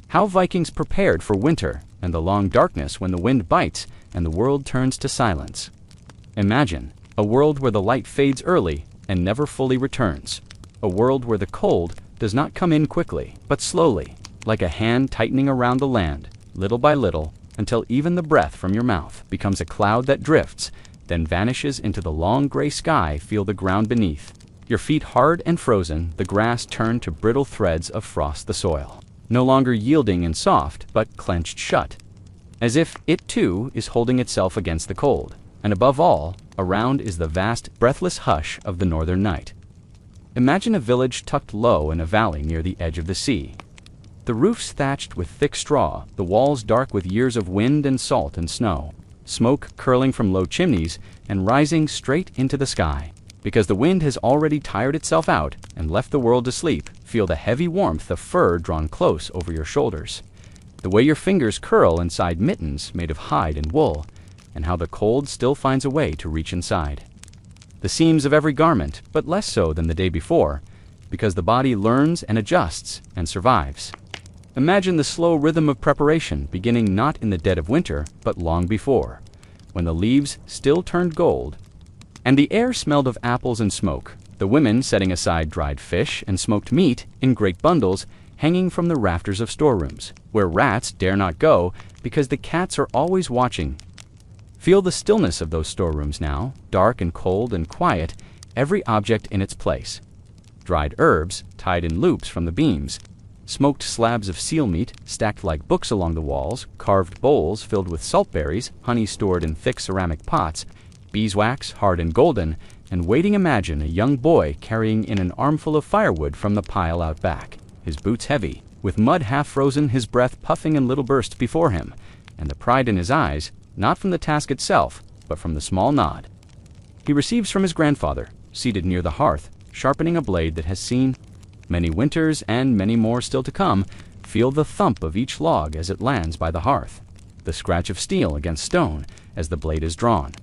How Vikings prepared for winter and the long darkness when the wind bites and the world turns to silence. Imagine a world where the light fades early and never fully returns. A world where the cold does not come in quickly, but slowly, like a hand tightening around the land, little by little, until even the breath from your mouth becomes a cloud that drifts, then vanishes into the long gray sky. Feel the ground beneath. Your feet hard and frozen, the grass turned to brittle threads of frost. The soil, no longer yielding and soft, but clenched shut, as if it too is holding itself against the cold. And above all, around is the vast, breathless hush of the northern night. Imagine a village tucked low in a valley near the edge of the sea. The roofs thatched with thick straw, the walls dark with years of wind and salt and snow, smoke curling from low chimneys and rising straight into the sky. Because the wind has already tired itself out and left the world to sleep, feel the heavy warmth of fur drawn close over your shoulders, the way your fingers curl inside mittens made of hide and wool, and how the cold still finds a way to reach inside the seams of every garment, but less so than the day before, because the body learns and adjusts and survives. Imagine the slow rhythm of preparation beginning not in the dead of winter, but long before, when the leaves still turned gold, and the air smelled of apples and smoke, the women setting aside dried fish and smoked meat in great bundles hanging from the rafters of storerooms, where rats dare not go because the cats are always watching. Feel the stillness of those storerooms now, dark and cold and quiet, every object in its place. Dried herbs tied in loops from the beams, smoked slabs of seal meat stacked like books along the walls, carved bowls filled with saltberries, honey stored in thick ceramic pots, beeswax hard and golden, and waiting. Imagine a young boy carrying in an armful of firewood from the pile out back, his boots heavy, with mud half frozen, his breath puffing in little bursts before him, and the pride in his eyes, not from the task itself, but from the small nod he receives from his grandfather, seated near the hearth, sharpening a blade that has seen many winters and many more still to come. Feel the thump of each log as it lands by the hearth, the scratch of steel against stone as the blade is drawn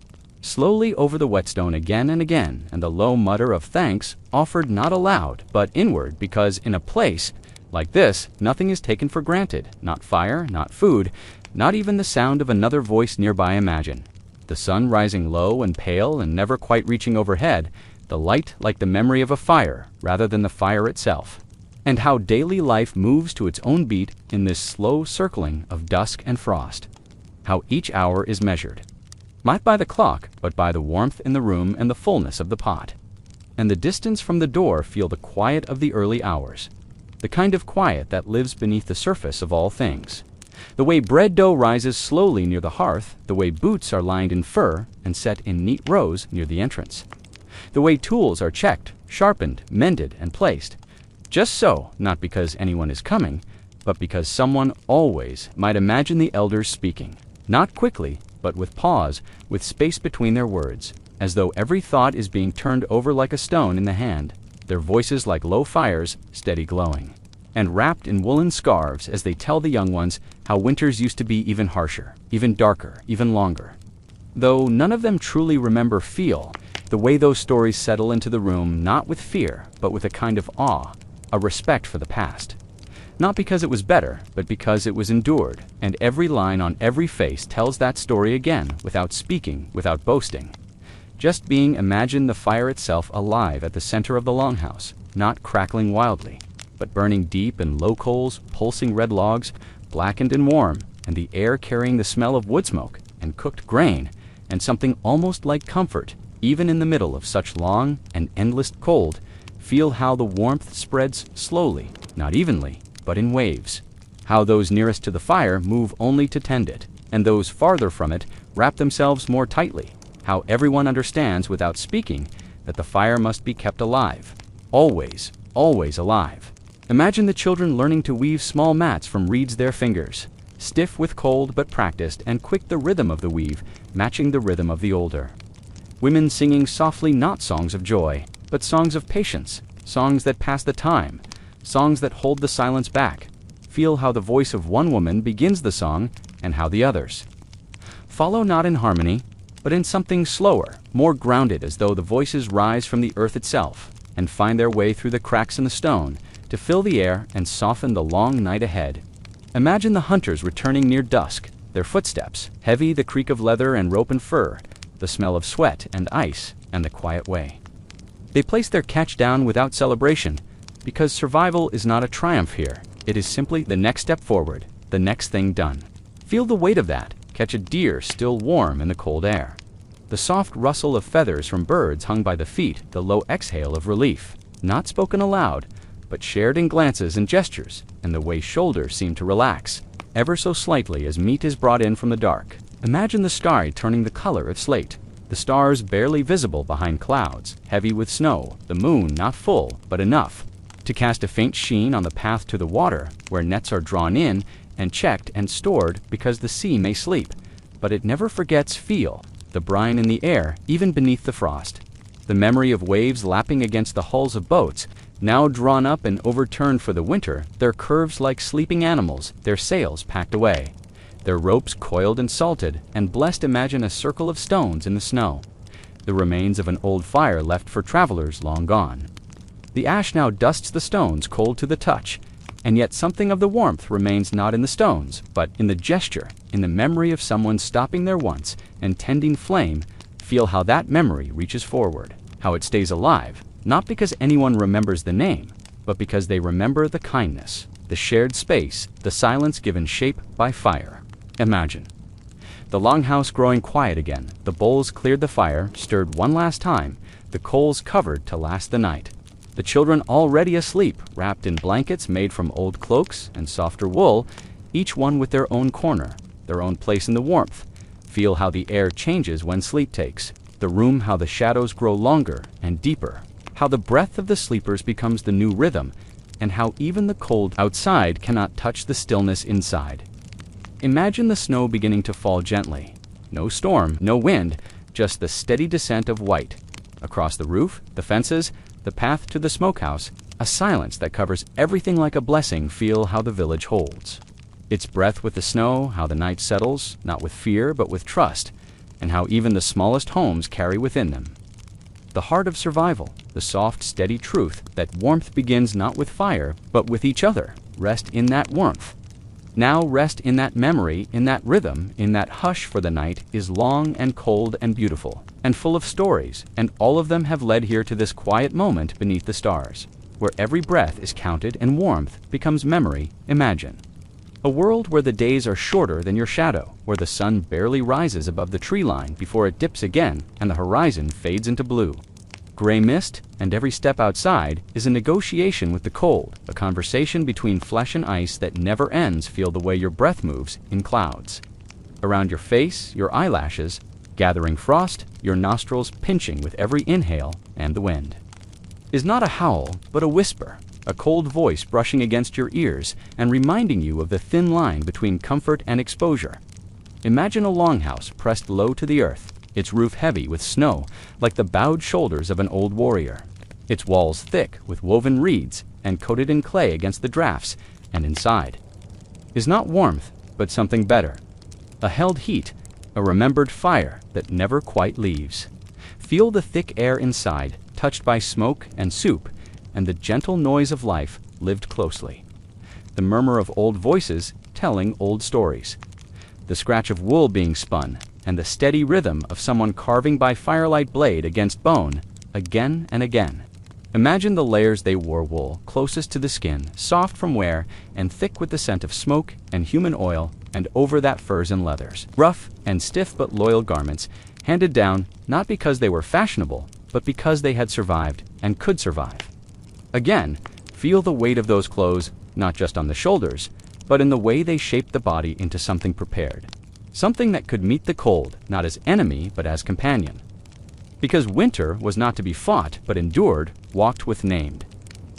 slowly over the whetstone again and again, and the low mutter of thanks offered not aloud but inward, because in a place like this nothing is taken for granted, not fire, not food, not even the sound of another voice nearby. Imagine the sun rising low and pale and never quite reaching overhead, the light like the memory of a fire rather than the fire itself, and how daily life moves to its own beat in this slow circling of dusk and frost. How each hour is measured, not by the clock, but by the warmth in the room and the fullness of the pot. And the distance from the door, feel the quiet of the early hours, the kind of quiet that lives beneath the surface of all things. The way bread dough rises slowly near the hearth, the way boots are lined in fur and set in neat rows near the entrance, the way tools are checked, sharpened, mended, and placed. Just so, not because anyone is coming, but because someone always might. Imagine the elders speaking, not quickly, but with pause, with space between their words, as though every thought is being turned over like a stone in the hand, their voices like low fires, steady glowing, and wrapped in woolen scarves as they tell the young ones how winters used to be even harsher, even darker, even longer. Though none of them truly remember, feel the way those stories settle into the room, not with fear, but with a kind of awe, a respect for the past. Not because it was better, but because it was endured, and every line on every face tells that story again, without speaking, without boasting. Just being. Imagine the fire itself alive at the center of the longhouse, not crackling wildly, but burning deep in low coals, pulsing red logs, blackened and warm, and the air carrying the smell of wood smoke and cooked grain, and something almost like comfort, even in the middle of such long and endless cold. Feel how the warmth spreads slowly, not evenly, but in waves. How those nearest to the fire move only to tend it, and those farther from it wrap themselves more tightly. How everyone understands without speaking that the fire must be kept alive, always, always alive. Imagine the children learning to weave small mats from reeds, their fingers, stiff with cold but practiced and quick, the rhythm of the weave matching the rhythm of the older. Women singing softly, not songs of joy, but songs of patience, songs that pass the time, songs that hold the silence back. Feel how the voice of one woman begins the song and how the others follow, not in harmony, but in something slower, more grounded, as though the voices rise from the earth itself and find their way through the cracks in the stone to fill the air and soften the long night ahead. Imagine the hunters returning near dusk, their footsteps, heavy, the creak of leather and rope and fur, the smell of sweat and ice, and the quiet way. They place their catch down without celebration, because survival is not a triumph here. It is simply the next step forward, the next thing done. Feel the weight of that. Catch a deer still warm in the cold air. The soft rustle of feathers from birds hung by the feet, the low exhale of relief, not spoken aloud, but shared in glances and gestures, and the way shoulders seem to relax, ever so slightly as meat is brought in from the dark. Imagine the sky turning the color of slate, the stars barely visible behind clouds, heavy with snow, the moon not full, but enough to cast a faint sheen on the path to the water, where nets are drawn in and checked and stored because the sea may sleep, but it never forgets feel, the brine in the air, even beneath the frost. The memory of waves lapping against the hulls of boats, now drawn up and overturned for the winter, their curves like sleeping animals, their sails packed away, their ropes coiled and salted, and blessed imagine a circle of stones in the snow, the remains of an old fire left for travelers long gone. The ash now dusts the stones cold to the touch, and yet something of the warmth remains not in the stones, but in the gesture, in the memory of someone stopping there once and tending flame. Feel how that memory reaches forward, how it stays alive, not because anyone remembers the name, but because they remember the kindness, the shared space, the silence given shape by fire. Imagine the longhouse growing quiet again, the bowls cleared, the fire stirred one last time, the coals covered to last the night. The children already asleep, wrapped in blankets made from old cloaks and softer wool, each one with their own corner, their own place in the warmth. Feel how the air changes when sleep takes, the room, how the shadows grow longer and deeper, how the breath of the sleepers becomes the new rhythm, and how even the cold outside cannot touch the stillness inside. Imagine the snow beginning to fall gently. No storm, no wind, just the steady descent of white. Across the roof, the fences, the path to the smokehouse, a silence that covers everything like a blessing. Feel how the village holds its breath with the snow, how the night settles, not with fear but with trust, and how even the smallest homes carry within them the heart of survival, the soft, steady truth that warmth begins not with fire, but with each other. Rest in that warmth. Now rest in that memory, in that rhythm, in that hush, for the night is long and cold and beautiful, and full of stories, and all of them have led here to this quiet moment beneath the stars, where every breath is counted and warmth becomes memory. Imagine a world where the days are shorter than your shadow, where the sun barely rises above the tree line before it dips again and the horizon fades into blue. Gray mist, and every step outside is a negotiation with the cold, a conversation between flesh and ice that never ends. Feel the way your breath moves in clouds. Around your face, your eyelashes, gathering frost, your nostrils pinching with every inhale, and the wind is not a howl, but a whisper, a cold voice brushing against your ears and reminding you of the thin line between comfort and exposure. Imagine a longhouse pressed low to the earth, its roof heavy with snow like the bowed shoulders of an old warrior, its walls thick with woven reeds and coated in clay against the drafts, and inside is not warmth, but something better, a held heat, a remembered fire that never quite leaves. Feel the thick air inside, touched by smoke and soup, and the gentle noise of life lived closely. The murmur of old voices telling old stories, the scratch of wool being spun, and the steady rhythm of someone carving by firelight blade against bone, again and again. Imagine the layers they wore: wool closest to the skin, soft from wear, and thick with the scent of smoke and human oil, and over that furs and leathers. Rough and stiff but loyal garments, handed down not because they were fashionable, but because they had survived and could survive. Again, feel the weight of those clothes, not just on the shoulders, but in the way they shaped the body into something prepared. Something that could meet the cold, not as enemy, but as companion. Because winter was not to be fought, but endured, walked with, named.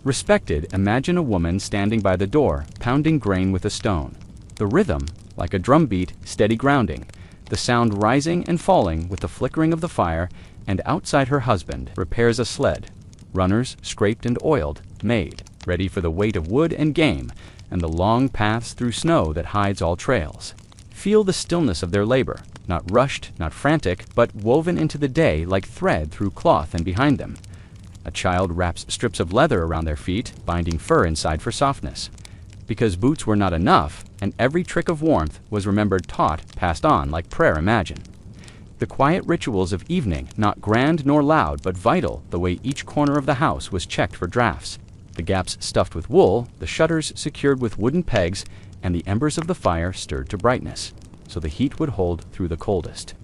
Respected. Imagine a woman standing by the door, pounding grain with a stone. The rhythm, like a drumbeat, steady grounding. The sound rising and falling with the flickering of the fire, and outside her husband repairs a sled. Runners, scraped and oiled, made, ready for the weight of wood and game, and the long paths through snow that hides all trails. Feel the stillness of their labor, not rushed, not frantic, but woven into the day like thread through cloth and behind them. A child wraps strips of leather around their feet, binding fur inside for softness. because boots were not enough, and every trick of warmth was remembered, taught, passed on like prayer. Imagine the quiet rituals of evening, not grand nor loud, but vital, the way each corner of the house was checked for drafts, the gaps stuffed with wool, the shutters secured with wooden pegs, and the embers of the fire stirred to brightness, so the heat would hold through the coldest.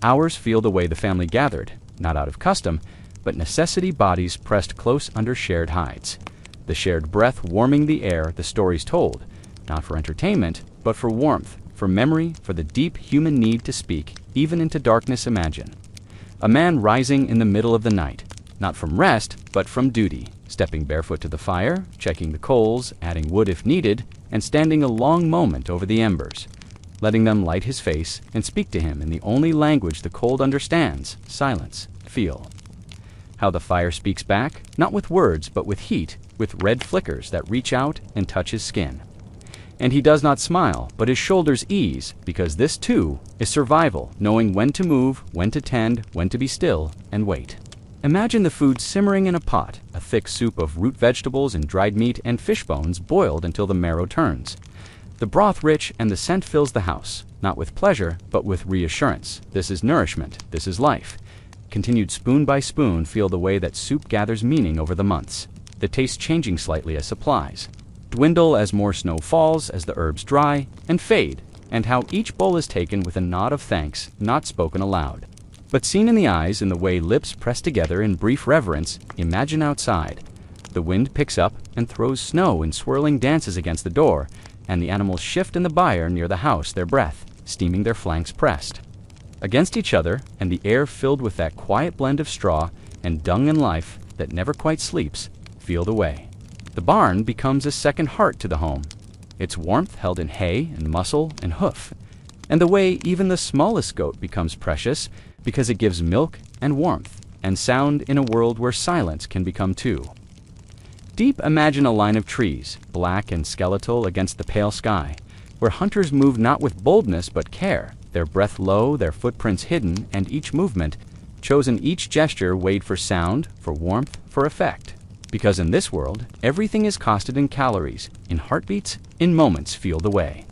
Hours feel the way the family gathered, not out of custom, but necessity, bodies pressed close under shared hides. The shared breath warming the air, the stories told, not for entertainment, but for warmth, for memory, for the deep human need to speak, even into darkness. Imagine a man rising in the middle of the night, not from rest, but from duty, stepping barefoot to the fire, checking the coals, adding wood if needed, and standing a long moment over the embers, letting them light his face and speak to him in the only language the cold understands, silence. Feel how the fire speaks back, not with words, but with heat, with red flickers that reach out and touch his skin. And he does not smile, but his shoulders ease, because this, too, is survival, knowing when to move, when to tend, when to be still, and wait. Imagine the food simmering in a pot, a thick soup of root vegetables and dried meat and fish bones boiled until the marrow turns. The broth rich and the scent fills the house, not with pleasure, but with reassurance. This is nourishment, this is life. Continued spoon by spoon, feel the way that soup gathers meaning over the months, the taste changing slightly as supplies dwindle as more snow falls, as the herbs dry and fade, and how each bowl is taken with a nod of thanks, not spoken aloud, but seen in the eyes, in the way lips press together in brief reverence. Imagine outside. The wind picks up and throws snow in swirling dances against the door, and the animals shift in the byre near the house, their breath, steaming, their flanks pressed against each other, and the air filled with that quiet blend of straw and dung and life that never quite sleeps. Feel the way the barn becomes a second heart to the home, its warmth held in hay and muscle and hoof, and the way even the smallest goat becomes precious because it gives milk and warmth and sound in a world where silence can become too deep. Imagine a line of trees, black and skeletal against the pale sky, where hunters move not with boldness but care, their breath low, their footprints hidden, and each movement chosen, each gesture weighed for sound, for warmth, for effect. Because in this world, everything is costed in calories, in heartbeats, in moments. Feel the way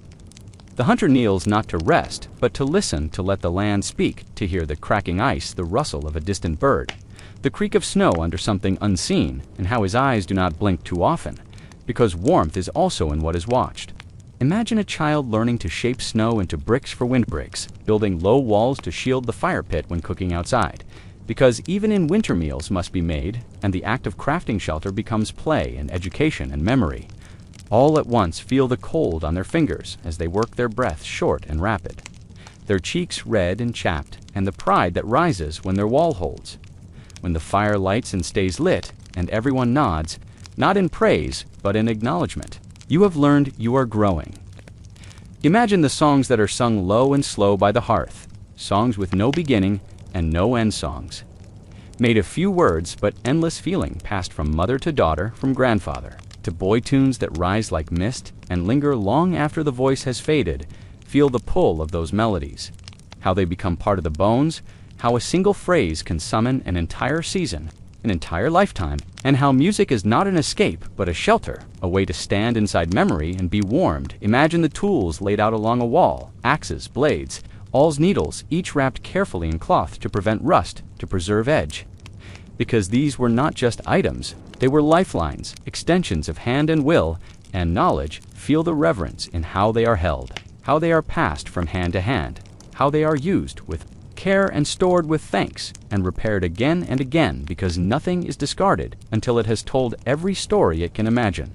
the hunter kneels, not to rest, but to listen, to let the land speak, to hear the cracking ice, the rustle of a distant bird, the creak of snow under something unseen, and how his eyes do not blink too often, because warmth is also in what is watched. Imagine a child learning to shape snow into bricks for windbreaks, building low walls to shield the fire pit when cooking outside, because even in winter meals must be made, and the act of crafting shelter becomes play and education and memory. All at once feel the cold on their fingers as they work, their breath short and rapid, their cheeks red and chapped, and the pride that rises when their wall holds, when the fire lights and stays lit, and everyone nods, not in praise, but in acknowledgement. You have learned, you are growing. Imagine the songs that are sung low and slow by the hearth, songs with no beginning and no end, songs made of few words but endless feeling, passed from mother to daughter, from grandfather to boy, tunes that rise like mist and linger long after the voice has faded. Feel the pull of those melodies, how they become part of the bones, how a single phrase can summon an entire season, an entire lifetime, and how music is not an escape but a shelter, a way to stand inside memory and be warmed. Imagine the tools laid out along a wall, axes, blades, awls, needles, each wrapped carefully in cloth to prevent rust, to preserve edge. Because these were not just items, they were lifelines, extensions of hand and will and knowledge. Feel the reverence in how they are held, how they are passed from hand to hand, how they are used with care and stored with thanks and repaired again and again, because nothing is discarded until it has told every story it can imagine.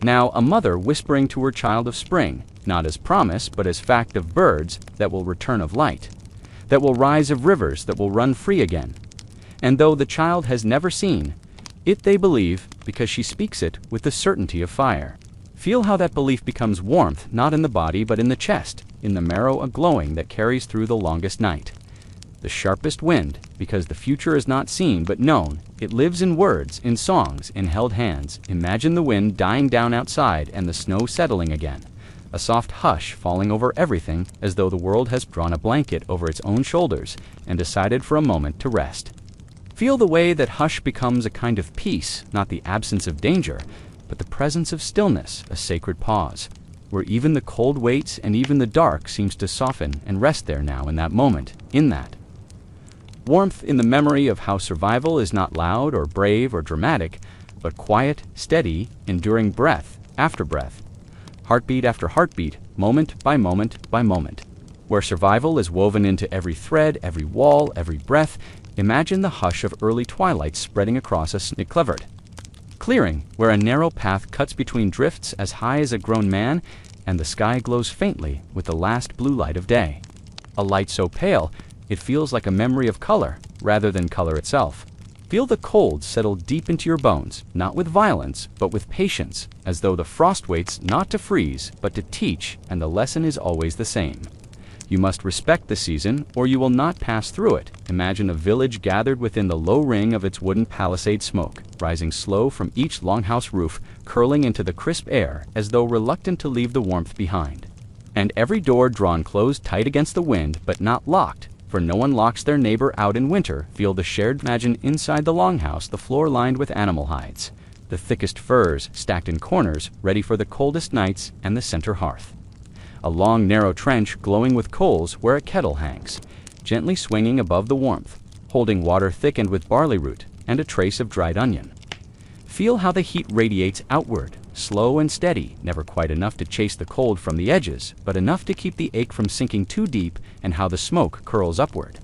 Now a mother whispering to her child of spring, not as promise but as fact, of birds that will return, of light that will rise, of rivers that will run free again. And though the child has never seen it, they believe, because she speaks it with the certainty of fire. Feel how that belief becomes warmth, not in the body but in the chest, in the marrow, a glowing that carries through the longest night. The sharpest wind, because the future is not seen but known. It lives in words, in songs, in held hands. Imagine the wind dying down outside and the snow settling again, a soft hush falling over everything, as though the world has drawn a blanket over its own shoulders and decided for a moment to rest. Feel the way that hush becomes a kind of peace, not the absence of danger, but the presence of stillness, a sacred pause, where even the cold waits and even the dark seems to soften and rest there now in that moment, in that. Warmth in the memory of how survival is not loud or brave or dramatic, but quiet, steady, enduring breath after breath, heartbeat after heartbeat, moment by moment by moment. Where survival is woven into every thread, every wall, every breath, imagine the hush of early twilight spreading across a snow-covered clearing, where a narrow path cuts between drifts as high as a grown man, and the sky glows faintly with the last blue light of day. A light so pale, it feels like a memory of color, rather than color itself. Feel the cold settle deep into your bones, not with violence, but with patience, as though the frost waits not to freeze, but to teach, and the lesson is always the same. You must respect the season, or you will not pass through it. Imagine a village gathered within the low ring of its wooden palisade smoke, rising slow from each longhouse roof, curling into the crisp air as though reluctant to leave the warmth behind. And every door drawn closed tight against the wind, but not locked, for no one locks their neighbor out in winter. Feel the shared imagine inside the longhouse, the floor lined with animal hides, the thickest furs stacked in corners, ready for the coldest nights, and the center hearth. A long, narrow trench glowing with coals where a kettle hangs, gently swinging above the warmth, holding water thickened with barley root and a trace of dried onion. Feel how the heat radiates outward, slow and steady, never quite enough to chase the cold from the edges, but enough to keep the ache from sinking too deep, and how the smoke curls upward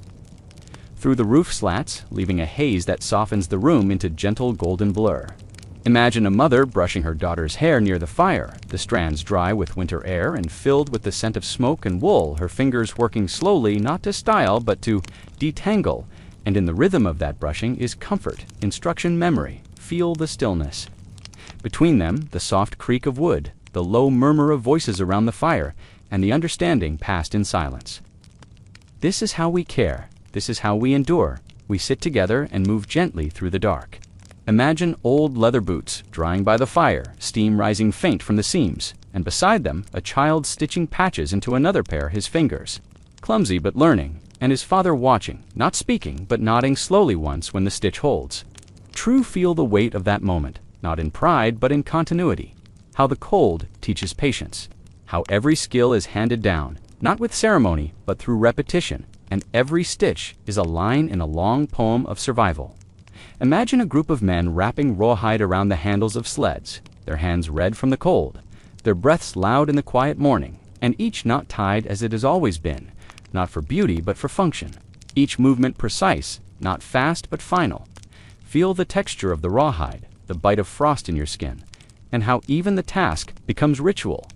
through the roof slats, leaving a haze that softens the room into gentle golden blur. Imagine a mother brushing her daughter's hair near the fire, the strands dry with winter air and filled with the scent of smoke and wool, her fingers working slowly not to style but to detangle, and in the rhythm of that brushing is comfort, instruction, memory. Feel the stillness. Between them, the soft creak of wood, the low murmur of voices around the fire, and the understanding passed in silence. This is how we care, this is how we endure. We sit together and move gently through the dark. Imagine old leather boots drying by the fire, steam rising faint from the seams, and beside them a child stitching patches into another pair, his fingers, clumsy but learning, and his father watching, not speaking but nodding slowly once when the stitch holds. Feel the weight of that moment, not in pride but in continuity. How the cold teaches patience, how every skill is handed down, not with ceremony but through repetition, and every stitch is a line in a long poem of survival. Imagine a group of men wrapping rawhide around the handles of sleds, their hands red from the cold, their breaths loud in the quiet morning, and each knot tied as it has always been, not for beauty but for function, each movement precise, not fast but final. Feel the texture of the rawhide, the bite of frost in your skin, and how even the task becomes ritual,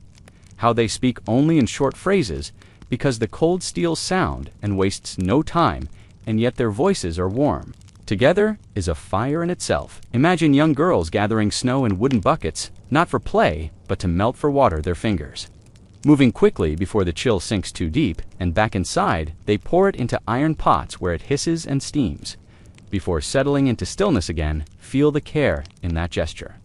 how they speak only in short phrases because the cold steals sound and wastes no time, and yet their voices are warm. Together is a fire in itself. Imagine young girls gathering snow in wooden buckets, not for play, but to melt for water their fingers. Moving quickly before the chill sinks too deep, and back inside, they pour it into iron pots where it hisses and steams. Before settling into stillness again, feel the care in that gesture.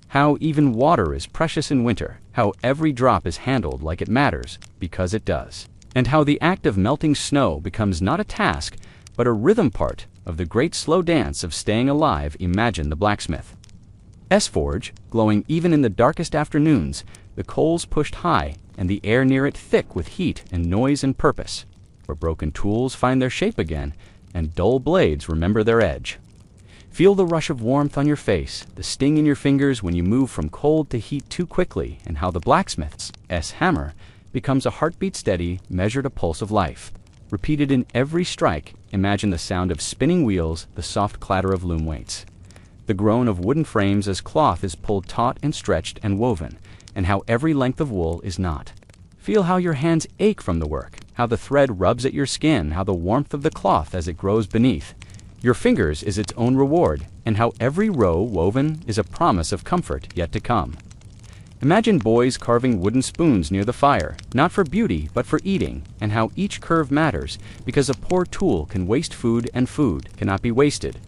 How even water is precious in winter, how every drop is handled like it matters, because it does. And how the act of melting snow becomes not a task, but a rhythm part of the great slow dance of staying alive. Imagine the blacksmith's forge, glowing even in the darkest afternoons, the coals pushed high, and the air near it thick with heat and noise and purpose, where broken tools find their shape again, and dull blades remember their edge. Feel the rush of warmth on your face, the sting in your fingers when you move from cold to heat too quickly, and how the blacksmith's hammer becomes a heartbeat steady, measured a pulse of life. Repeated in every strike, imagine the sound of spinning wheels, the soft clatter of loom weights, the groan of wooden frames as cloth is pulled taut and stretched and woven, and how every length of wool is knot. Feel how your hands ache from the work, how the thread rubs at your skin, how the warmth of the cloth as it grows beneath your fingers is its own reward, and how every row woven is a promise of comfort yet to come. Imagine boys carving wooden spoons near the fire, not for beauty but for eating, and how each curve matters, because a poor tool can waste food and food cannot be wasted.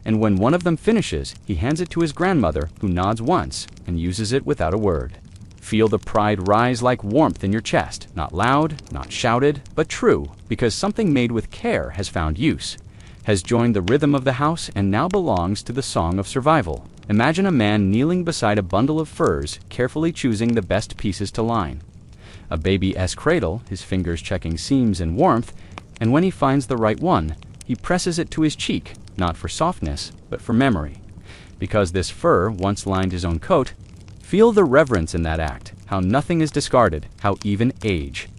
And when one of them finishes, he hands it to his grandmother, who nods once and uses it without a word. Feel the pride rise like warmth in your chest, not loud, not shouted, but true, because something made with care has found use, has joined the rhythm of the house, and now belongs to the song of survival. Imagine a man kneeling beside a bundle of furs, carefully choosing the best pieces to line. A baby-esque cradle, his fingers checking seams and warmth, and when he finds the right one, he presses it to his cheek, not for softness, but for memory. Because this fur once lined his own coat, feel the reverence in that act, how nothing is discarded, how even age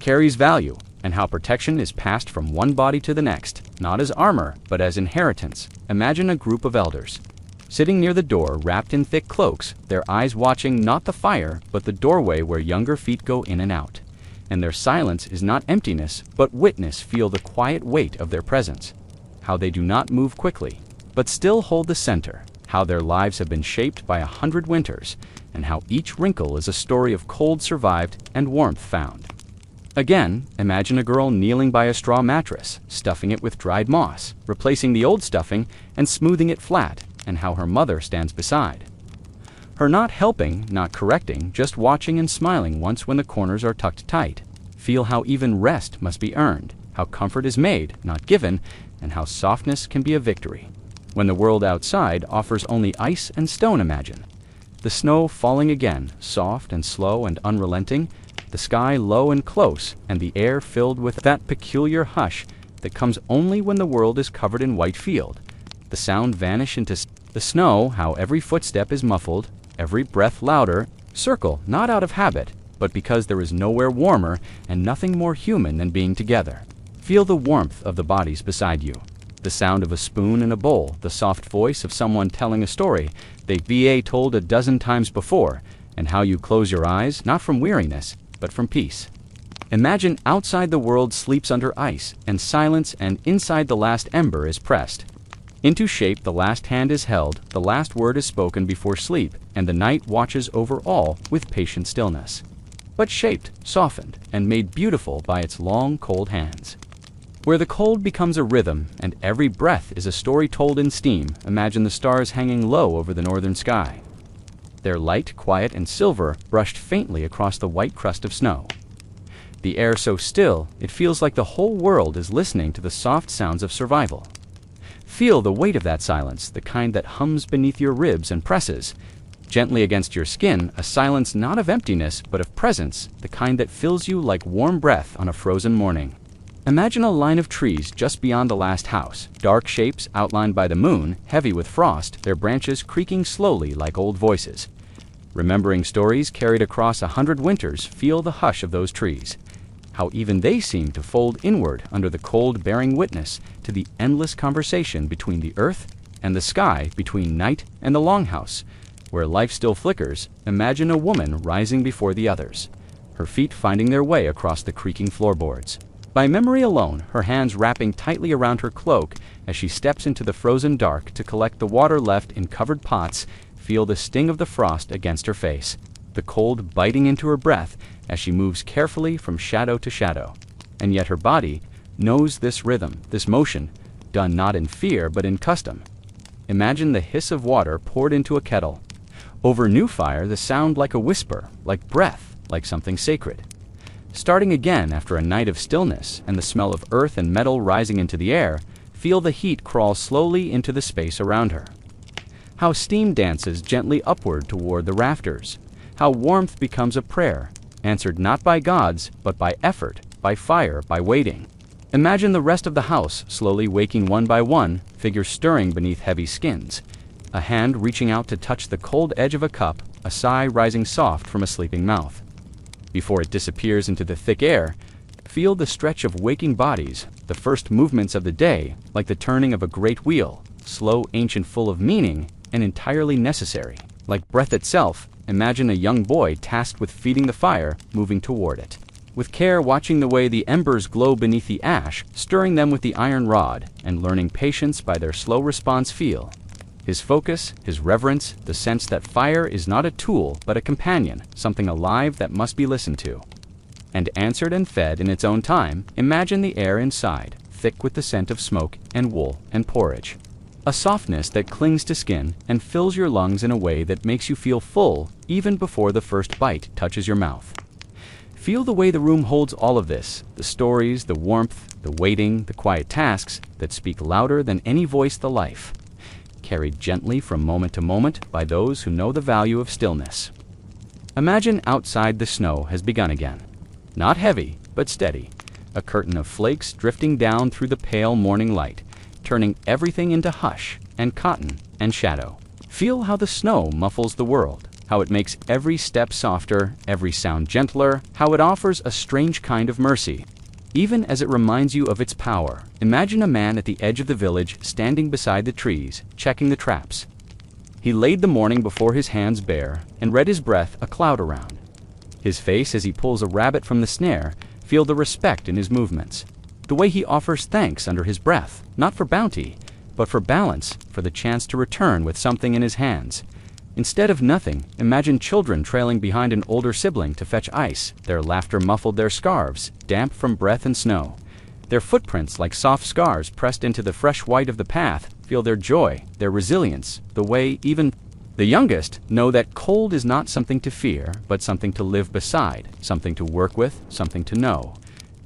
carries value, and how protection is passed from one body to the next, not as armor, but as inheritance. Imagine a group of elders, sitting near the door, wrapped in thick cloaks, their eyes watching not the fire, but the doorway where younger feet go in and out. And their silence is not emptiness, but witness. Feel the quiet weight of their presence, how they do not move quickly, but still hold the center, how their lives have been shaped by 100 winters, and how each wrinkle is a story of cold survived and warmth found. Again, imagine a girl kneeling by a straw mattress, stuffing it with dried moss, replacing the old stuffing and smoothing it flat, and how her mother stands beside her, not helping, not correcting, just watching and smiling once when the corners are tucked tight. Feel how even rest must be earned, how comfort is made, not given, and how softness can be a victory. When the world outside offers only ice and stone, imagine the snow falling again, soft and slow and unrelenting, the sky low and close, and the air filled with that peculiar hush that comes only when the world is covered in white field. The sound vanish into the snow, how every footstep is muffled, every breath louder, circle not out of habit, but because there is nowhere warmer and nothing more human than being together. Feel the warmth of the bodies beside you, the sound of a spoon in a bowl, the soft voice of someone telling a story they've told a dozen times before, and how you close your eyes, not from weariness, but from peace. Imagine outside the world sleeps under ice and silence, and inside the last ember is pressed into shape, the last hand is held, the last word is spoken before sleep, and the night watches over all with patient stillness, but shaped, softened, and made beautiful by its long, cold hands. Where the cold becomes a rhythm, and every breath is a story told in steam, imagine the stars hanging low over the northern sky, their light, quiet, and silver brushed faintly across the white crust of snow. The air so still, it feels like the whole world is listening to the soft sounds of survival. Feel the weight of that silence, the kind that hums beneath your ribs and presses gently against your skin, a silence not of emptiness, but of presence, the kind that fills you like warm breath on a frozen morning. Imagine a line of trees just beyond the last house, dark shapes outlined by the moon, heavy with frost, their branches creaking slowly like old voices. Remembering stories carried across 100 winters, feel the hush of those trees, how even they seem to fold inward under the cold, bearing witness to the endless conversation between the earth and the sky, between night and the longhouse. Where life still flickers, imagine a woman rising before the others, her feet finding their way across the creaking floorboards. By memory alone, her hands wrapping tightly around her cloak as she steps into the frozen dark to collect the water left in covered pots, feel the sting of the frost against her face, the cold biting into her breath as she moves carefully from shadow to shadow. And yet her body knows this rhythm, this motion, done not in fear but in custom. Imagine the hiss of water poured into a kettle. Over new fire, the sound like a whisper, like breath, like something sacred. Starting again after a night of stillness and the smell of earth and metal rising into the air, feel the heat crawl slowly into the space around her. How steam dances gently upward toward the rafters. How warmth becomes a prayer, answered not by gods, but by effort, by fire, by waiting. Imagine the rest of the house slowly waking one by one, figures stirring beneath heavy skins. A hand reaching out to touch the cold edge of a cup, a sigh rising soft from a sleeping mouth. Before it disappears into the thick air, feel the stretch of waking bodies, the first movements of the day, like the turning of a great wheel, slow, ancient, full of meaning, and entirely necessary. Like breath itself, imagine a young boy tasked with feeding the fire, moving toward it. With care, watching the way the embers glow beneath the ash, stirring them with the iron rod, and learning patience by their slow response. Feel his focus, his reverence, the sense that fire is not a tool, but a companion, something alive that must be listened to and answered and fed in its own time. Imagine the air inside, thick with the scent of smoke and wool and porridge. A softness that clings to skin and fills your lungs in a way that makes you feel full even before the first bite touches your mouth. Feel the way the room holds all of this, the stories, the warmth, the waiting, the quiet tasks that speak louder than any voice, the life. carried gently from moment to moment by those who know the value of stillness. Imagine outside the snow has begun again. Not heavy, but steady. A curtain of flakes drifting down through the pale morning light, turning everything into hush and cotton and shadow. Feel how the snow muffles the world, how it makes every step softer, every sound gentler, how it offers a strange kind of mercy. Even as it reminds you of its power, imagine a man at the edge of the village standing beside the trees, checking the traps. He laid the morning before his hands bare and read his breath a cloud around. His face as he pulls a rabbit from the snare, feel the respect in his movements. The way he offers thanks under his breath, not for bounty, but for balance, for the chance to return with something in his hands. Instead of nothing, imagine children trailing behind an older sibling to fetch ice. Their laughter muffled their scarves, damp from breath and snow. Their footprints like soft scars pressed into the fresh white of the path. Feel their joy, their resilience, the way even the youngest know that cold is not something to fear, but something to live beside, something to work with, something to know.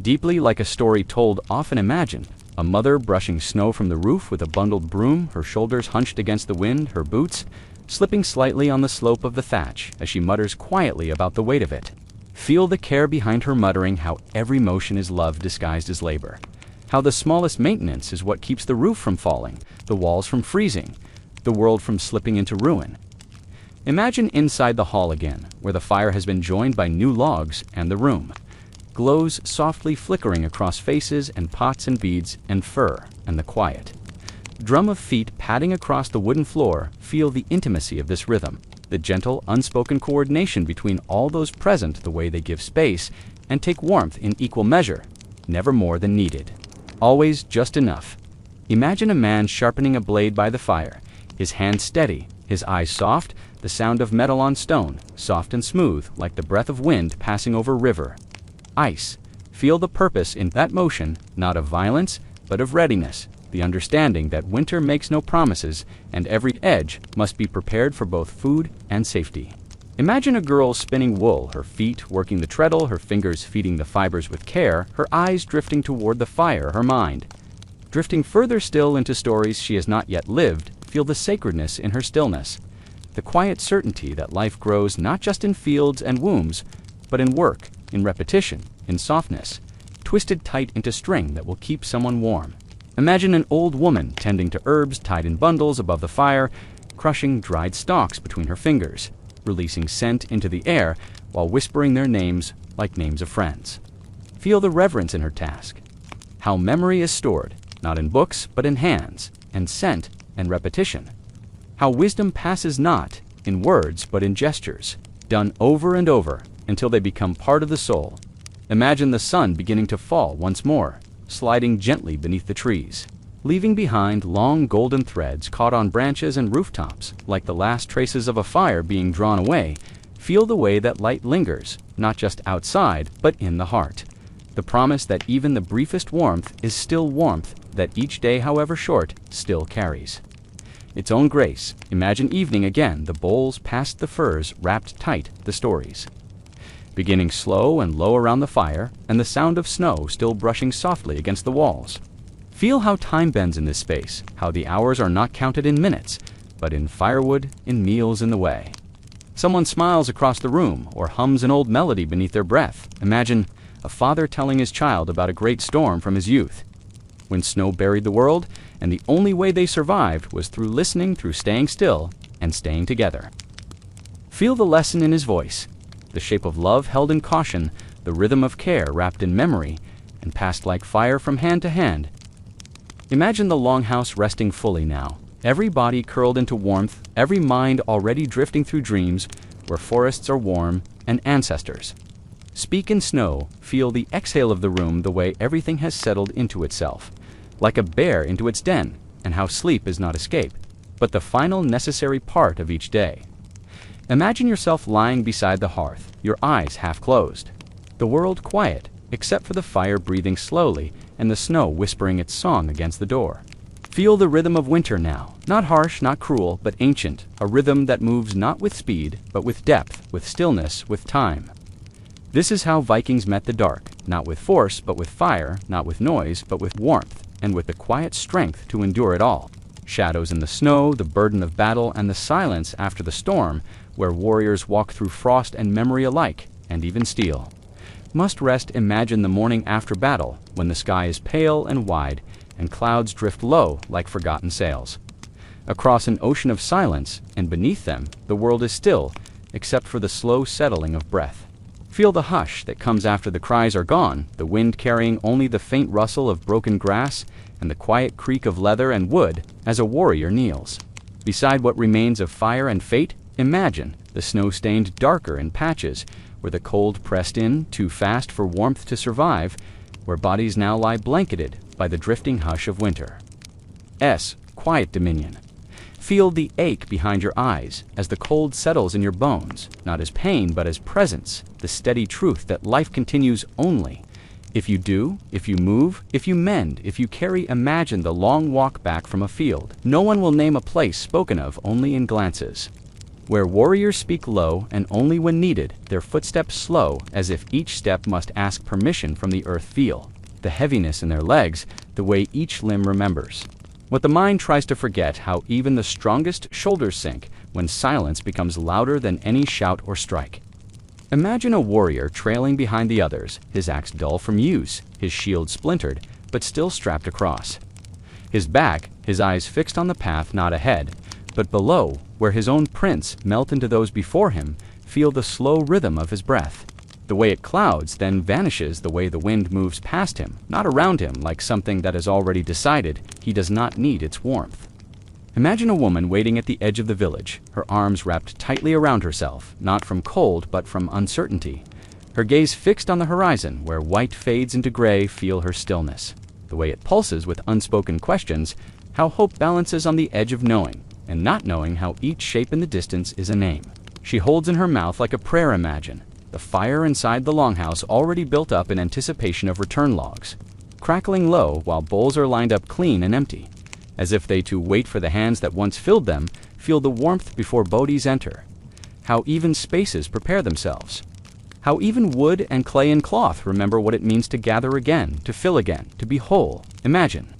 Deeply like a story told, often imagine a mother brushing snow from the roof with a bundled broom, her shoulders hunched against the wind, her boots slipping slightly on the slope of the thatch as she mutters quietly about the weight of it. Feel the care behind her muttering, how every motion is love disguised as labor. How the smallest maintenance is what keeps the roof from falling, the walls from freezing, the world from slipping into ruin. Imagine inside the hall again, where the fire has been joined by new logs and the room. Glows softly flickering across faces and pots and beads and fur and the quiet. Drum of feet padding across the wooden floor, feel the intimacy of this rhythm, the gentle, unspoken coordination between all those present, the way they give space and take warmth in equal measure, never more than needed. Always just enough. Imagine a man sharpening a blade by the fire, his hand steady, his eyes soft, the sound of metal on stone, soft and smooth, like the breath of wind passing over river. Ice. Feel the purpose in that motion, not of violence, but of readiness, the understanding that winter makes no promises, and every edge must be prepared for both food and safety. Imagine a girl spinning wool, her feet working the treadle, her fingers feeding the fibers with care, her eyes drifting toward the fire, her mind drifting further still into stories she has not yet lived. Feel the sacredness in her stillness, the quiet certainty that life grows not just in fields and wombs, but in work, in repetition, in softness, twisted tight into string that will keep someone warm. Imagine an old woman tending to herbs tied in bundles above the fire, crushing dried stalks between her fingers, releasing scent into the air while whispering their names like names of friends. Feel the reverence in her task. How memory is stored, not in books, but in hands, and scent, and repetition. How wisdom passes not in words, but in gestures, done over and over until they become part of the soul. Imagine the sun beginning to fall once more, sliding gently beneath the trees, leaving behind long golden threads caught on branches and rooftops, like the last traces of a fire being drawn away. Feel the way that light lingers, not just outside, but in the heart. The promise that even the briefest warmth is still warmth, that each day, however short, still carries its own grace. Imagine evening again, the bowls past the furs wrapped tight, the stories beginning slow and low around the fire, and the sound of snow still brushing softly against the walls. Feel how time bends in this space, how the hours are not counted in minutes, but in firewood, in meals in the way. Someone smiles across the room or hums an old melody beneath their breath. Imagine a father telling his child about a great storm from his youth, when snow buried the world, and the only way they survived was through listening, through staying still, and staying together. Feel the lesson in his voice, the shape of love held in caution, the rhythm of care wrapped in memory, and passed like fire from hand to hand. Imagine the longhouse resting fully now, every body curled into warmth, every mind already drifting through dreams where forests are warm and ancestors. Speak in snow, feel the exhale of the room, the way everything has settled into itself, like a bear into its den, and how sleep is not escape, but the final necessary part of each day. Imagine yourself lying beside the hearth, your eyes half closed, the world quiet, except for the fire breathing slowly and the snow whispering its song against the door. Feel the rhythm of winter now, not harsh, not cruel, but ancient, a rhythm that moves not with speed, but with depth, with stillness, with time. This is how Vikings met the dark, not with force, but with fire, not with noise, but with warmth, and with the quiet strength to endure it all. Shadows in the snow, the burden of battle, and the silence after the storm, where warriors walk through frost and memory alike, and even steel. Must rest imagine the morning after battle, when the sky is pale and wide, and clouds drift low like forgotten sails. Across an ocean of silence, and beneath them, the world is still, except for the slow settling of breath. Feel the hush that comes after the cries are gone, the wind carrying only the faint rustle of broken grass, and the quiet creak of leather and wood as a warrior kneels. Beside what remains of fire and fate, imagine the snow stained darker in patches, where the cold pressed in, too fast for warmth to survive, where bodies now lie blanketed by the drifting hush of winter. Quiet dominion. Feel the ache behind your eyes as the cold settles in your bones, not as pain but as presence, the steady truth that life continues only. If you do, if you move, if you mend, if you carry, imagine the long walk back from a field. No one will name a place spoken of only in glances. Where warriors speak low and only when needed, their footsteps slow, as if each step must ask permission from the earth. Feel the heaviness in their legs, the way each limb remembers. What the mind tries to forget, how even the strongest shoulders sink when silence becomes louder than any shout or strike. Imagine a warrior trailing behind the others, his axe dull from use, his shield splintered, but still strapped across. His back, his eyes fixed on the path not ahead, but below, where his own prints melt into those before him. Feel the slow rhythm of his breath. The way it clouds, then vanishes, the way the wind moves past him, not around him, like something that has already decided he does not need its warmth. Imagine a woman waiting at the edge of the village, her arms wrapped tightly around herself, not from cold but from uncertainty. Her gaze fixed on the horizon, where white fades into gray. Feel her stillness. The way it pulses with unspoken questions, how hope balances on the edge of knowing, and not knowing, how each shape in the distance is a name. She holds in her mouth like a prayer, imagine. The fire inside the longhouse already built up in anticipation of return logs, crackling low while bowls are lined up clean and empty. As if they too wait for the hands that once filled them. Feel the warmth before bodies enter. How even spaces prepare themselves. How even wood and clay and cloth remember what it means to gather again, to fill again, to be whole. Imagine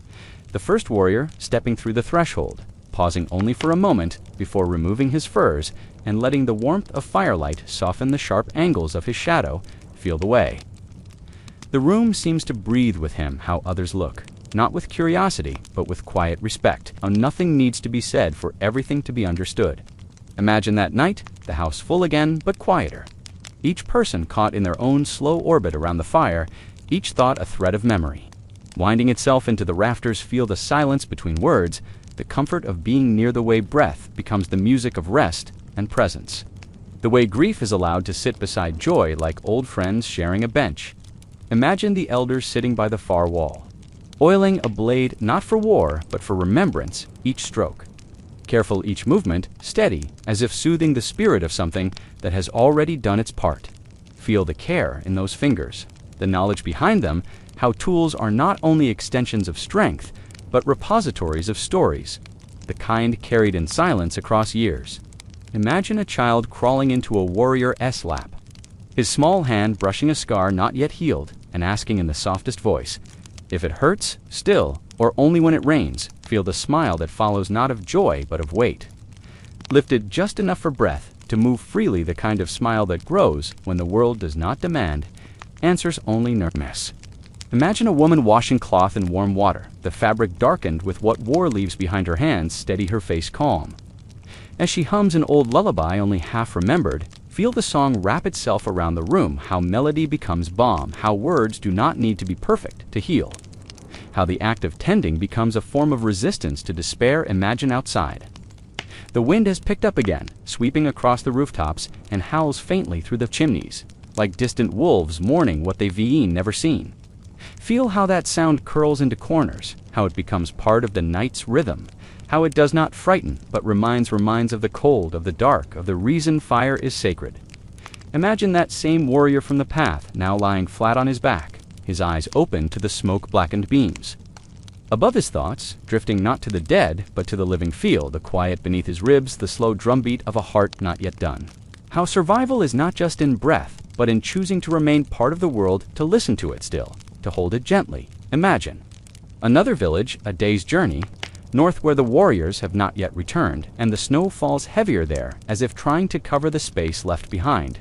the first warrior stepping through the threshold, pausing only for a moment before removing his furs and letting the warmth of firelight soften the sharp angles of his shadow. Feel the way. The room seems to breathe with him, how others look, not with curiosity, but with quiet respect, how nothing needs to be said for everything to be understood. Imagine that night, the house full again, but quieter. Each person caught in their own slow orbit around the fire, each thought a thread of memory. Winding itself into the rafters. Feel the silence between words, the comfort of being near, the way breath becomes the music of rest and presence. The way grief is allowed to sit beside joy like old friends sharing a bench. Imagine the elders sitting by the far wall, oiling a blade not for war but for remembrance, each stroke. Careful each movement, steady, as if soothing the spirit of something that has already done its part. Feel the care in those fingers, the knowledge behind them, how tools are not only extensions of strength, but repositories of stories, the kind carried in silence across years. Imagine a child crawling into a warrior's lap, his small hand brushing a scar not yet healed, and asking in the softest voice, if it hurts, still, or only when it rains. Feel the smile that follows, not of joy but of weight. Lifted just enough for breath to move freely, the kind of smile that grows when the world does not demand, answers only nervousness. Imagine a woman washing cloth in warm water, the fabric darkened with what war leaves behind her hands, steady her face calm. As she hums an old lullaby only half remembered, feel the song wrap itself around the room, how melody becomes balm, how words do not need to be perfect to heal. How the act of tending becomes a form of resistance to despair. Imagine outside. The wind has picked up again, sweeping across the rooftops, and howls faintly through the chimneys, like distant wolves mourning what they've never seen. Feel how that sound curls into corners, how it becomes part of the night's rhythm, how it does not frighten, but reminds of the cold, of the dark, of the reason fire is sacred. Imagine that same warrior from the path, now lying flat on his back, his eyes open to the smoke-blackened beams. Above his thoughts, drifting not to the dead, but to the living, feel the quiet beneath his ribs, the slow drumbeat of a heart not yet done. How survival is not just in breath, but in choosing to remain part of the world, to listen to it still, to hold it gently. Imagine another village, a day's journey, north where the warriors have not yet returned, and the snow falls heavier there, as if trying to cover the space left behind.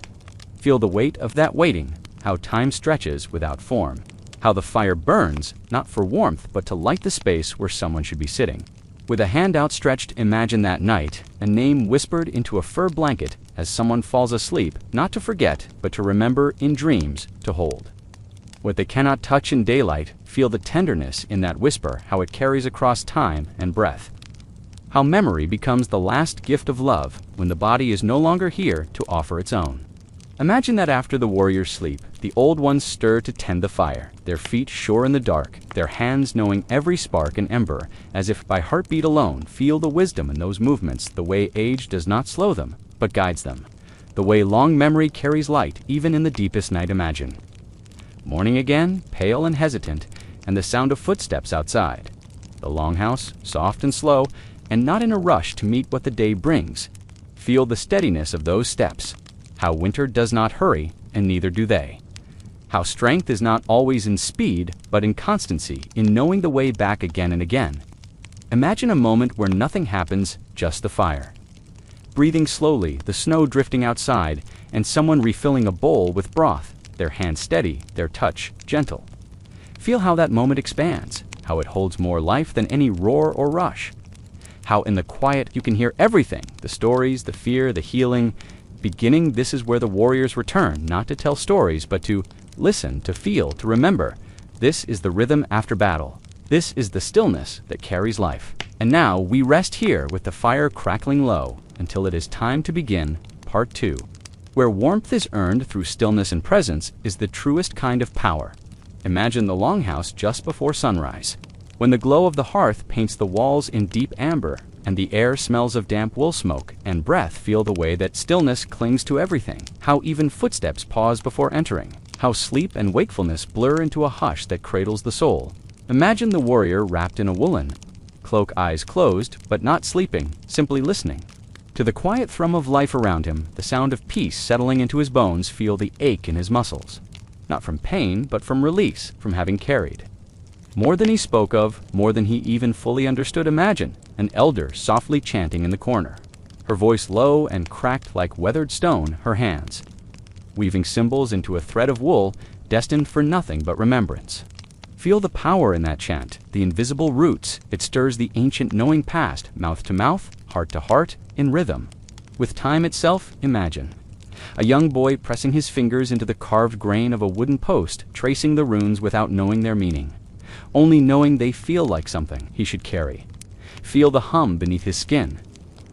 Feel the weight of that waiting, how time stretches without form, how the fire burns, not for warmth, but to light the space where someone should be sitting. With a hand outstretched, imagine that night, a name whispered into a fur blanket as someone falls asleep, not to forget, but to remember in dreams to hold. What they cannot touch in daylight, feel the tenderness in that whisper, how it carries across time and breath. How memory becomes the last gift of love when the body is no longer here to offer its own. Imagine that after the warriors sleep, the old ones stir to tend the fire, their feet sure in the dark, their hands knowing every spark and ember, as if by heartbeat alone feel the wisdom in those movements, the way age does not slow them, but guides them, the way long memory carries light even in the deepest night. Imagine morning again, pale and hesitant, and the sound of footsteps outside. The longhouse, soft and slow, and not in a rush to meet what the day brings. Feel the steadiness of those steps, how winter does not hurry, and neither do they. How strength is not always in speed, but in constancy, in knowing the way back again and again. Imagine a moment where nothing happens, just the fire. Breathing slowly, the snow drifting outside, and someone refilling a bowl with broth, their hand steady, their touch gentle. Feel how that moment expands, how it holds more life than any roar or rush. How in the quiet you can hear everything, the stories, the fear, the healing. Beginning, this is where the warriors return, not to tell stories, but to listen, to feel, to remember. This is the rhythm after battle. This is the stillness that carries life. And now we rest here with the fire crackling low until it is time to begin part 2. Where warmth is earned through stillness and presence is the truest kind of power. Imagine the longhouse just before sunrise, when the glow of the hearth paints the walls in deep amber, and the air smells of damp wool smoke, and breath feel the way that stillness clings to everything, how even footsteps pause before entering, how sleep and wakefulness blur into a hush that cradles the soul. Imagine the warrior wrapped in a woolen cloak, eyes closed, but not sleeping, simply listening. To the quiet thrum of life around him, the sound of peace settling into his bones, feel the ache in his muscles. Not from pain, but from release, from having carried. More than he spoke of, more than he even fully understood. Imagine an elder softly chanting in the corner, her voice low and cracked like weathered stone, her hands weaving symbols into a thread of wool destined for nothing but remembrance. Feel the power in that chant, the invisible roots. It stirs the ancient knowing past, mouth to mouth, heart to heart, in rhythm. With time itself, imagine a young boy pressing his fingers into the carved grain of a wooden post, tracing the runes without knowing their meaning, only knowing they feel like something he should carry. Feel the hum beneath his skin.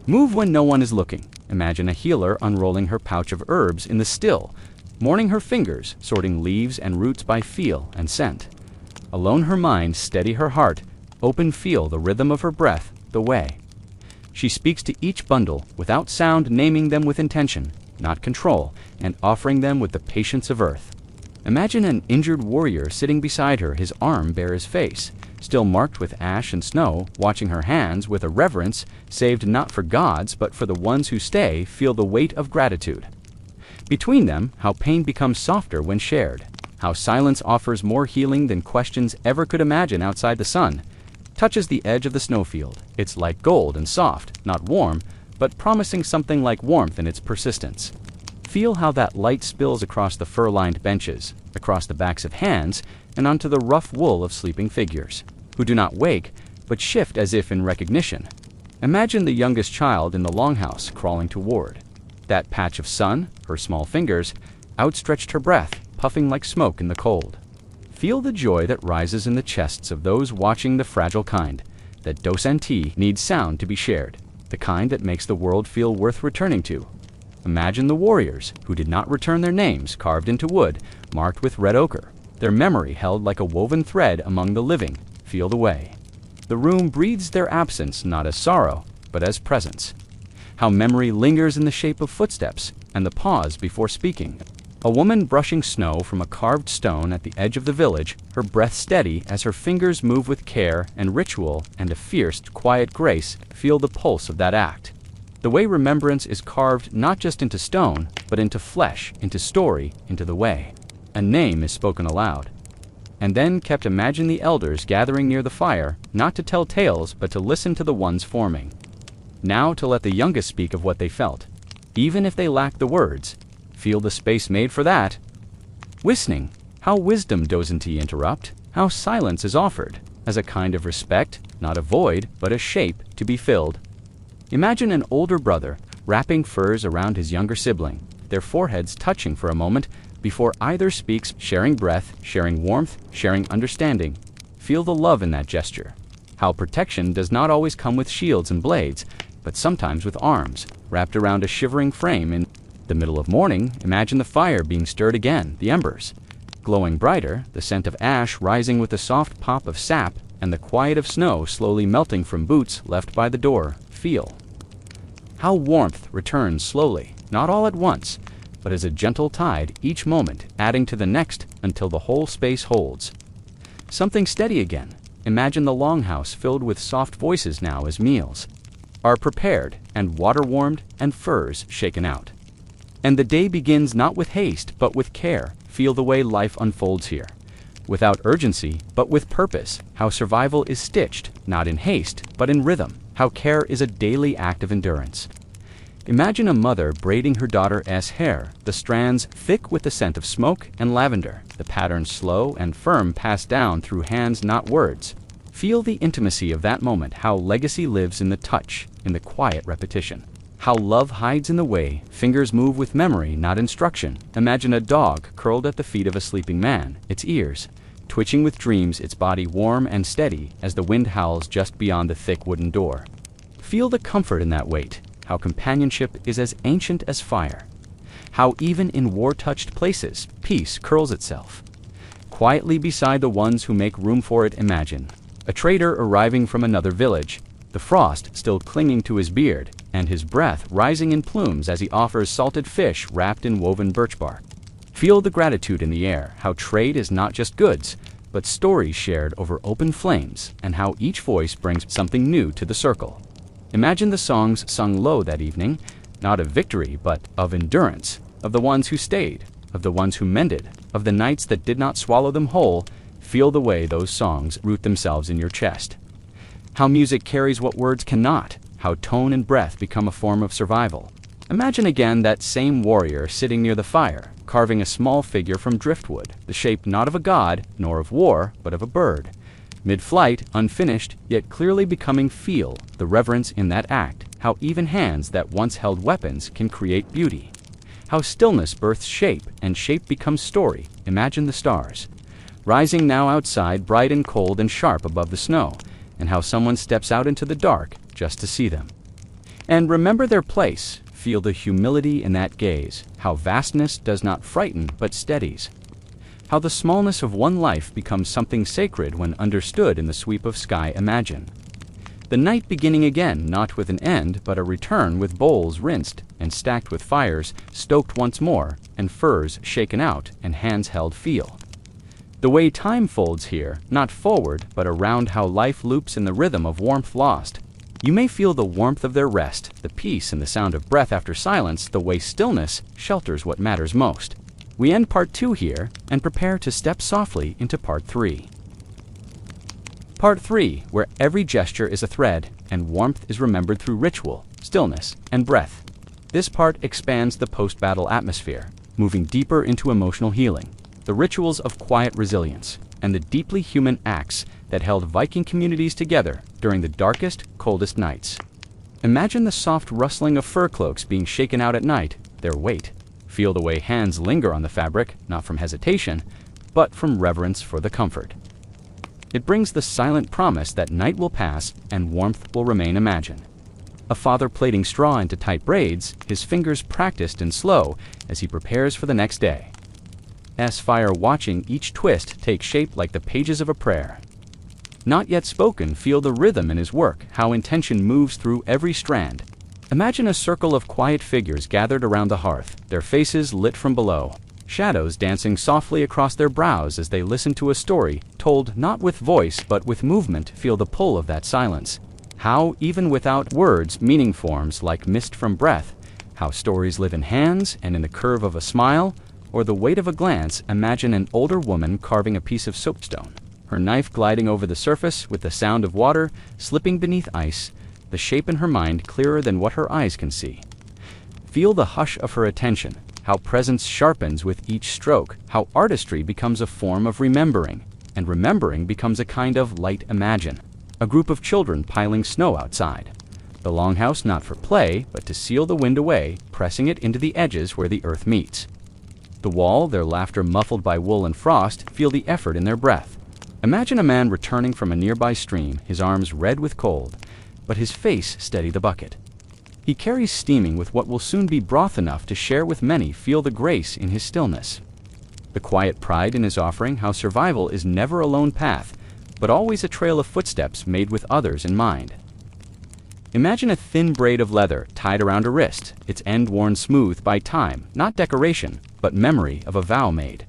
Move when no one is looking. Imagine a healer unrolling her pouch of herbs in the still, mourning her fingers, sorting leaves and roots by feel and scent. Alone her mind, steady her heart, open feel the rhythm of her breath, the way. She speaks to each bundle, without sound, naming them with intention, not control, and offering them with the patience of earth. Imagine an injured warrior sitting beside her, his arm bare his face, still marked with ash and snow, watching her hands with a reverence, saved not for gods, but for the ones who stay, feel the weight of gratitude. Between them, how pain becomes softer when shared, how silence offers more healing than questions ever could imagine outside the sun. Touches the edge of the snowfield. It's like gold and soft, not warm, but promising something like warmth in its persistence. Feel how that light spills across the fur-lined benches, across the backs of hands, and onto the rough wool of sleeping figures, who do not wake, but shift as if in recognition. Imagine the youngest child in the longhouse crawling toward. That patch of sun, her small fingers, outstretched her breath, puffing like smoke in the cold. Feel the joy that rises in the chests of those watching, the fragile kind, that docenti needs sound to be shared, the kind that makes the world feel worth returning to. Imagine the warriors, who did not return their names, carved into wood, marked with red ochre, their memory held like a woven thread among the living. Feel the way. The room breathes their absence not as sorrow, but as presence. How memory lingers in the shape of footsteps, and the pause before speaking. A woman brushing snow from a carved stone at the edge of the village, her breath steady as her fingers move with care and ritual and a fierce, quiet grace. Feel the pulse of that act. The way remembrance is carved not just into stone, but into flesh, into story, into the way. A name is spoken aloud. and then kept imagine the elders gathering near the fire, not to tell tales but to listen to the ones forming. Now to let the youngest speak of what they felt, even if they lacked the words. Feel the space made for that. Listening, how wisdom doesn't he interrupt, how silence is offered, as a kind of respect, not a void, but a shape to be filled. Imagine an older brother wrapping furs around his younger sibling, their foreheads touching for a moment before either speaks, sharing breath, sharing warmth, sharing understanding. Feel the love in that gesture. How protection does not always come with shields and blades, but sometimes with arms, wrapped around a shivering frame. In the middle of morning, imagine the fire being stirred again, the embers glowing brighter, the scent of ash rising with the soft pop of sap, and the quiet of snow slowly melting from boots left by the door. Feel how warmth returns slowly, not all at once, but as a gentle tide, each moment adding to the next until the whole space holds. Something steady again. Imagine the longhouse filled with soft voices now as meals are prepared and water warmed and furs shaken out. And the day begins not with haste but with care. Feel the way life unfolds here. Without urgency but with purpose. How survival is stitched, not in haste but in rhythm. How care is a daily act of endurance. Imagine a mother braiding her daughter's hair, the strands thick with the scent of smoke and lavender, the patterns slow and firm passed down through hands, not words. Feel the intimacy of that moment, how legacy lives in the touch, in the quiet repetition. How love hides in the way fingers move with memory, not instruction. Imagine a dog curled at the feet of a sleeping man, its ears twitching with dreams, its body warm and steady as the wind howls just beyond the thick wooden door. Feel the comfort in that weight. How companionship is as ancient as fire. How even in war-touched places, peace curls itself. Quietly beside the ones who make room for it. Imagine a trader arriving from another village, the frost still clinging to his beard, and his breath rising in plumes as he offers salted fish wrapped in woven birch bark. Feel the gratitude in the air, how trade is not just goods, but stories shared over open flames, and how each voice brings something new to the circle. Imagine the songs sung low that evening, not of victory, but of endurance, of the ones who stayed, of the ones who mended, of the nights that did not swallow them whole. Feel the way those songs root themselves in your chest. How music carries what words cannot, how tone and breath become a form of survival. Imagine again that same warrior sitting near the fire, carving a small figure from driftwood, the shape not of a god, nor of war, but of a bird. Mid-flight, unfinished, yet clearly becoming. Feel the reverence in that act, how even hands that once held weapons can create beauty. How stillness births shape, and shape becomes story. Imagine the stars, rising now outside, bright and cold and sharp above the snow, and how someone steps out into the dark just to see them. And remember their place. Feel the humility in that gaze, how vastness does not frighten but steadies. How the smallness of one life becomes something sacred when understood in the sweep of sky. Imagine the night beginning again, not with an end, but a return, with bowls rinsed and stacked with fires stoked once more, and furs shaken out and hands held. Feel the way time folds here, not forward, but around, how life loops in the rhythm of warmth lost. You may feel the warmth of their rest, the peace and the sound of breath after silence, the way stillness shelters what matters most. We end part 2 here and prepare to step softly into part 3. Part 3, where every gesture is a thread and warmth is remembered through ritual, stillness, and breath. This part expands the post-battle atmosphere, moving deeper into emotional healing, the rituals of quiet resilience, and the deeply human acts that held Viking communities together during the darkest, coldest nights. Imagine the soft rustling of fur cloaks being shaken out at night, their weight. Feel the way hands linger on the fabric, not from hesitation, but from reverence for the comfort. It brings the silent promise that night will pass and warmth will remain. Imagine a father plaiting straw into tight braids, his fingers practiced and slow as he prepares for the next day. Fire watching each twist take shape like the pages of a prayer. Not yet spoken, feel the rhythm in his work, how intention moves through every strand. Imagine a circle of quiet figures gathered around the hearth, their faces lit from below, shadows dancing softly across their brows as they listen to a story told not with voice but with movement. Feel the pull of that silence. How, even without words, meaning forms like mist from breath. How stories live in hands and in the curve of a smile. Or the weight of a glance, imagine an older woman carving a piece of soapstone, her knife gliding over the surface with the sound of water slipping beneath ice, the shape in her mind clearer than what her eyes can see. Feel the hush of her attention, how presence sharpens with each stroke, how artistry becomes a form of remembering, and remembering becomes a kind of light imagine. A group of children piling snow outside. The longhouse not for play, but to seal the wind away, pressing it into the edges where the earth meets. The wall, their laughter muffled by wool and frost, feel the effort in their breath. Imagine a man returning from a nearby stream, his arms red with cold, but his face steady the bucket. He carries steaming with what will soon be broth enough to share with many. Feel the grace in his stillness. The quiet pride in his offering, how survival is never a lone path, but always a trail of footsteps made with others in mind. Imagine a thin braid of leather tied around a wrist, its end worn smooth by time, not decoration, but memory of a vow made.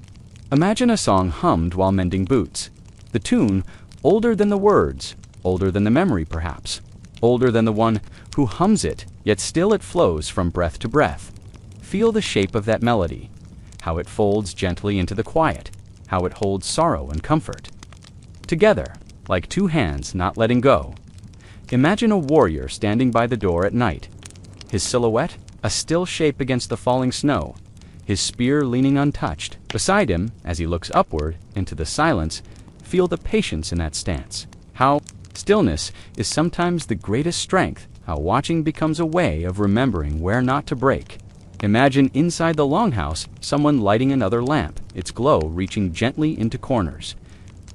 Imagine a song hummed while mending boots. The tune, older than the words, older than the memory perhaps, older than the one who hums it, yet still it flows from breath to breath. Feel the shape of that melody, how it folds gently into the quiet, how it holds sorrow and comfort. Together, like two hands not letting go. Imagine a warrior standing by the door at night, his silhouette a still shape against the falling snow, his spear leaning untouched. Beside him, as he looks upward into the silence, feel the patience in that stance. How stillness is sometimes the greatest strength, how watching becomes a way of remembering where not to break. Imagine inside the longhouse someone lighting another lamp, its glow reaching gently into corners.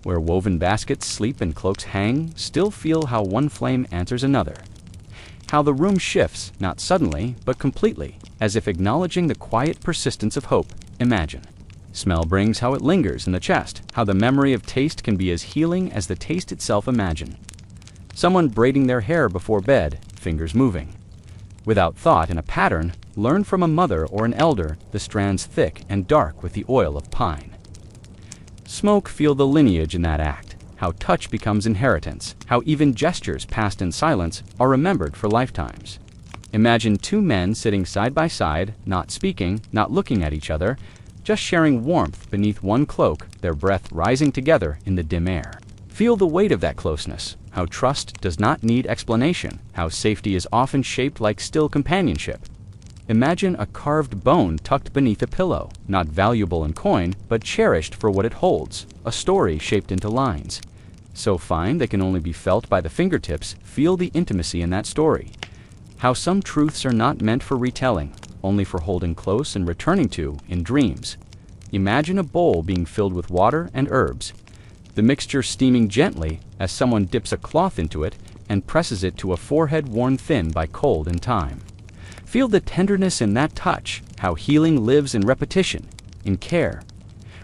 Where woven baskets sleep and cloaks hang, still feel how one flame answers another. How the room shifts, not suddenly, but completely, as if acknowledging the quiet persistence of hope. Imagine. Smell brings how it lingers in the chest, how the memory of taste can be as healing as the taste itself. Imagine. Someone braiding their hair before bed, fingers moving. Without thought in a pattern, learn from a mother or an elder, the strands thick and dark with the oil of pine. Smoke, feel the lineage in that act, how touch becomes inheritance, how even gestures passed in silence are remembered for lifetimes. Imagine two men sitting side by side, not speaking, not looking at each other, just sharing warmth beneath one cloak, their breath rising together in the dim air. Feel the weight of that closeness, how trust does not need explanation, how safety is often shaped like still companionship. Imagine a carved bone tucked beneath a pillow, not valuable in coin, but cherished for what it holds, a story shaped into lines. So fine they can only be felt by the fingertips. Feel the intimacy in that story. How some truths are not meant for retelling, only for holding close and returning to in dreams. Imagine a bowl being filled with water and herbs, the mixture steaming gently as someone dips a cloth into it and presses it to a forehead worn thin by cold and time. Feel the tenderness in that touch, how healing lives in repetition, in care.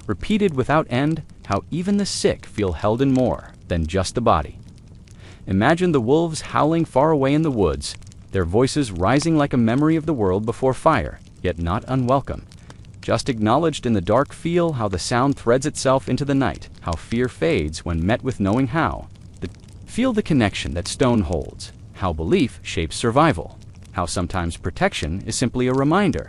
Repeated without end, how even the sick feel held in more than just the body. Imagine the wolves howling far away in the woods, their voices rising like a memory of the world before fire, yet not unwelcome. Just acknowledged in the dark. Feel how the sound threads itself into the night, how fear fades when met with knowing how. Feel the connection that stone holds, how belief shapes survival. How sometimes protection is simply a reminder.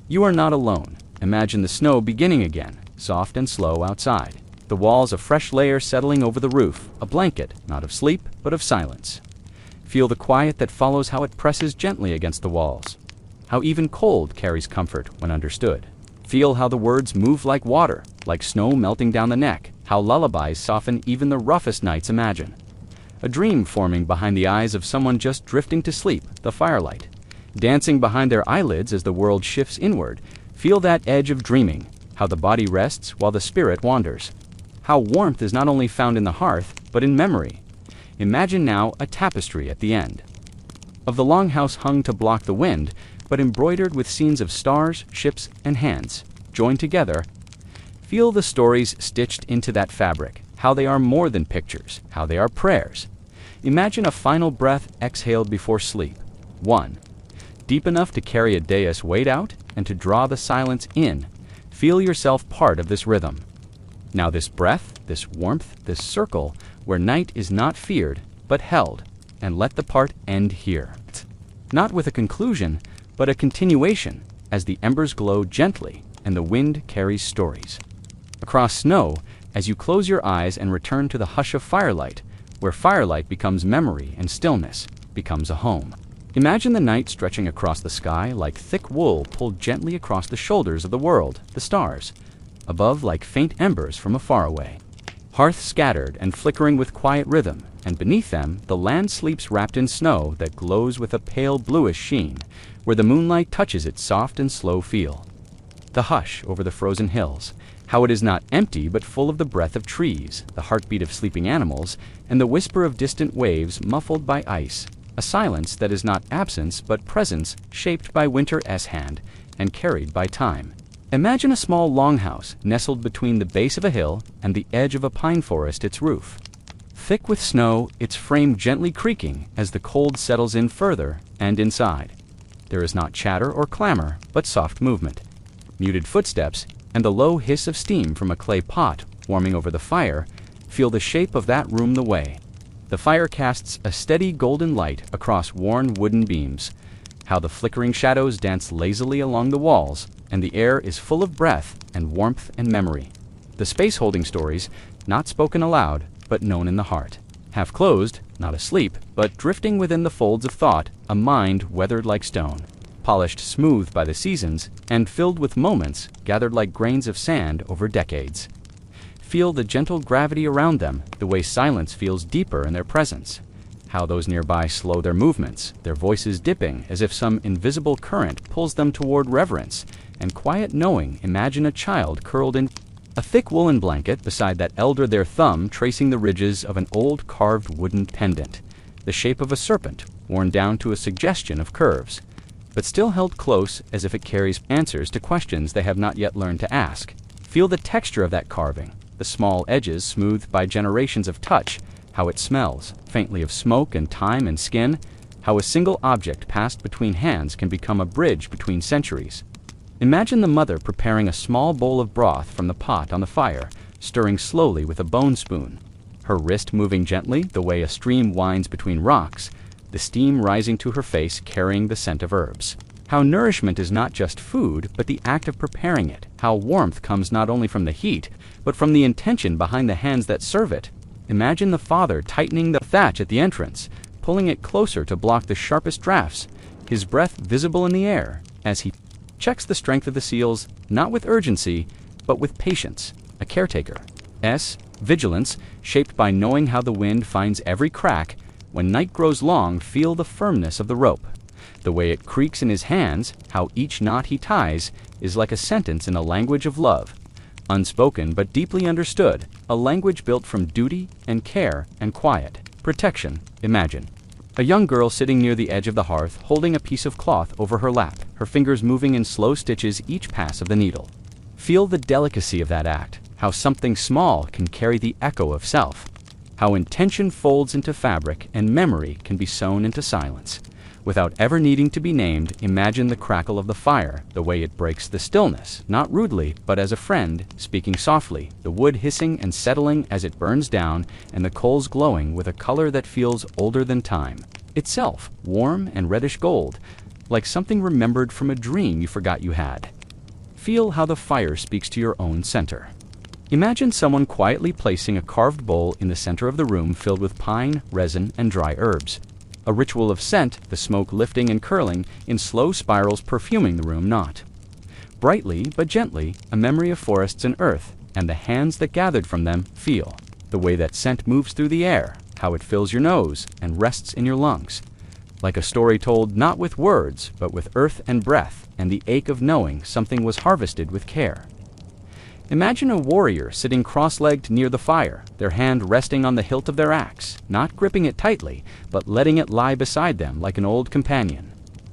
You are not alone. Imagine the snow beginning again, soft and slow outside. The walls a fresh layer settling over the roof, a blanket, not of sleep, but of silence. Feel the quiet that follows, how it presses gently against the walls. How even cold carries comfort when understood. Feel how the words move like water, like snow melting down the neck. How lullabies soften even the roughest nights. Imagine. A dream forming behind the eyes of someone just drifting to sleep, the firelight. Dancing behind their eyelids as the world shifts inward. Feel that edge of dreaming, how the body rests while the spirit wanders. How warmth is not only found in the hearth, but in memory. Imagine now a tapestry at the end. Of the longhouse hung to block the wind, but embroidered with scenes of stars, ships, and hands, joined together. Feel the stories stitched into that fabric, how they are more than pictures, how they are prayers. Imagine a final breath exhaled before sleep. One. Deep enough to carry a day's weight out and to draw the silence in. Feel yourself part of this rhythm. Now this breath, this warmth, this circle, where night is not feared, but held, and let the part end here. Not with a conclusion, but a continuation, as the embers glow gently and the wind carries stories. Across snow, as you close your eyes and return to the hush of firelight, where firelight becomes memory and stillness becomes a home. Imagine the night stretching across the sky like thick wool pulled gently across the shoulders of the world, the stars, above like faint embers from afar away. Hearths scattered and flickering with quiet rhythm, and beneath them the land sleeps wrapped in snow that glows with a pale bluish sheen, where the moonlight touches its soft and slow feel. The hush over the frozen hills, how it is not empty but full of the breath of trees, the heartbeat of sleeping animals, and the whisper of distant waves muffled by ice, a silence that is not absence but presence shaped by winter's hand and carried by time. Imagine a small longhouse nestled between the base of a hill and the edge of a pine forest, its roof. Thick with snow, its frame gently creaking as the cold settles in further and inside. There is not chatter or clamor, but soft movement, muted footsteps, and the low hiss of steam from a clay pot warming over the fire. Feel the shape of that room the way. The fire casts a steady golden light across worn wooden beams, how the flickering shadows dance lazily along the walls, and the air is full of breath and warmth and memory. The space holding stories, not spoken aloud, but known in the heart. Half closed, not asleep, but drifting within the folds of thought, a mind weathered like stone, polished smooth by the seasons, and filled with moments gathered like grains of sand over decades. Feel the gentle gravity around them, the way silence feels deeper in their presence. How those nearby slow their movements, their voices dipping as if some invisible current pulls them toward reverence, and quiet knowing. Imagine a child curled in a thick woolen blanket beside that elder, their thumb tracing the ridges of an old carved wooden pendant, the shape of a serpent, worn down to a suggestion of curves, but still held close as if it carries answers to questions they have not yet learned to ask. Feel the texture of that carving, the small edges smoothed by generations of touch, how it smells, faintly of smoke and time and skin, how a single object passed between hands can become a bridge between centuries. Imagine the mother preparing a small bowl of broth from the pot on the fire, stirring slowly with a bone spoon, her wrist moving gently the way a stream winds between rocks, the steam rising to her face carrying the scent of herbs. How nourishment is not just food, but the act of preparing it. How warmth comes not only from the heat, but from the intention behind the hands that serve it. Imagine the father tightening the thatch at the entrance, pulling it closer to block the sharpest drafts, his breath visible in the air as he checks the strength of the seals, not with urgency, but with patience. A caretaker. Vigilance, shaped by knowing how the wind finds every crack. When night grows long, feel the firmness of the rope. The way it creaks in his hands, how each knot he ties is like a sentence in a language of love. Unspoken but deeply understood, a language built from duty and care and quiet. Protection. Imagine a young girl sitting near the edge of the hearth, holding a piece of cloth over her lap, her fingers moving in slow stitches each pass of the needle. Feel the delicacy of that act, how something small can carry the echo of self, how intention folds into fabric and memory can be sewn into silence. Without ever needing to be named, imagine the crackle of the fire, the way it breaks the stillness, not rudely, but as a friend, speaking softly, the wood hissing and settling as it burns down, and the coals glowing with a color that feels older than time. Itself, warm and reddish gold, like something remembered from a dream you forgot you had. Feel how the fire speaks to your own center. Imagine someone quietly placing a carved bowl in the center of the room filled with pine, resin, and dry herbs. A ritual of scent, the smoke lifting and curling in slow spirals perfuming the room not. Brightly but gently, a memory of forests and earth, and the hands that gathered from them feel. The way that scent moves through the air, how it fills your nose and rests in your lungs. Like a story told not with words, but with earth and breath, and the ache of knowing something was harvested with care. Imagine a warrior sitting cross-legged near the fire, their hand resting on the hilt of their axe, not gripping it tightly, but letting it lie beside them like an old companion.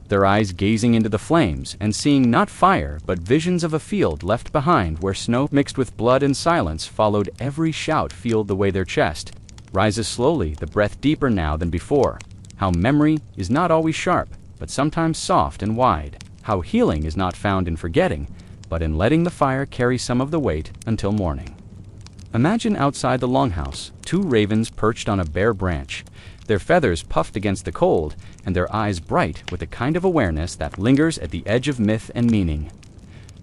Their eyes gazing into the flames and seeing not fire, but visions of a field left behind where snow mixed with blood and silence followed every shout. Feel the way their chest rises slowly, the breath deeper now than before. How memory is not always sharp, but sometimes soft and wide. How healing is not found in forgetting, but in letting the fire carry some of the weight until morning. Imagine outside the longhouse, two ravens perched on a bare branch, their feathers puffed against the cold, and their eyes bright with the kind of awareness that lingers at the edge of myth and meaning.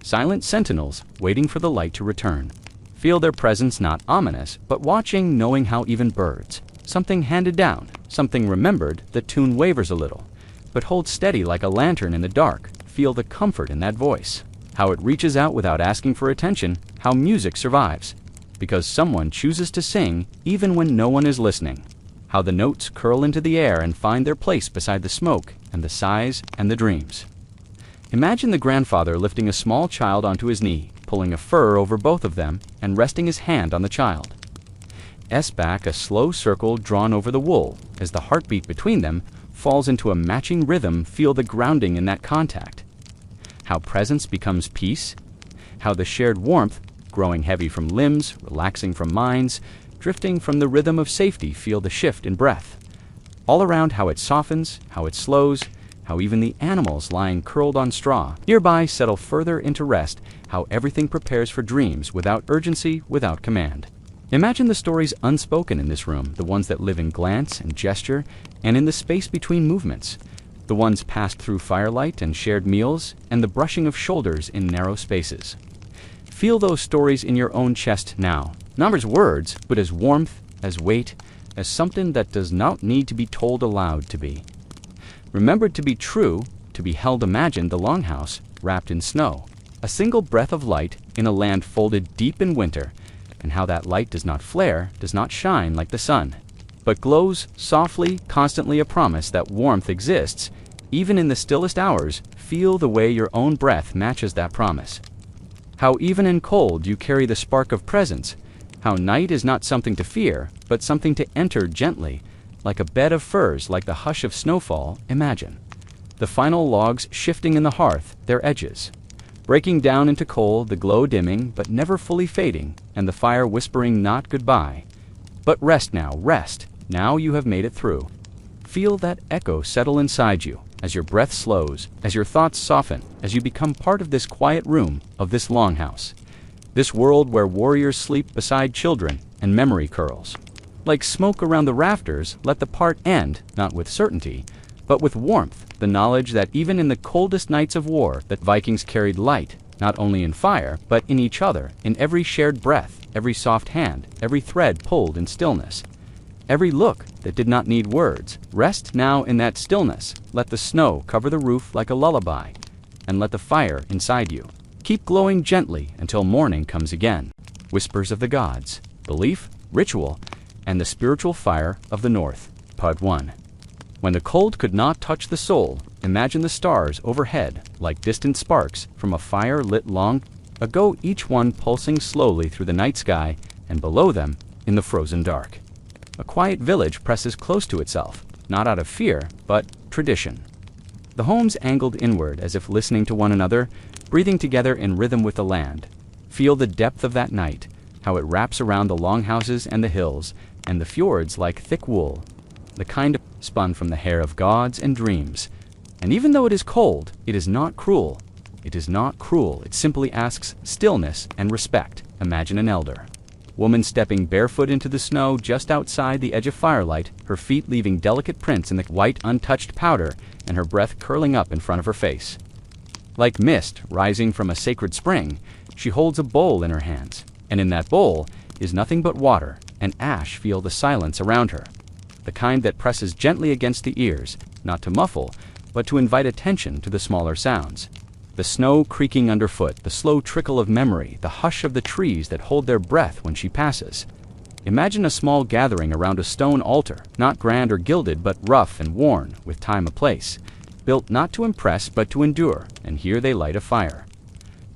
silent sentinels waiting for the light to return. Feel their presence not ominous, but watching, knowing how even birds, something handed down, something remembered, the tune wavers a little, but holds steady like a lantern in the dark. Feel the comfort in that voice, how it reaches out without asking for attention, how music survives, because someone chooses to sing even when no one is listening, how the notes curl into the air and find their place beside the smoke and the sighs and the dreams. Imagine the grandfather lifting a small child onto his knee, pulling a fur over both of them and resting his hand on the child. Back a slow circle drawn over the wool as the heartbeat between them falls into a matching rhythm. Feel the grounding in that contact. How presence becomes peace, how the shared warmth, growing heavy from limbs, relaxing from minds, drifting from the rhythm of safety. Feel the shift in breath. All around, how it softens, how it slows, how even the animals lying curled on straw nearby settle further into rest, how everything prepares for dreams without urgency, without command. Imagine the stories unspoken in this room, the ones that live in glance and gesture and in the space between movements, the ones passed through firelight and shared meals and the brushing of shoulders in narrow spaces. Feel those stories in your own chest now, not as words, but as warmth, as weight, as something that does not need to be told aloud to be. Remembered to be true, to be held. Imagine the longhouse wrapped in snow, a single breath of light in a land folded deep in winter, and how that light does not flare, does not shine like the sun, but glows softly, constantly, a promise that warmth exists, even in the stillest hours. Feel the way your own breath matches that promise. How even in cold you carry the spark of presence, how night is not something to fear, but something to enter gently, like a bed of furs, like the hush of snowfall. Imagine the final logs shifting in the hearth, their edges breaking down into coal, the glow dimming but never fully fading, and the fire whispering not goodbye, but rest now, rest, now you have made it through. Feel that echo settle inside you as your breath slows, as your thoughts soften, as you become part of this quiet room, of this longhouse, this world where warriors sleep beside children and memory curls. Like smoke around the rafters, let the part end, not with certainty, but with warmth, the knowledge that even in the coldest nights of war, that Vikings carried light, not only in fire, but in each other, in every shared breath, every soft hand, every thread pulled in stillness, every look that did not need words. Rest now in that stillness. Let the snow cover the roof like a lullaby, and let the fire inside you keep glowing gently until morning comes again. Whispers of the Gods, Belief, Ritual, and the Spiritual Fire of the North. Part 1. When the cold could not touch the soul, imagine the stars overhead like distant sparks from a fire lit long ago, each one pulsing slowly through the night sky, and below them, in the frozen dark, a quiet village presses close to itself, not out of fear, but tradition. The homes angled inward as if listening to one another, breathing together in rhythm with the land. Feel the depth of that night, how it wraps around the longhouses and the hills, and the fjords like thick wool, the kind spun from the hair of gods and dreams. And even though it is cold, it is not cruel. It is not cruel. It simply asks stillness and respect. Imagine an elder woman stepping barefoot into the snow just outside the edge of firelight, her feet leaving delicate prints in the white untouched powder, and her breath curling up in front of her face. Like mist rising from a sacred spring, she holds a bowl in her hands, and in that bowl is nothing but water and ash. Feel the silence around her, the kind that presses gently against the ears, not to muffle, but to invite attention to the smaller sounds. The snow creaking underfoot, the slow trickle of memory, the hush of the trees that hold their breath when she passes. Imagine a small gathering around a stone altar, not grand or gilded, but rough and worn with time and place, built not to impress but to endure, and here they light a fire.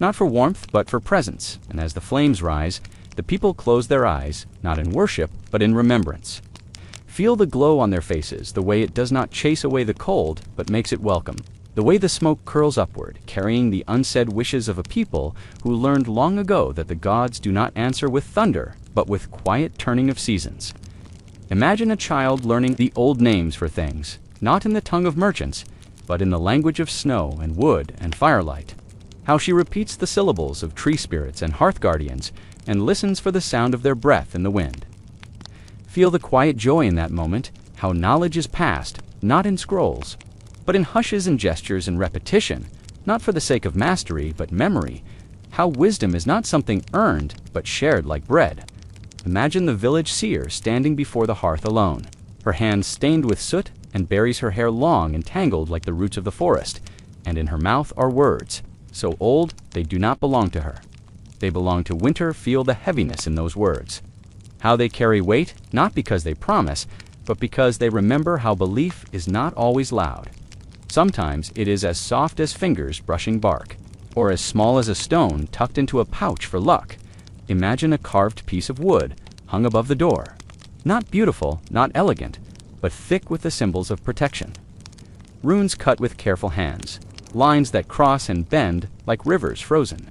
Not for warmth, but for presence, and as the flames rise, the people close their eyes, not in worship, but in remembrance. Feel the glow on their faces, the way it does not chase away the cold, but makes it welcome. The way the smoke curls upward, carrying the unsaid wishes of a people who learned long ago that the gods do not answer with thunder, but with quiet turning of seasons. Imagine a child learning the old names for things, not in the tongue of merchants, but in the language of snow and wood and firelight. How she repeats the syllables of tree spirits and hearth guardians, and listens for the sound of their breath in the wind. Feel the quiet joy in that moment, how knowledge is passed, not in scrolls, but in hushes and gestures and repetition, not for the sake of mastery, but memory, how wisdom is not something earned, but shared like bread. Imagine the village seer standing before the hearth alone, her hands stained with soot, and buries her hair long and tangled like the roots of the forest, and in her mouth are words, so old they do not belong to her. They belong to winter. Feel the heaviness in those words. How they carry weight, not because they promise, but because they remember how belief is not always loud. Sometimes it is as soft as fingers brushing bark, or as small as a stone tucked into a pouch for luck. Imagine a carved piece of wood hung above the door. Not beautiful, not elegant, but thick with the symbols of protection. Runes cut with careful hands, lines that cross and bend like rivers frozen.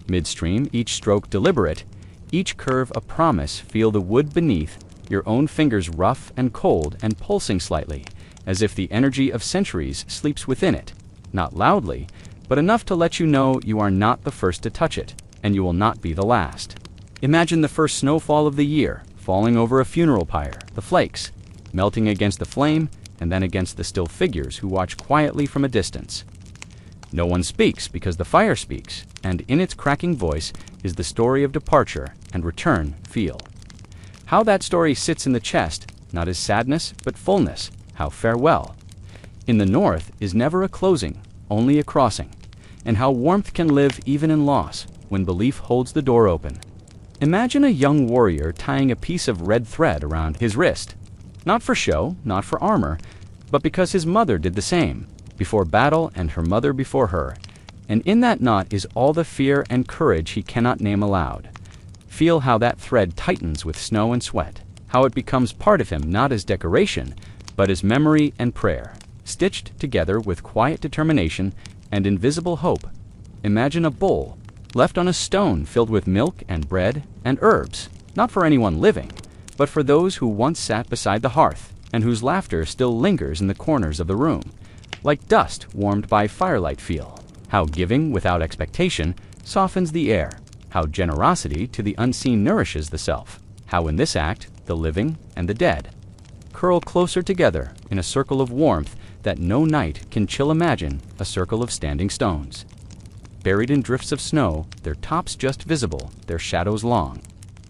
Midstream, each stroke deliberate, each curve a promise. Feel the wood beneath, your own fingers rough and cold and pulsing slightly, as if the energy of centuries sleeps within it, not loudly, but enough to let you know you are not the first to touch it, and you will not be the last. Imagine the first snowfall of the year, falling over a funeral pyre, the flakes, melting against the flame, and then against the still figures who watch quietly from a distance. No one speaks because the fire speaks, and in its cracking voice is the story of departure and return. Feel how that story sits in the chest, not as sadness, but fullness, how farewell. In the north is never a closing, only a crossing, and how warmth can live even in loss, when belief holds the door open. Imagine a young warrior tying a piece of red thread around his wrist, not for show, not for armor, but because his mother did the same, before battle and her mother before her, and in that knot is all the fear and courage he cannot name aloud. Feel how that thread tightens with snow and sweat, how it becomes part of him not as decoration, but as memory and prayer, stitched together with quiet determination and invisible hope. Imagine a bowl, left on a stone filled with milk and bread and herbs, not for anyone living, but for those who once sat beside the hearth, and whose laughter still lingers in the corners of the room, like dust warmed by firelight. Feel how giving without expectation softens the air, how generosity to the unseen nourishes the self, how in this act the living and the dead curl closer together in a circle of warmth that no night can chill. Imagine a circle of standing stones, buried in drifts of snow, their tops just visible, their shadows long.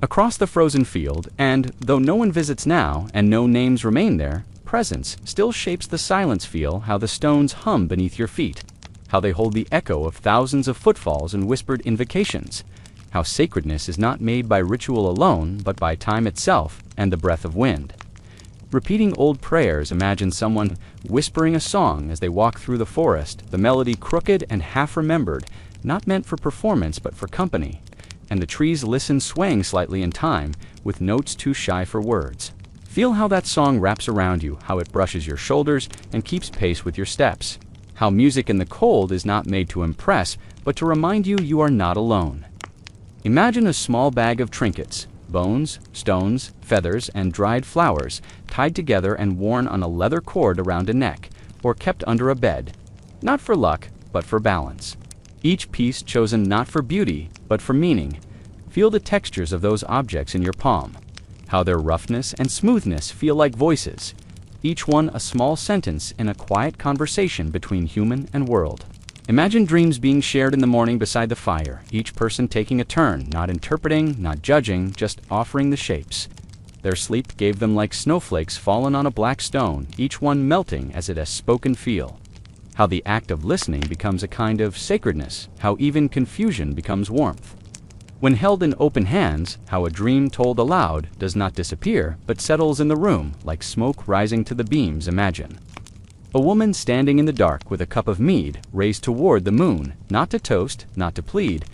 Across the frozen field, and though no one visits now and no names remain there, presence still shapes the silence. Feel how the stones hum beneath your feet, how they hold the echo of thousands of footfalls and whispered invocations, how sacredness is not made by ritual alone, but by time itself and the breath of wind. Repeating old prayers, imagine someone whispering a song as they walk through the forest, the melody crooked and half-remembered, not meant for performance but for company, and the trees listen, swaying slightly in time, with notes too shy for words. Feel how that song wraps around you, how it brushes your shoulders and keeps pace with your steps, how music in the cold is not made to impress, but to remind you you are not alone. Imagine a small bag of trinkets, bones, stones, feathers, and dried flowers, tied together and worn on a leather cord around a neck, or kept under a bed, not for luck, but for balance. Each piece chosen not for beauty, but for meaning. Feel the textures of those objects in your palm, how their roughness and smoothness feel like voices, each one a small sentence in a quiet conversation between human and world. Imagine dreams being shared in the morning beside the fire, each person taking a turn, not interpreting, not judging, just offering the shapes. Their sleep gave them like snowflakes fallen on a black stone, each one melting as it has spoken. Feel how the act of listening becomes a kind of sacredness, how even confusion becomes warmth. When held in open hands, how a dream told aloud does not disappear, but settles in the room like smoke rising to the beams. Imagine a woman standing in the dark with a cup of mead raised toward the moon, not to toast, not to plead,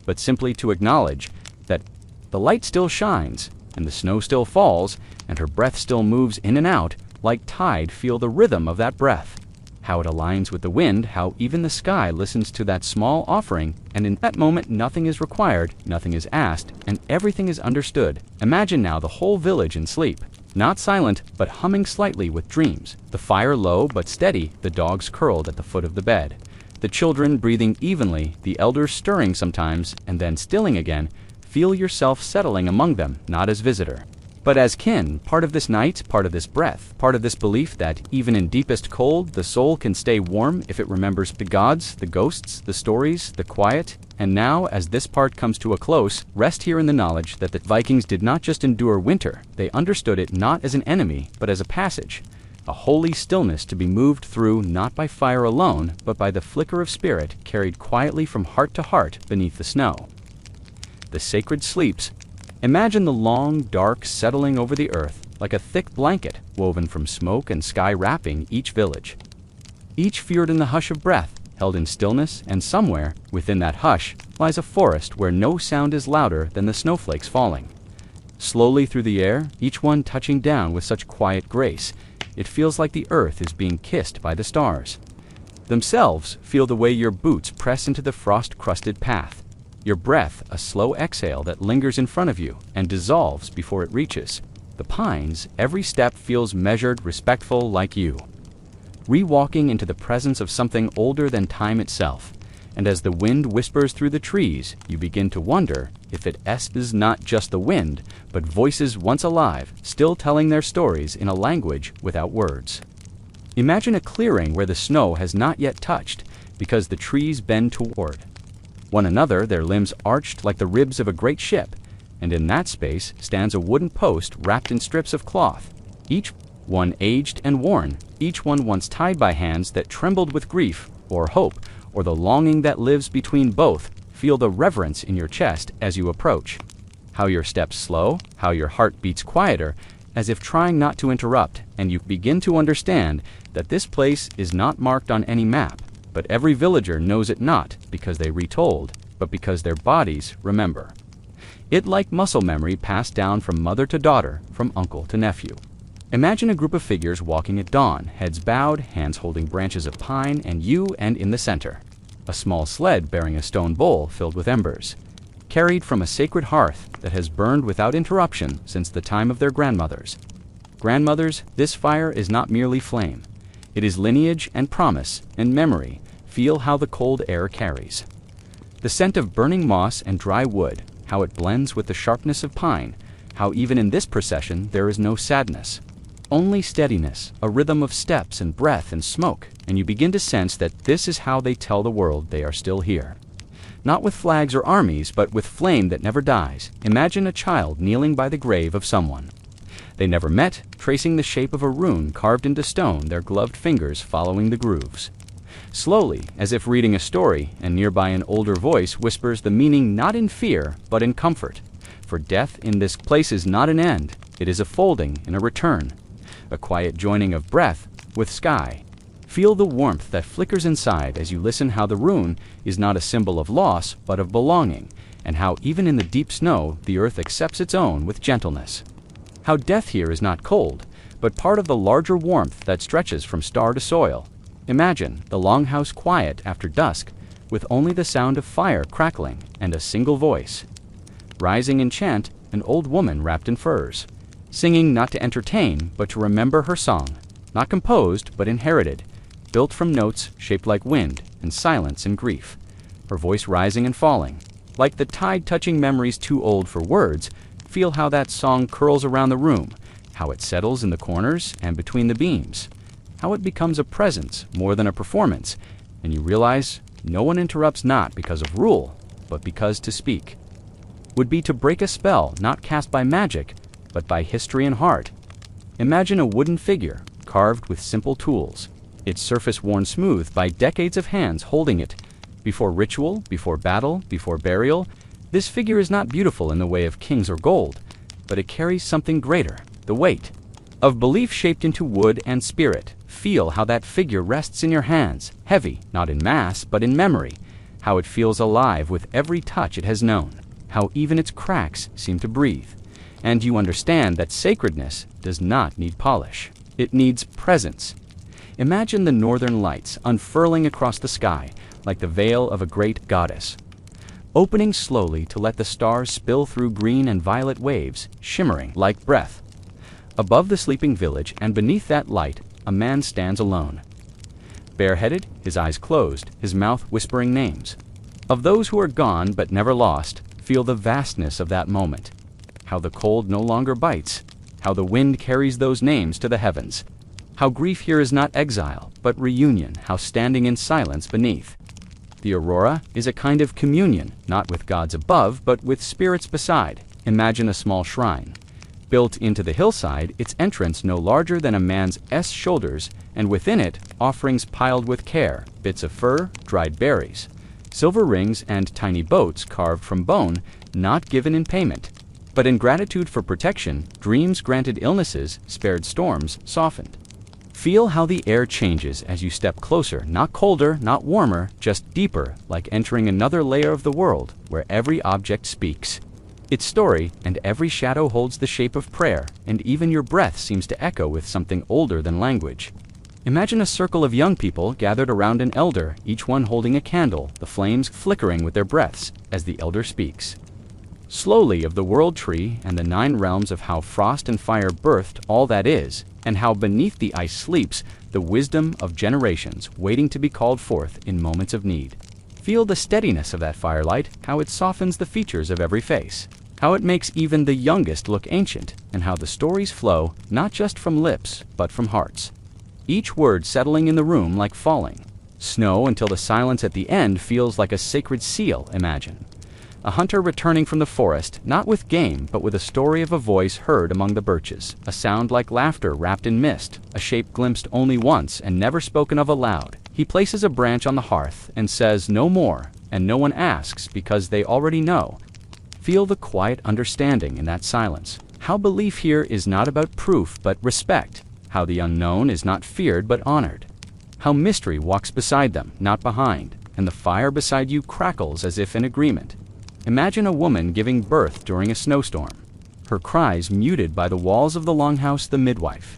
but simply to acknowledge that the light still shines, and the snow still falls, and her breath still moves in and out like tide. Feel the rhythm of that breath, how it aligns with the wind, how even the sky listens to that small offering, and in that moment nothing is required, nothing is asked, and everything is understood. Imagine now the whole village in sleep, not silent, but humming slightly with dreams, the fire low but steady, the dogs curled at the foot of the bed, the children breathing evenly, the elders stirring sometimes and then stilling again. Feel yourself settling among them, not as visitor, But as kin, part of this night, part of this breath, part of this belief that, even in deepest cold, the soul can stay warm if it remembers the gods, the ghosts, the stories, the quiet. And now, as this part comes to a close, rest here in the knowledge that the Vikings did not just endure winter, they understood it not as an enemy, but as a passage. A holy stillness to be moved through not by fire alone, but by the flicker of spirit carried quietly from heart to heart beneath the snow. The sacred sleeps. Imagine the long, dark settling over the earth like a thick blanket woven from smoke and sky wrapping each village. Each feared in the hush of breath, held in stillness, and somewhere, within that hush, lies a forest where no sound is louder than the snowflakes falling. Slowly through the air, each one touching down with such quiet grace, it feels like the earth is being kissed by the stars. Themselves feel the way your boots press into the frost-crusted path. Your breath, a slow exhale that lingers in front of you and dissolves before it reaches. The pines, every step feels measured, respectful, like you. Re-walking into the presence of something older than time itself. And as the wind whispers through the trees, you begin to wonder if it is not just the wind, but voices once alive, still telling their stories in a language without words. Imagine a clearing where the snow has not yet touched, because the trees bend toward one another, their limbs arched like the ribs of a great ship, and in that space stands a wooden post wrapped in strips of cloth, each one aged and worn, each one once tied by hands that trembled with grief, or hope, or the longing that lives between both. Feel the reverence in your chest as you approach. How your steps slow, how your heart beats quieter, as if trying not to interrupt, and you begin to understand that this place is not marked on any map, but every villager knows it not because they retold, but because their bodies remember. It like muscle memory passed down from mother to daughter, from uncle to nephew. Imagine a group of figures walking at dawn, heads bowed, hands holding branches of pine, and in the center. A small sled bearing a stone bowl filled with embers, carried from a sacred hearth that has burned without interruption since the time of their grandmothers. Grandmothers, this fire is not merely flame. It is lineage and promise and memory. Feel how the cold air carries. The scent of burning moss and dry wood, how it blends with the sharpness of pine, how even in this procession there is no sadness. Only steadiness, a rhythm of steps and breath and smoke, and you begin to sense that this is how they tell the world they are still here. Not with flags or armies, but with flame that never dies. Imagine a child kneeling by the grave of someone they never met, tracing the shape of a rune carved into stone, their gloved fingers following the grooves. Slowly, as if reading a story, and nearby an older voice whispers the meaning not in fear, but in comfort. For death in this place is not an end, it is a folding and a return. A quiet joining of breath with sky. Feel the warmth that flickers inside as you listen how the rune is not a symbol of loss, but of belonging, and how even in the deep snow, the earth accepts its own with gentleness. How death here is not cold, but part of the larger warmth that stretches from star to soil. Imagine the longhouse quiet after dusk, with only the sound of fire crackling and a single voice. Rising in chant, an old woman wrapped in furs, singing not to entertain, but to remember her song, not composed, but inherited, built from notes shaped like wind and silence and grief, her voice rising and falling. Like the tide touching memories too old for words, feel how that song curls around the room, how it settles in the corners and between the beams, how it becomes a presence more than a performance, and you realize no one interrupts not because of rule, but because to speak would be to break a spell not cast by magic, but by history and heart. Imagine a wooden figure carved with simple tools, its surface worn smooth by decades of hands holding it. Before ritual, before battle, before burial, this figure is not beautiful in the way of kings or gold, but it carries something greater, the weight of belief shaped into wood and spirit. Feel how that figure rests in your hands, heavy, not in mass, but in memory, how it feels alive with every touch it has known, how even its cracks seem to breathe. And you understand that sacredness does not need polish. It needs presence. Imagine the northern lights unfurling across the sky like the veil of a great goddess, opening slowly to let the stars spill through green and violet waves, shimmering like breath. Above the sleeping village and beneath that light, a man stands alone. Bareheaded, his eyes closed, his mouth whispering names. Of those who are gone but never lost, feel the vastness of that moment. how the cold no longer bites, how the wind carries those names to the heavens, how grief here is not exile, but reunion, how standing in silence beneath. The aurora is a kind of communion, not with gods above, but with spirits beside. Imagine a small shrine. Built into the hillside, its entrance no larger than a man's shoulders, and within it, offerings piled with care, bits of fur, dried berries, silver rings, and tiny boats carved from bone, not given in payment, but in gratitude for protection, dreams granted illnesses, spared storms, softened. Feel how the air changes as you step closer, not colder, not warmer, just deeper, like entering another layer of the world, where every object speaks its story, and every shadow holds the shape of prayer, and even your breath seems to echo with something older than language. Imagine a circle of young people gathered around an elder, each one holding a candle, the flames flickering with their breaths, as the elder speaks slowly of the world tree and the 9 realms of how frost and fire birthed all that is, and how beneath the ice sleeps the wisdom of generations waiting to be called forth in moments of need. Feel the steadiness of that firelight, how it softens the features of every face, how it makes even the youngest look ancient, and how the stories flow not just from lips, but from hearts. Each word settling in the room like falling snow until the silence at the end feels like a sacred seal, imagine. A hunter returning from the forest, not with game, but with a story of a voice heard among the birches, a sound like laughter wrapped in mist, a shape glimpsed only once and never spoken of aloud. He places a branch on the hearth and says no more, and no one asks because they already know. Feel the quiet understanding in that silence. How belief here is not about proof but respect. How the unknown is not feared but honored. How mystery walks beside them, not behind, and the fire beside you crackles as if in agreement. Imagine a woman giving birth during a snowstorm, her cries muted by the walls of the longhouse, the midwife.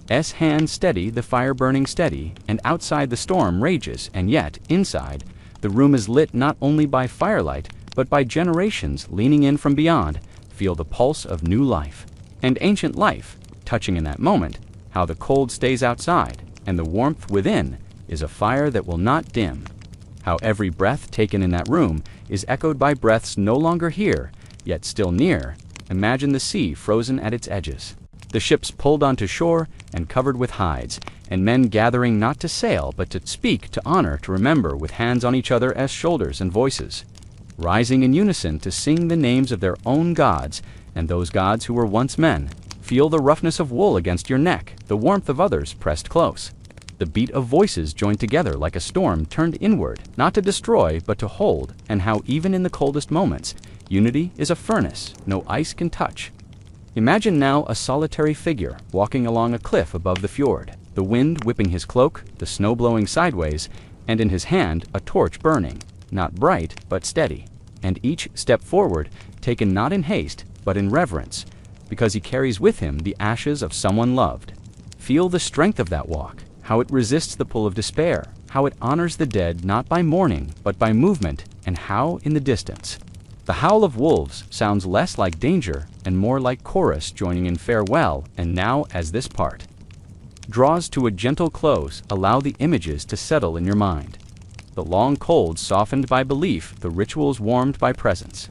Hand steady, the fire burning steady, and outside the storm rages, and yet, inside, the room is lit not only by firelight, but by generations leaning in from beyond. Feel the pulse of new life, and ancient life, touching in that moment, how the cold stays outside, and the warmth within is a fire that will not dim. How every breath taken in that room is echoed by breaths no longer here, yet still near. Imagine the sea frozen at its edges, the ships pulled onto shore and covered with hides, and men gathering not to sail but to speak, to honor, to remember, with hands on each other as shoulders and voices, rising in unison to sing the names of their own gods and those gods who were once men. Feel the roughness of wool against your neck, the warmth of others pressed close. The beat of voices joined together like a storm turned inward, not to destroy, but to hold, and how even in the coldest moments, unity is a furnace no ice can touch. Imagine now a solitary figure walking along a cliff above the fjord, the wind whipping his cloak, the snow blowing sideways, and in his hand a torch burning, not bright, but steady, and each step forward taken not in haste, but in reverence, because he carries with him the ashes of someone loved. Feel the strength of that walk, how it resists the pull of despair, how it honors the dead not by mourning, but by movement, and how, in the distance, the howl of wolves sounds less like danger and more like chorus joining in farewell and now as this part draws to a gentle close. Allow the images to settle in your mind. The long cold softened by belief, the rituals warmed by presence.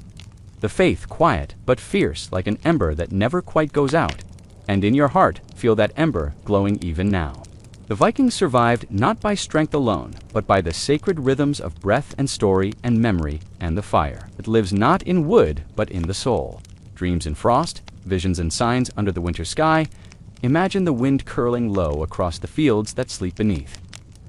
The faith quiet but fierce like an ember that never quite goes out, and in your heart feel that ember glowing even now. The Vikings survived not by strength alone, but by the sacred rhythms of breath and story and memory and the fire that lives not in wood but in the soul. Dreams in frost, visions and signs under the winter sky. Imagine the wind curling low across the fields that sleep beneath.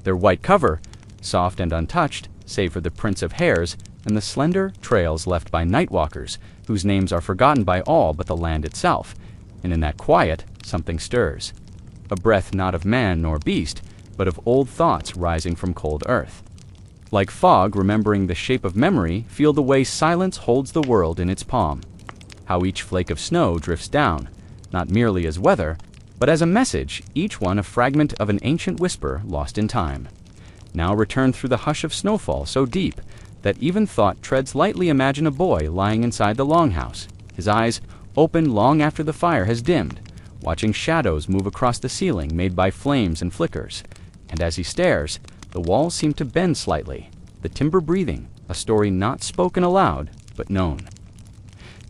Their white cover, soft and untouched, save for the prints of hairs and the slender trails left by nightwalkers, whose names are forgotten by all but the land itself. And in that quiet, something stirs. A breath not of man nor beast, but of old thoughts rising from cold earth. Like fog remembering the shape of memory, feel the way silence holds the world in its palm. How each flake of snow drifts down, not merely as weather, but as a message, each one a fragment of an ancient whisper lost in time. Now return through the hush of snowfall so deep that even thought treads lightly. Imagine a boy lying inside the longhouse, his eyes open long after the fire has dimmed, watching shadows move across the ceiling made by flames and flickers. And as he stares, the walls seem to bend slightly, the timber breathing, a story not spoken aloud, but known.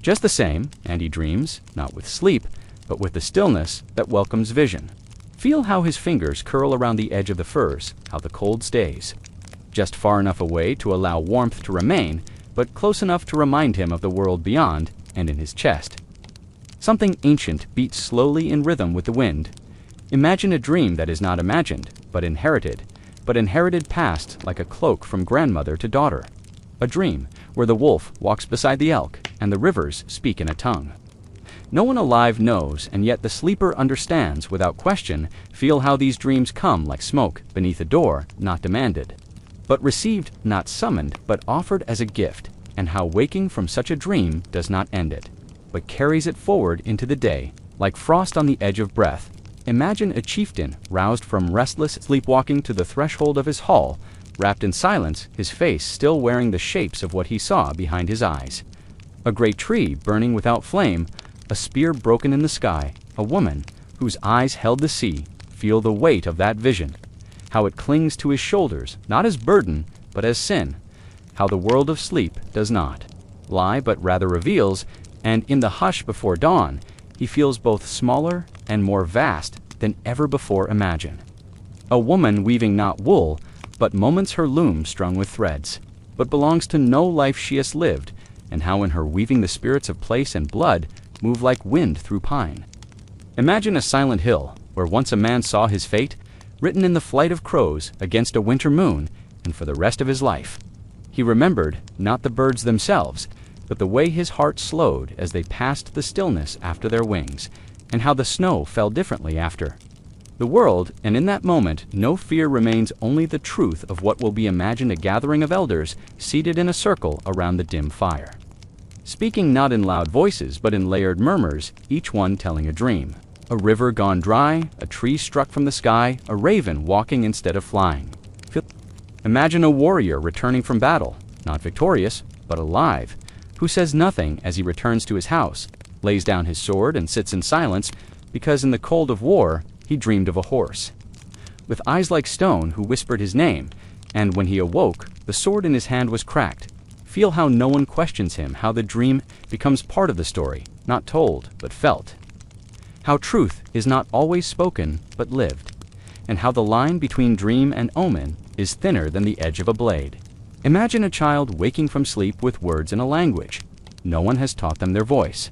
Just the same, and he dreams, not with sleep, but with the stillness that welcomes vision. Feel how his fingers curl around the edge of the furs, how the cold stays. Just far enough away to allow warmth to remain, but close enough to remind him of the world beyond and in his chest. Something ancient beats slowly in rhythm with the wind. Imagine a dream that is not imagined, but inherited passed like a cloak from grandmother to daughter. A dream where the wolf walks beside the elk and the rivers speak in a tongue. No one alive knows, and yet the sleeper understands without question. Feel how these dreams come like smoke beneath a door, not demanded, but received, not summoned, but offered as a gift, and how waking from such a dream does not end it, but carries it forward into the day, like frost on the edge of breath. Imagine a chieftain roused from restless sleepwalking to the threshold of his hall, wrapped in silence, his face still wearing the shapes of what he saw behind his eyes. A great tree burning without flame, a spear broken in the sky, a woman whose eyes held the sea. Feel the weight of that vision, how it clings to his shoulders, not as burden, but as sin. How the world of sleep does not lie, but rather reveals, and in the hush before dawn, he feels both smaller and more vast than ever before imagined. A woman weaving not wool, but moments her loom strung with threads, but belongs to no life she has lived, and how in her weaving the spirits of place and blood move like wind through pine. Imagine a silent hill, where once a man saw his fate, written in the flight of crows against a winter moon, and for the rest of his life. He remembered not the birds themselves, but the way his heart slowed as they passed the stillness after their wings, and how the snow fell differently after. The world, and in that moment no fear remains, only the truth of what will be imagined, a gathering of elders seated in a circle around the dim fire, speaking not in loud voices but in layered murmurs, each one telling a dream. A river gone dry, a tree struck from the sky, a raven walking instead of flying. Imagine a warrior returning from battle, not victorious, but alive, who says nothing as he returns to his house, lays down his sword and sits in silence, because in the cold of war he dreamed of a horse, with eyes like stone, who whispered his name, and when he awoke, the sword in his hand was cracked. Feel how no one questions him, how the dream becomes part of the story, not told, but felt. How truth is not always spoken, but lived, and how the line between dream and omen is thinner than the edge of a blade. Imagine a child waking from sleep with words in a language no one has taught them their voice.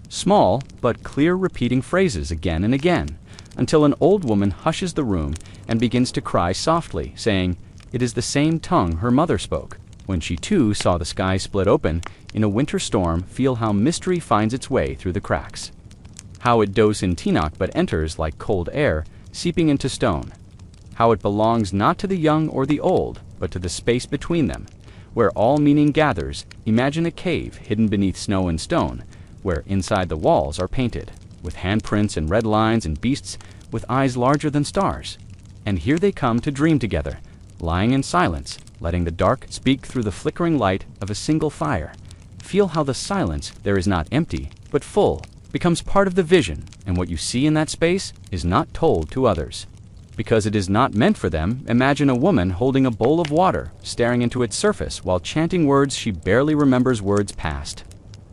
Small, but clear repeating phrases again and again, until an old woman hushes the room and begins to cry softly, saying it is the same tongue her mother spoke when she too saw the sky split open in a winter storm. Feel how mystery finds its way through the cracks, how it doses in Tinoch but enters like cold air, seeping into stone, how it belongs not to the young or the old, but to the space between them, where all meaning gathers. Imagine a cave hidden beneath snow and stone, where inside the walls are painted with handprints and red lines and beasts with eyes larger than stars. And here they come to dream together, lying in silence, letting the dark speak through the flickering light of a single fire. Feel how the silence there is not empty, but full, becomes part of the vision, and what you see in that space is not told to others, because it is not meant for them. Imagine a woman holding a bowl of water, staring into its surface while chanting words she barely remembers words past.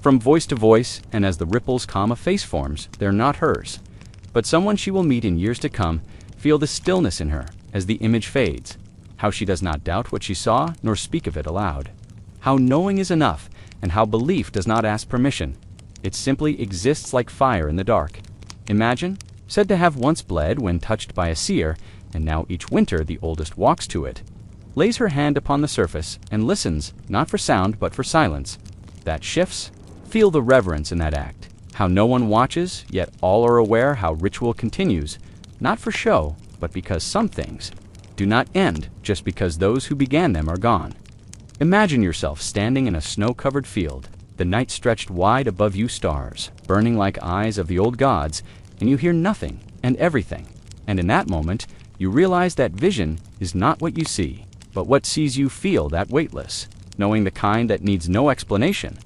From voice to voice, and as the ripples calm a face forms, they're not hers, but someone she will meet in years to come. Feel the stillness in her as the image fades, how she does not doubt what she saw nor speak of it aloud, how knowing is enough, and how belief does not ask permission. It simply exists like fire in the dark. Imagine, said to have once bled when touched by a seer, and now each winter the oldest walks to it, lays her hand upon the surface, and listens, not for sound but for silence. That shifts. Feel the reverence in that act, how no one watches, yet all are aware, how ritual continues, not for show, but because some things do not end just because those who began them are gone. Imagine yourself standing in a snow-covered field, the night stretched wide above you, stars burning like eyes of the old gods, and you hear nothing and everything, and in that moment you realize that vision is not what you see, but what sees you. Feel that weightless, knowing the kind that needs no explanation,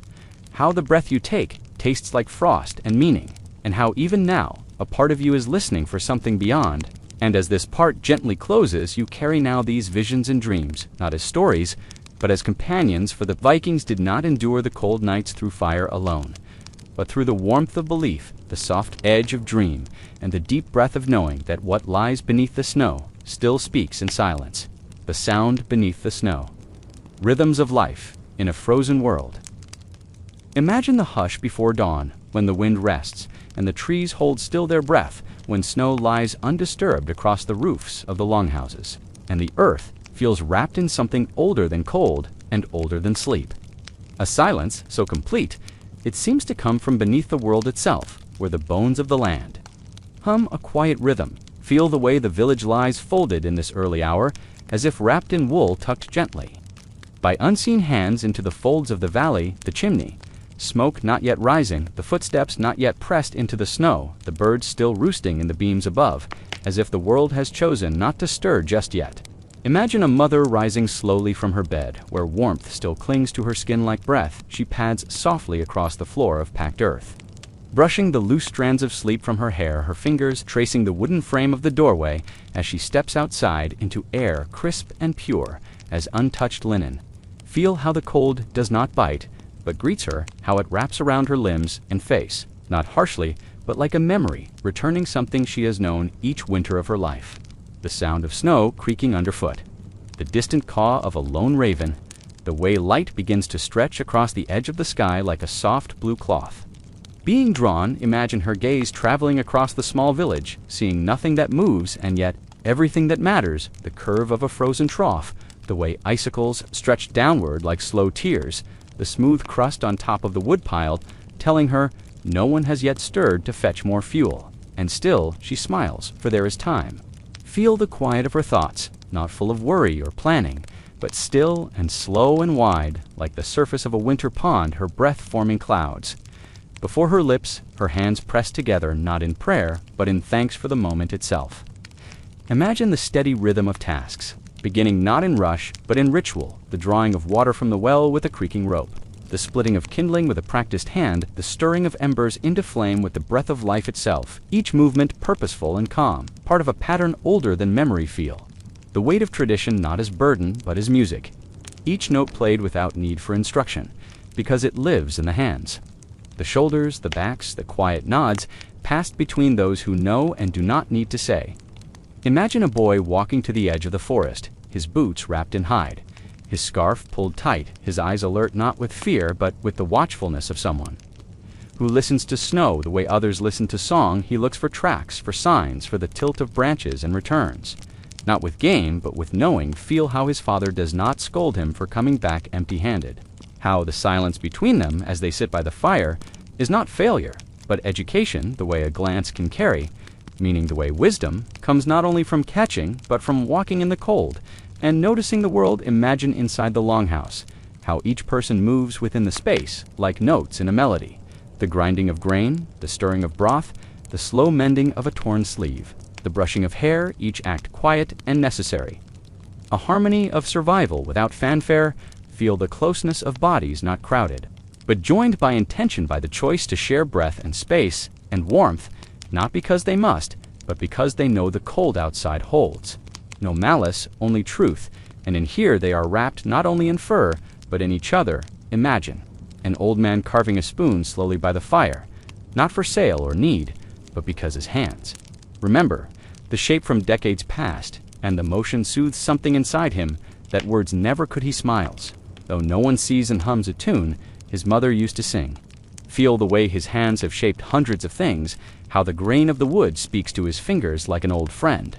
how the breath you take tastes like frost and meaning, and how even now a part of you is listening for something beyond. And as this part gently closes, you carry now these visions and dreams, not as stories, but as companions, for the Vikings did not endure the cold nights through fire alone, but through the warmth of belief, the soft edge of dream, and the deep breath of knowing that what lies beneath the snow still speaks in silence. The sound beneath the snow. Rhythms of life in a frozen world. Imagine the hush before dawn, when the wind rests, and the trees hold still their breath, when snow lies undisturbed across the roofs of the longhouses, and the earth feels wrapped in something older than cold and older than sleep. A silence so complete, it seems to come from beneath the world itself, where the bones of the land. Hum a quiet rhythm. Feel the way the village lies folded in this early hour, as if wrapped in wool tucked gently. By unseen hands into the folds of the valley, the chimney. Smoke not yet rising, the footsteps not yet pressed into the snow, the birds still roosting in the beams above, as if the world has chosen not to stir just yet. Imagine a mother rising slowly from her bed, where warmth still clings to her skin like breath. She pads softly across the floor of packed earth. Brushing the loose strands of sleep from her hair, her fingers tracing the wooden frame of the doorway as she steps outside into air crisp and pure as untouched linen. Feel how the cold does not bite, but greets her, how it wraps around her limbs and face, not harshly, but like a memory, returning something she has known each winter of her life. The sound of snow creaking underfoot, the distant caw of a lone raven, the way light begins to stretch across the edge of the sky like a soft blue cloth. Being drawn, imagine her gaze traveling across the small village, seeing nothing that moves and yet everything that matters, the curve of a frozen trough, the way icicles stretch downward like slow tears, the smooth crust on top of the woodpile, telling her no one has yet stirred to fetch more fuel. And still she smiles, for there is time. Feel the quiet of her thoughts, not full of worry or planning, but still and slow and wide, like the surface of a winter pond, her breath forming clouds. Before her lips, her hands pressed together not in prayer, but in thanks for the moment itself. Imagine the steady rhythm of tasks, beginning not in rush, but in ritual, the drawing of water from the well with a creaking rope, the splitting of kindling with a practiced hand, the stirring of embers into flame with the breath of life itself, each movement purposeful and calm, part of a pattern older than memory feel. The weight of tradition not as burden, but as music. Each note played without need for instruction, because it lives in the hands. The shoulders, the backs, the quiet nods, passed between those who know and do not need to say. Imagine a boy walking to the edge of the forest, his boots wrapped in hide, his scarf pulled tight, his eyes alert not with fear, but with the watchfulness of someone who listens to snow the way others listen to song. He looks for tracks, for signs, for the tilt of branches, and returns. Not with game, but with knowing. Feel how his father does not scold him for coming back empty-handed. How the silence between them, as they sit by the fire, is not failure, but education, the way a glance can carry, meaning the way wisdom comes not only from catching, but from walking in the cold, and noticing the world. Imagine inside the longhouse, how each person moves within the space, like notes in a melody. The grinding of grain, the stirring of broth, the slow mending of a torn sleeve, the brushing of hair, each act quiet and necessary. A harmony of survival without fanfare. Feel the closeness of bodies not crowded, but joined by intention, by the choice to share breath and space and warmth, not because they must, but because they know the cold outside holds. No malice, only truth, and in here they are wrapped not only in fur, but in each other. Imagine an old man carving a spoon slowly by the fire, not for sale or need, but because his hands remember the shape from decades past, and the motion soothes something inside him that words never could. He smiles, though no one sees and hums a tune his mother used to sing. Feel the way his hands have shaped hundreds of things, how the grain of the wood speaks to his fingers like an old friend,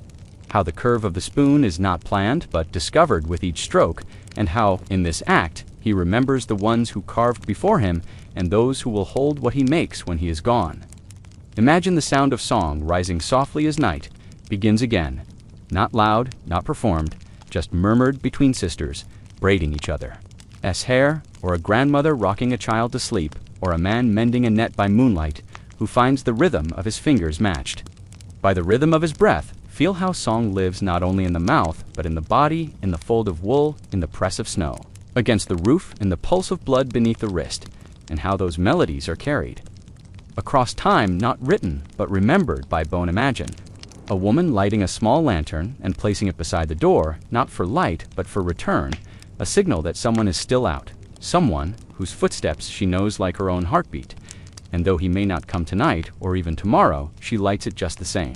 how the curve of the spoon is not planned but discovered with each stroke, and how, in this act, he remembers the ones who carved before him and those who will hold what he makes when he is gone. Imagine the sound of song rising softly as night begins again, not loud, not performed, just murmured between sisters, braiding each other. Hair, or a grandmother rocking a child to sleep, or a man mending a net by moonlight, who finds the rhythm of his fingers matched. By the rhythm of his breath, feel how song lives not only in the mouth, but in the body, in the fold of wool, in the press of snow, against the roof, in the pulse of blood beneath the wrist, and how those melodies are carried across time, not written, but remembered by bone. Imagine a woman lighting a small lantern and placing it beside the door, not for light, but for return, a signal that someone is still out, someone whose footsteps she knows like her own heartbeat. and though he may not come tonight or even tomorrow, she lights it just the same.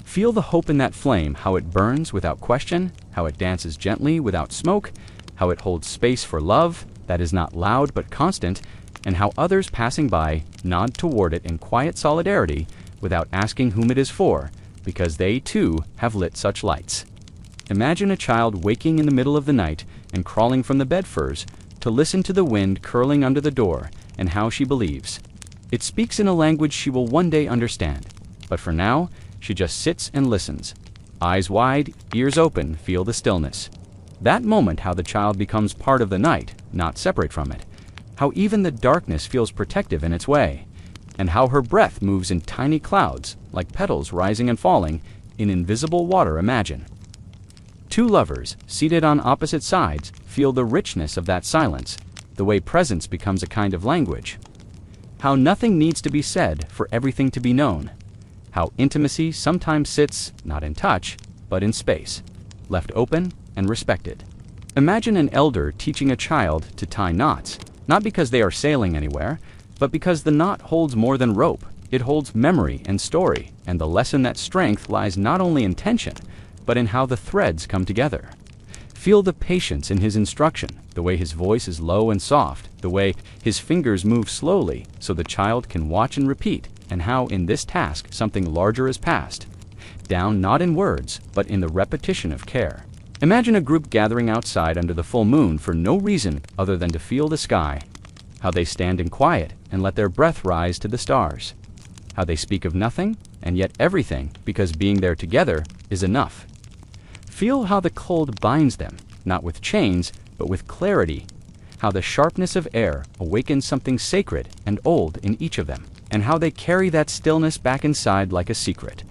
Feel the hope in that flame, how it burns without question, how it dances gently without smoke, how it holds space for love that is not loud but constant, and how others passing by nod toward it in quiet solidarity without asking whom it is for, because they too have lit such lights. Imagine a child waking in the middle of the night and crawling from the bed furs to listen to the wind curling under the door, and how she believes. It speaks in a language she will one day understand, but for now, she just sits and listens. Eyes wide, ears open, feel the stillness. That moment, how the child becomes part of the night, not separate from it. How even the darkness feels protective in its way, and how her breath moves in tiny clouds, like petals rising and falling in invisible water. Imagine. Two lovers, seated on opposite sides, feel the richness of that silence, the way presence becomes a kind of language. How nothing needs to be said for everything to be known. How intimacy sometimes sits, not in touch, but in space, left open and respected. Imagine an elder teaching a child to tie knots, not because they are sailing anywhere, but because the knot holds more than rope. It holds memory and story, and the lesson that strength lies not only in tension, but in how the threads come together. Feel the patience in his instruction, the way his voice is low and soft, the way his fingers move slowly so the child can watch and repeat, and how in this task something larger is passed down, not in words, but in the repetition of care. Imagine a group gathering outside under the full moon for no reason other than to feel the sky. How they stand in quiet and let their breath rise to the stars. How they speak of nothing and yet everything, because being there together is enough. Feel how the cold binds them, not with chains, but with clarity. How the sharpness of air awakens something sacred and old in each of them, and how they carry that stillness back inside like a secret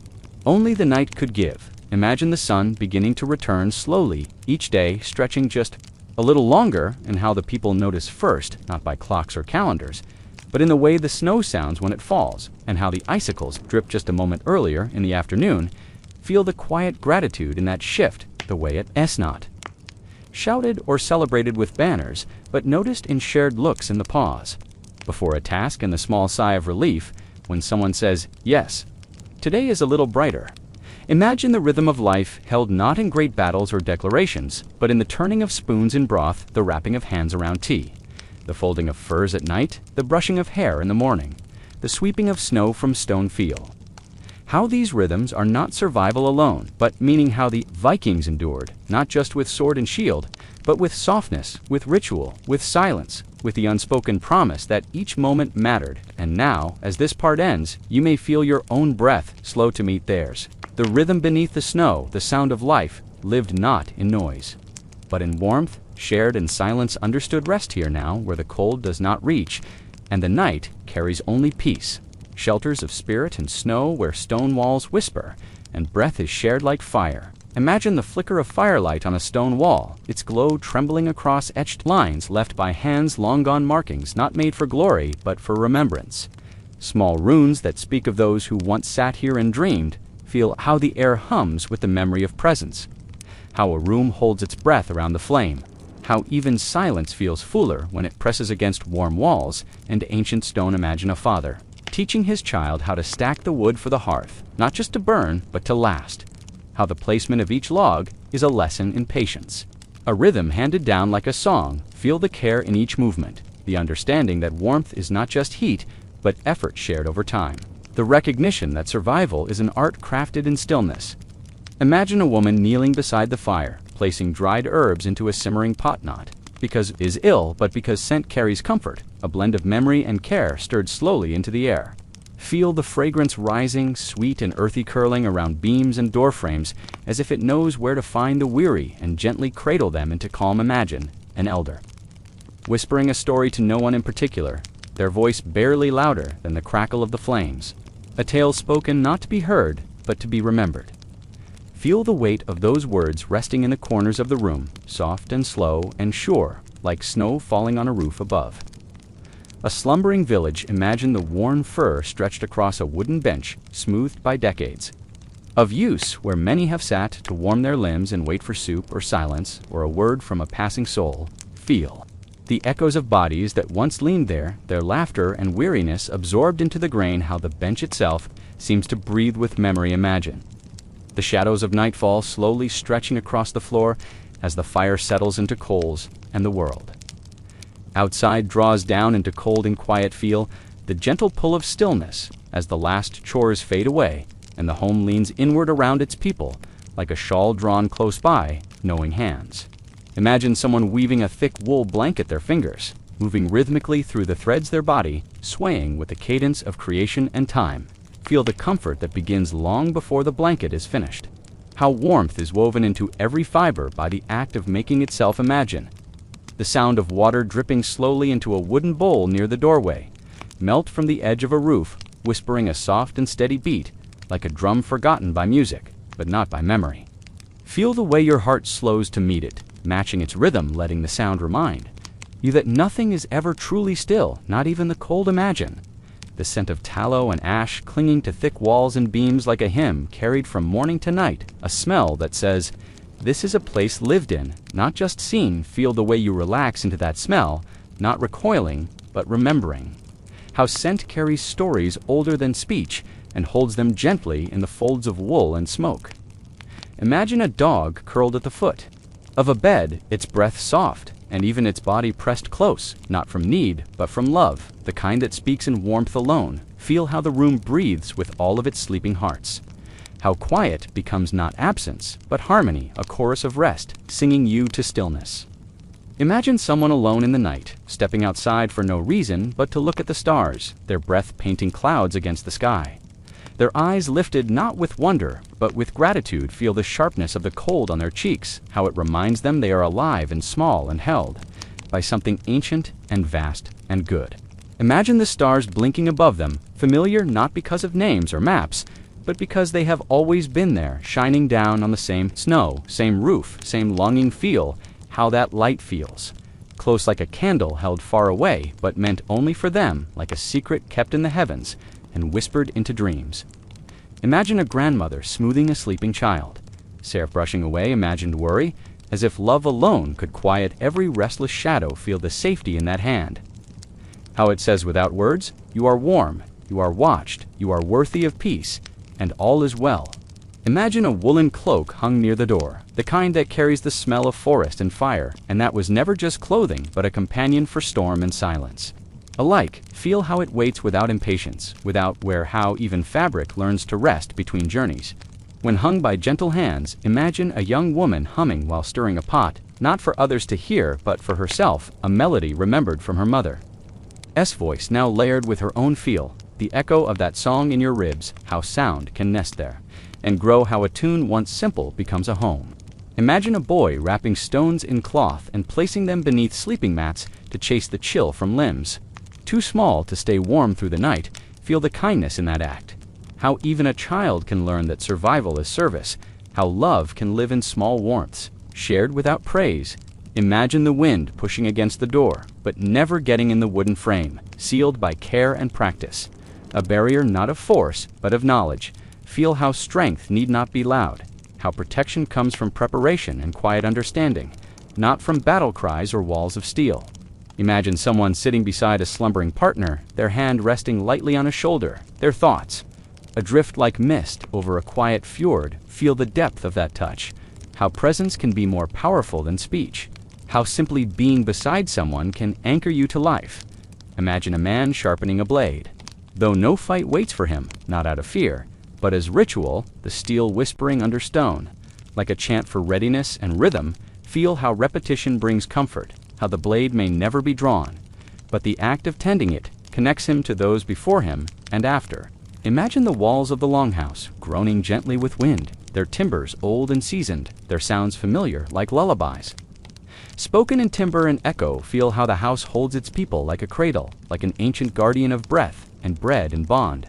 only the night could give. Imagine the sun beginning to return slowly, each day stretching just a little longer, and how the people notice first, not by clocks or calendars, but in the way the snow sounds when it falls, and how the icicles drip just a moment earlier in the afternoon. Feel the quiet gratitude in that shift, the way it is not shouted or celebrated with banners, but noticed in shared looks in the pause. Before a task, and the small sigh of relief when someone says, "Yes, today is a little brighter." Imagine the rhythm of life held not in great battles or declarations, but in the turning of spoons in broth, the wrapping of hands around tea, the folding of furs at night, the brushing of hair in the morning, the sweeping of snow from stone field. How these rhythms are not survival alone, but meaning how the Vikings endured, not just with sword and shield, but with softness, with ritual, with silence, with the unspoken promise that each moment mattered. And now, as this part ends, you may feel your own breath slow to meet theirs. The rhythm beneath the snow, the sound of life, lived not in noise, but in warmth, shared in silence. Understood rest here now, where the cold does not reach, and the night carries only peace. Shelters of spirit and snow where stone walls whisper, and breath is shared like fire. Imagine the flicker of firelight on a stone wall, its glow trembling across etched lines left by hands long gone, markings not made for glory but for remembrance. Small runes that speak of those who once sat here and dreamed. Feel how the air hums with the memory of presence. How a room holds its breath around the flame. How even silence feels fuller when it presses against warm walls and ancient stone. Imagine a father teaching his child how to stack the wood for the hearth, not just to burn, but to last. How the placement of each log is a lesson in patience. A rhythm handed down like a song. Feel the care in each movement, the understanding that warmth is not just heat, but effort shared over time. The recognition that survival is an art crafted in stillness. Imagine a woman kneeling beside the fire, placing dried herbs into a simmering pot, not because is ill, but because scent carries comfort, a blend of memory and care stirred slowly into the air. Feel the fragrance rising, sweet and earthy, curling around beams and door frames, as if it knows where to find the weary and gently cradle them into calm. Imagine an elder whispering a story to no one in particular, their voice barely louder than the crackle of the flames. A tale spoken not to be heard, but to be remembered. Feel the weight of those words resting in the corners of the room, soft and slow and sure, like snow falling on a roof above. A slumbering village. Imagine the worn fur stretched across a wooden bench, smoothed by decades. Of use where many have sat to warm their limbs and wait for soup or silence or a word from a passing soul. Feel The echoes of bodies that once leaned there, their laughter and weariness absorbed into the grain, how the bench itself seems to breathe with memory. Imagine the shadows of nightfall slowly stretching across the floor as the fire settles into coals and the world outside draws down into cold and quiet. Feel the gentle pull of stillness as the last chores fade away and the home leans inward around its people like a shawl drawn close by knowing hands. Imagine someone weaving a thick wool blanket, their fingers moving rhythmically through the threads, their body swaying with the cadence of creation and time. Feel the comfort that begins long before the blanket is finished. How warmth is woven into every fiber by the act of making itself. Imagine the sound of water dripping slowly into a wooden bowl near the doorway, melt from the edge of a roof, whispering a soft and steady beat, like a drum forgotten by music, but not by memory. Feel the way your heart slows to meet it, matching its rhythm, letting the sound remind you that nothing is ever truly still, not even the cold. Imagine the scent of tallow and ash clinging to thick walls and beams like a hymn carried from morning to night, a smell that says, this is a place lived in, not just seen. Feel the way you relax into that smell, not recoiling, but remembering. How scent carries stories older than speech and holds them gently in the folds of wool and smoke. Imagine a dog curled at the foot of a bed, its breath soft, and even its body pressed close, not from need, but from love, the kind that speaks in warmth alone. Feel how the room breathes with all of its sleeping hearts. How quiet becomes not absence, but harmony, a chorus of rest, singing you to stillness. Imagine someone alone in the night, stepping outside for no reason but to look at the stars, their breath painting clouds against the sky. Their eyes lifted not with wonder, but with gratitude. Feel the sharpness of the cold on their cheeks, how it reminds them they are alive and small and held by something ancient and vast and good. Imagine the stars blinking above them, familiar not because of names or maps, but because they have always been there, shining down on the same snow, same roof, same longing. Feel how that light feels, close like a candle held far away, but meant only for them, like a secret kept in the heavens and whispered into dreams. Imagine a grandmother smoothing a sleeping child, Seraph brushing away imagined worry, as if love alone could quiet every restless shadow. Feel the safety in that hand. How it says without words, you are warm, you are watched, you are worthy of peace, and all is well. Imagine a woolen cloak hung near the door, the kind that carries the smell of forest and fire, and that was never just clothing, but a companion for storm and silence. Alike, feel how it waits without impatience, without wear, how even fabric learns to rest between journeys. When hung by gentle hands, imagine a young woman humming while stirring a pot, not for others to hear, but for herself, a melody remembered from her mother's voice, now layered with her own feel. The echo of that song in your ribs, how sound can nest there, and grow, how a tune once simple becomes a home. Imagine a boy wrapping stones in cloth and placing them beneath sleeping mats to chase the chill from limbs too small to stay warm through the night. Feel the kindness in that act. How even a child can learn that survival is service, how love can live in small warmths, shared without praise. Imagine the wind pushing against the door, but never getting in the wooden frame, sealed by care and practice. A barrier not of force, but of knowledge. Feel how strength need not be loud, how protection comes from preparation and quiet understanding, not from battle cries or walls of steel. Imagine someone sitting beside a slumbering partner, their hand resting lightly on a shoulder, their thoughts adrift like mist over a quiet fjord. Feel the depth of that touch, how presence can be more powerful than speech, how simply being beside someone can anchor you to life. Imagine a man sharpening a blade, though no fight waits for him, not out of fear, but as ritual, the steel whispering under stone, like a chant for readiness and rhythm. Feel how repetition brings comfort, how the blade may never be drawn, but the act of tending it connects him to those before him and after. Imagine the walls of the longhouse groaning gently with wind, their timbers old and seasoned, their sounds familiar like lullabies. Spoken in timber and echo, feel how the house holds its people like a cradle, like an ancient guardian of breath and bread and bond.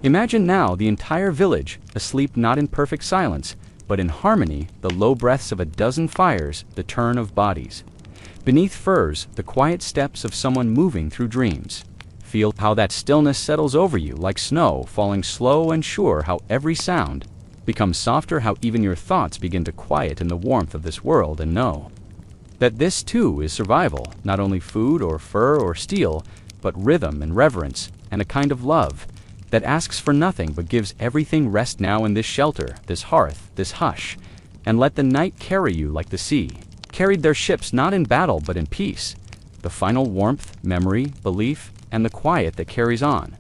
Imagine now the entire village, asleep not in perfect silence, but in harmony, the low breaths of a dozen fires, the turn of bodies. Beneath firs, the quiet steps of someone moving through dreams. Feel how that stillness settles over you like snow, falling slow and sure, how every sound becomes softer, how even your thoughts begin to quiet in the warmth of this world and know That this too is survival, not only food or fur or steel, but rhythm and reverence, and a kind of love that asks for nothing but gives everything. Rest now in this shelter, this hearth, this hush, and let the night carry you like the sea carried their ships, not in battle but in peace. The final warmth, memory, belief, and the quiet that carries on.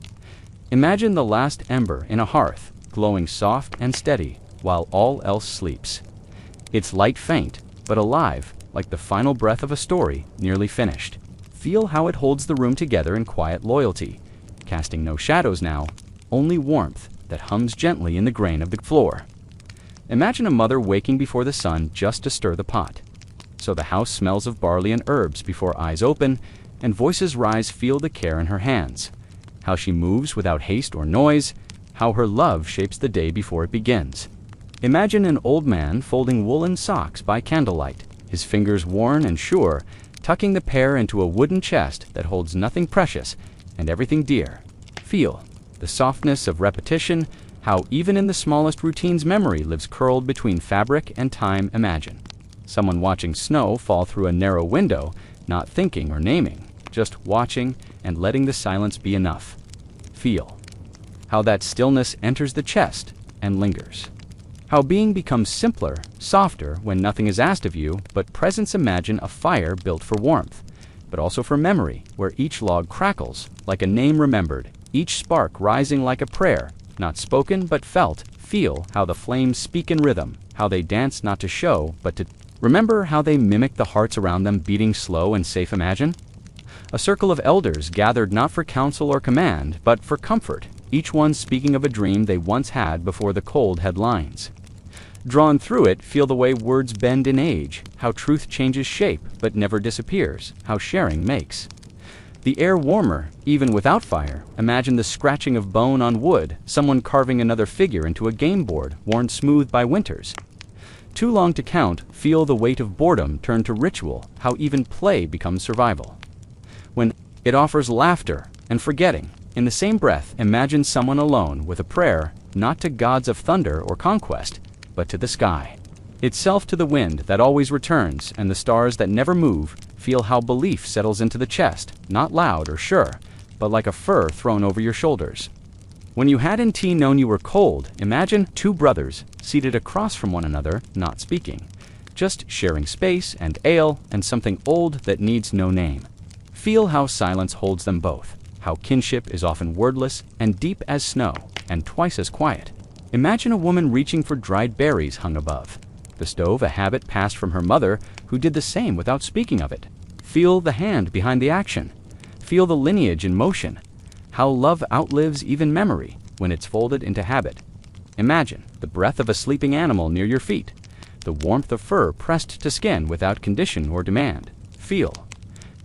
Imagine the last ember in a hearth, glowing soft and steady, while all else sleeps. Its light faint, but alive, like the final breath of a story nearly finished. Feel how it holds the room together in quiet loyalty, casting no shadows now, only warmth that hums gently in the grain of the floor. Imagine a mother waking before the sun just to stir the pot. So the house smells of barley and herbs before eyes open, and voices rise. Feel the care in her hands, how she moves without haste or noise, how her love shapes the day before it begins. Imagine an old man folding woolen socks by candlelight, his fingers worn and sure, tucking the pair into a wooden chest that holds nothing precious and everything dear. Feel the softness of repetition, how even in the smallest routines memory lives curled between fabric and time. Imagine someone watching snow fall through a narrow window, not thinking or naming, just watching and letting the silence be enough. Feel how that stillness enters the chest and lingers. How being becomes simpler, softer when nothing is asked of you but presence. Imagine a fire built for warmth, but also for memory, where each log crackles like a name remembered, each spark rising like a prayer, not spoken but felt. Feel how the flames speak in rhythm, how they dance not to show but to remember, how they mimic the hearts around them beating slow and safe. Imagine a circle of elders gathered not for counsel or command, but for comfort, each one speaking of a dream they once had before the cold had lines. Drawn through it, feel the way words bend in age, how truth changes shape but never disappears, how sharing makes the air warmer, even without fire. Imagine the scratching of bone on wood, someone carving another figure into a game board worn smooth by winters. Too long to count, feel the weight of boredom turn to ritual, how even play becomes survival. When it offers laughter and forgetting, in the same breath. Imagine someone alone with a prayer, not to gods of thunder or conquest, but to the sky itself, to the wind that always returns and the stars that never move. Feel how belief settles into the chest, not loud or sure, but like a fur thrown over your shoulders. When you had in tea known you were cold, imagine two brothers seated across from one another, not speaking, just sharing space and ale and something old that needs no name. Feel how silence holds them both, how kinship is often wordless and deep as snow and twice as quiet. Imagine a woman reaching for dried berries hung above the stove, a habit passed from her mother, who did the same without speaking of it. Feel the hand behind the action. Feel the lineage in motion, how love outlives even memory when it's folded into habit. Imagine the breath of a sleeping animal near your feet, the warmth of fur pressed to skin without condition or demand. Feel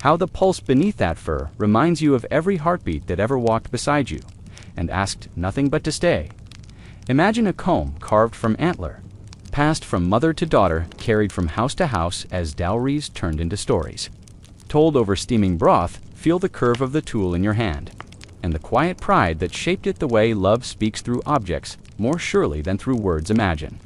how the pulse beneath that fur reminds you of every heartbeat that ever walked beside you and asked nothing but to stay. Imagine a comb carved from antler, passed from mother to daughter, carried from house to house as dowries turned into stories. Told over steaming broth, feel the curve of the tool in your hand, and the quiet pride that shaped it. The way love speaks through objects more surely than through words. Imagine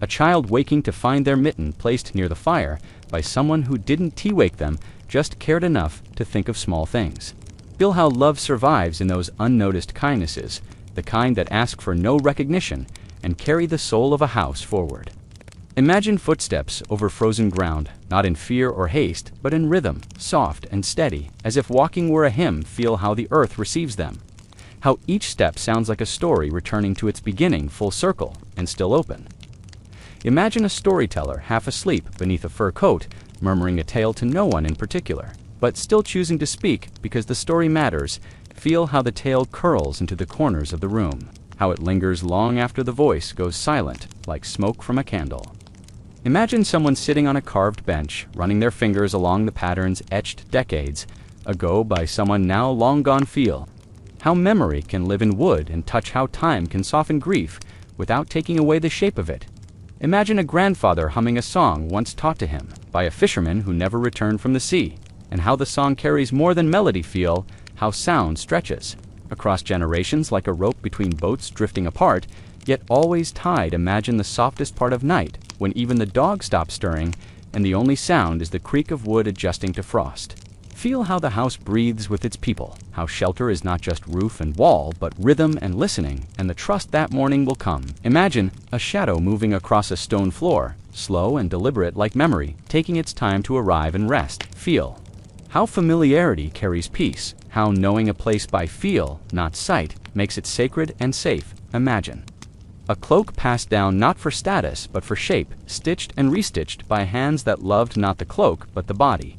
a child waking to find their mitten placed near the fire by someone who didn't tea-wake them, just cared enough to think of small things. Feel how love survives in those unnoticed kindnesses, the kind that ask for no recognition and carry the soul of a house forward. Imagine footsteps over frozen ground, not in fear or haste, but in rhythm, soft and steady, as if walking were a hymn. Feel how the earth receives them, how each step sounds like a story returning to its beginning, full circle and still open. Imagine a storyteller half asleep beneath a fur coat, murmuring a tale to no one in particular, but still choosing to speak because the story matters. Feel how the tale curls into the corners of the room, how it lingers long after the voice goes silent, like smoke from a candle. Imagine someone sitting on a carved bench, running their fingers along the patterns etched decades ago by someone now long gone. Feel how memory can live in wood and touch how time can soften grief without taking away the shape of it. Imagine a grandfather humming a song once taught to him by a fisherman who never returned from the sea, and how the song carries more than melody. Feel how sound stretches across generations like a rope between boats drifting apart, yet always tied. Imagine the softest part of night, when even the dog stops stirring and the only sound is the creak of wood adjusting to frost. Feel how the house breathes with its people, how shelter is not just roof and wall, but rhythm and listening, and the trust that morning will come. Imagine a shadow moving across a stone floor, slow and deliberate like memory, taking its time to arrive and rest. Feel how familiarity carries peace, how knowing a place by feel, not sight, makes it sacred and safe. Imagine a cloak passed down not for status, but for shape, stitched and restitched by hands that loved not the cloak, but the body.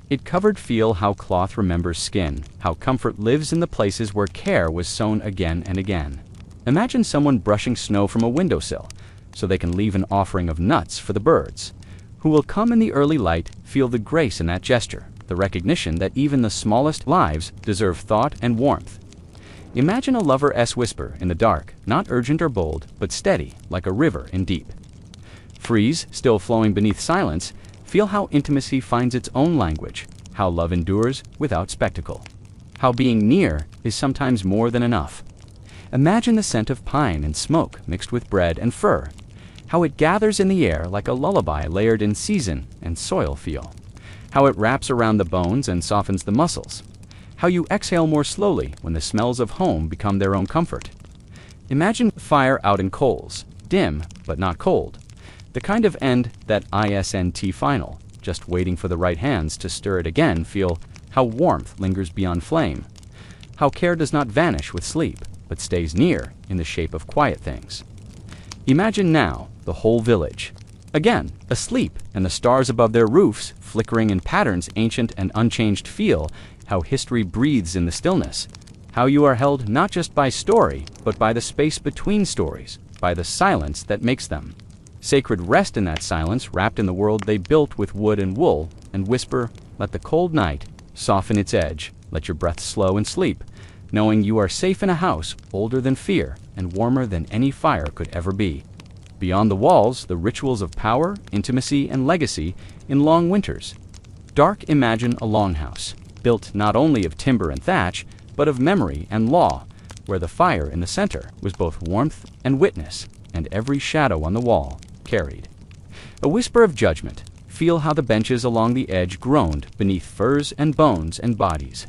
It covered. Feel how cloth remembers skin, how comfort lives in the places where care was sown again and again. Imagine someone brushing snow from a windowsill, so they can leave an offering of nuts for the birds, who will come in the early light. Feel the grace in that gesture, the recognition that even the smallest lives deserve thought and warmth. Imagine a lover's whisper in the dark, not urgent or bold, but steady, like a river in deep. Freeze, still flowing beneath silence. Feel how intimacy finds its own language, how love endures without spectacle, how being near is sometimes more than enough. Imagine the scent of pine and smoke mixed with bread and fur, how it gathers in the air like a lullaby layered in season and soil. Feel how it wraps around the bones and softens the muscles, how you exhale more slowly when the smells of home become their own comfort. Imagine fire out in coals, dim but not cold. The kind of end that isn't final, just waiting for the right hands to stir it again. Feel how warmth lingers beyond flame, how care does not vanish with sleep, but stays near in the shape of quiet things. Imagine now the whole village, again, asleep, and the stars above their roofs, flickering in patterns ancient and unchanged. Feel how history breathes in the stillness, how you are held not just by story, but by the space between stories, by the silence that makes them. Sacred rest in that silence, wrapped in the world they built with wood and wool, and whisper, let the cold night soften its edge, let your breath slow and sleep, knowing you are safe in a house older than fear and warmer than any fire could ever be. Beyond the walls, the rituals of power, intimacy, and legacy in long winters. Dark. Imagine a longhouse, built not only of timber and thatch, but of memory and law, where the fire in the center was both warmth and witness, and every shadow on the wall carried a whisper of judgment. Feel how the benches along the edge groaned beneath furs and bones and bodies,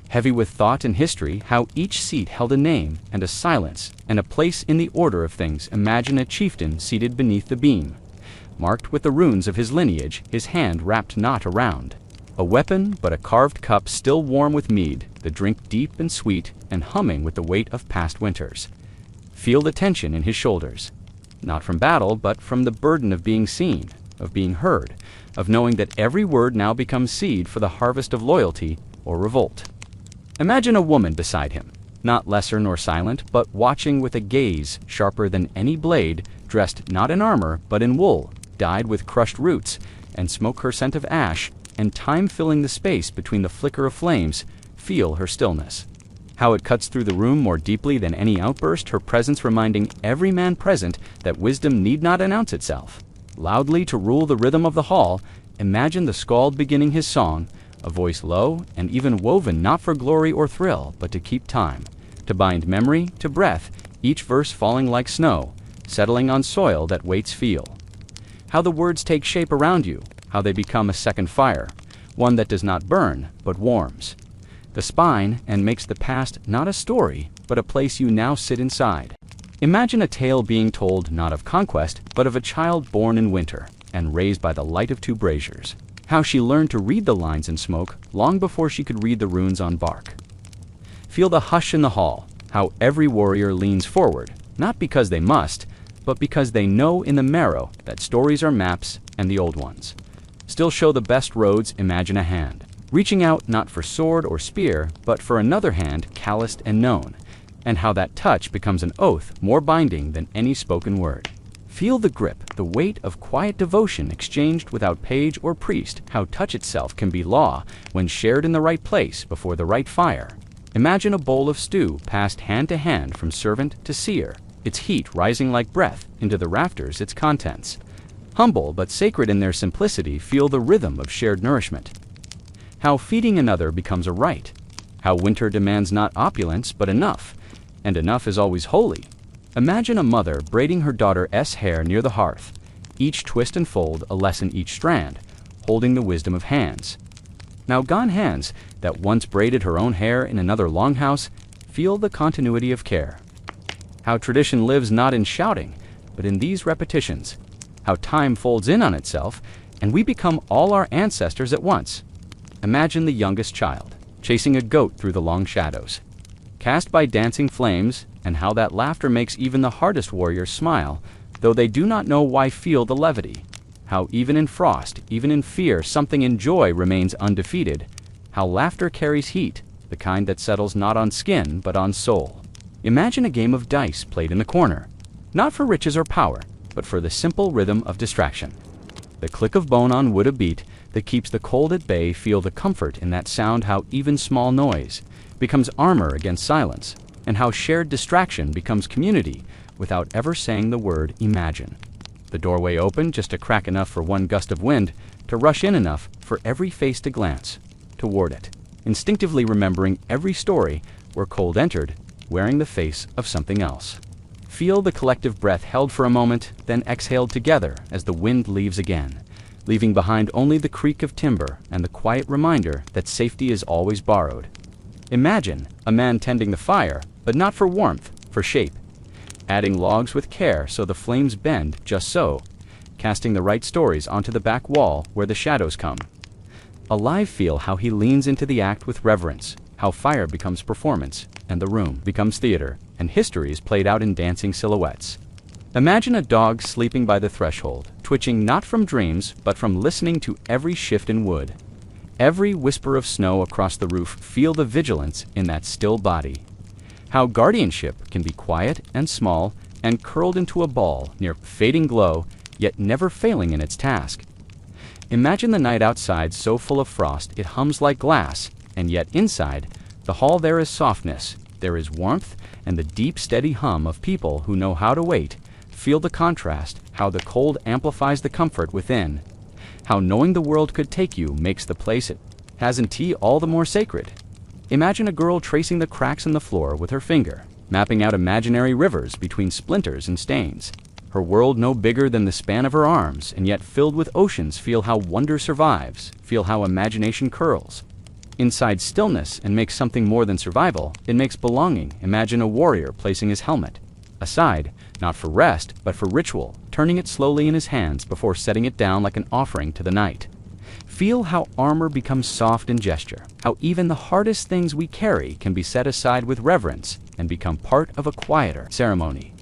heavy with thought and history, how each seat held a name and a silence and a place in the order of things. Imagine a chieftain seated beneath the beam, marked with the runes of his lineage, his hand wrapped not around a weapon, but a carved cup still warm with mead, the drink deep and sweet and humming with the weight of past winters. Feel the tension in his shoulders, not from battle, but from the burden of being seen, of being heard, of knowing that every word now becomes seed for the harvest of loyalty or revolt. Imagine a woman beside him, not lesser nor silent, but watching with a gaze sharper than any blade, dressed not in armor, but in wool, dyed with crushed roots, and smoke her scent of ash, and time filling the space between the flicker of flames. Feel her stillness, how it cuts through the room more deeply than any outburst, her presence reminding every man present that wisdom need not announce itself loudly to rule the rhythm of the hall. Imagine the skald beginning his song, a voice low and even woven not for glory or thrill, but to keep time, to bind memory to breath, each verse falling like snow, settling on soil that waits. Feel how the words take shape around you, how they become a second fire, one that does not burn, but warms the spine and makes the past not a story, but a place you now sit inside. Imagine a tale being told not of conquest, but of a child born in winter and raised by the light of two braziers, how she learned to read the lines in smoke long before she could read the runes on bark. Feel the hush in the hall, how every warrior leans forward, not because they must, but because they know in the marrow that stories are maps and the old ones still show the best roads. Imagine a hand reaching out not for sword or spear, but for another hand calloused and known, and how that touch becomes an oath more binding than any spoken word. Feel the grip, the weight of quiet devotion exchanged without page or priest, how touch itself can be law when shared in the right place before the right fire. Imagine a bowl of stew passed hand to hand from servant to seer, its heat rising like breath into the rafters, its contents. Humble but sacred in their simplicity, feel the rhythm of shared nourishment. How feeding another becomes a rite, how winter demands not opulence but enough, and enough is always holy. Imagine a mother braiding her daughter's hair near the hearth, each twist and fold a lesson, each strand holding the wisdom of hands. Now gone hands that once braided her own hair in another longhouse feel the continuity of care. How tradition lives not in shouting, but in these repetitions. How time folds in on itself, and we become all our ancestors at once. Imagine the youngest child, chasing a goat through the long shadows, cast by dancing flames, and how that laughter makes even the hardest warriors smile, though they do not know why feel the levity. How even in frost, even in fear, something in joy remains undefeated. How laughter carries heat, the kind that settles not on skin, but on soul. Imagine a game of dice played in the corner, not for riches or power, but for the simple rhythm of distraction. The click of bone on wood a beat that keeps the cold at bay. Feel the comfort in that sound, how even small noise becomes armor against silence, and how shared distraction becomes community without ever saying the word imagine. The doorway opened just a crack enough for one gust of wind to rush in enough for every face to glance toward it, instinctively remembering every story where cold entered, wearing the face of something else. Feel the collective breath held for a moment, then exhaled together as the wind leaves again, leaving behind only the creak of timber and the quiet reminder that safety is always borrowed. Imagine a man tending the fire, but not for warmth, for shape, adding logs with care so the flames bend just so, casting the right stories onto the back wall where the shadows come. Alive, feel how he leans into the act with reverence, how fire becomes performance, and the room becomes theater, and history is played out in dancing silhouettes. Imagine a dog sleeping by the threshold, twitching not from dreams, but from listening to every shift in wood. Every whisper of snow across the roof, feel the vigilance in that still body. How guardianship can be quiet and small and curled into a ball near fading glow, yet never failing in its task. Imagine the night outside so full of frost it hums like glass, and yet inside, the hall there is softness, there is warmth, and the deep steady hum of people who know how to wait. Feel the contrast, how the cold amplifies the comfort within. How knowing the world could take you makes the place it has in tea all the more sacred. Imagine a girl tracing the cracks in the floor with her finger, mapping out imaginary rivers between splinters and stains. Her world no bigger than the span of her arms, and yet filled with oceans. Feel how wonder survives, feel how imagination curls inside stillness and makes something more than survival. It makes belonging. Imagine a warrior placing his helmet aside, not for rest, but for ritual, turning it slowly in his hands before setting it down like an offering to the night. Feel how armor becomes soft in gesture, how even the hardest things we carry can be set aside with reverence and become part of a quieter ceremony.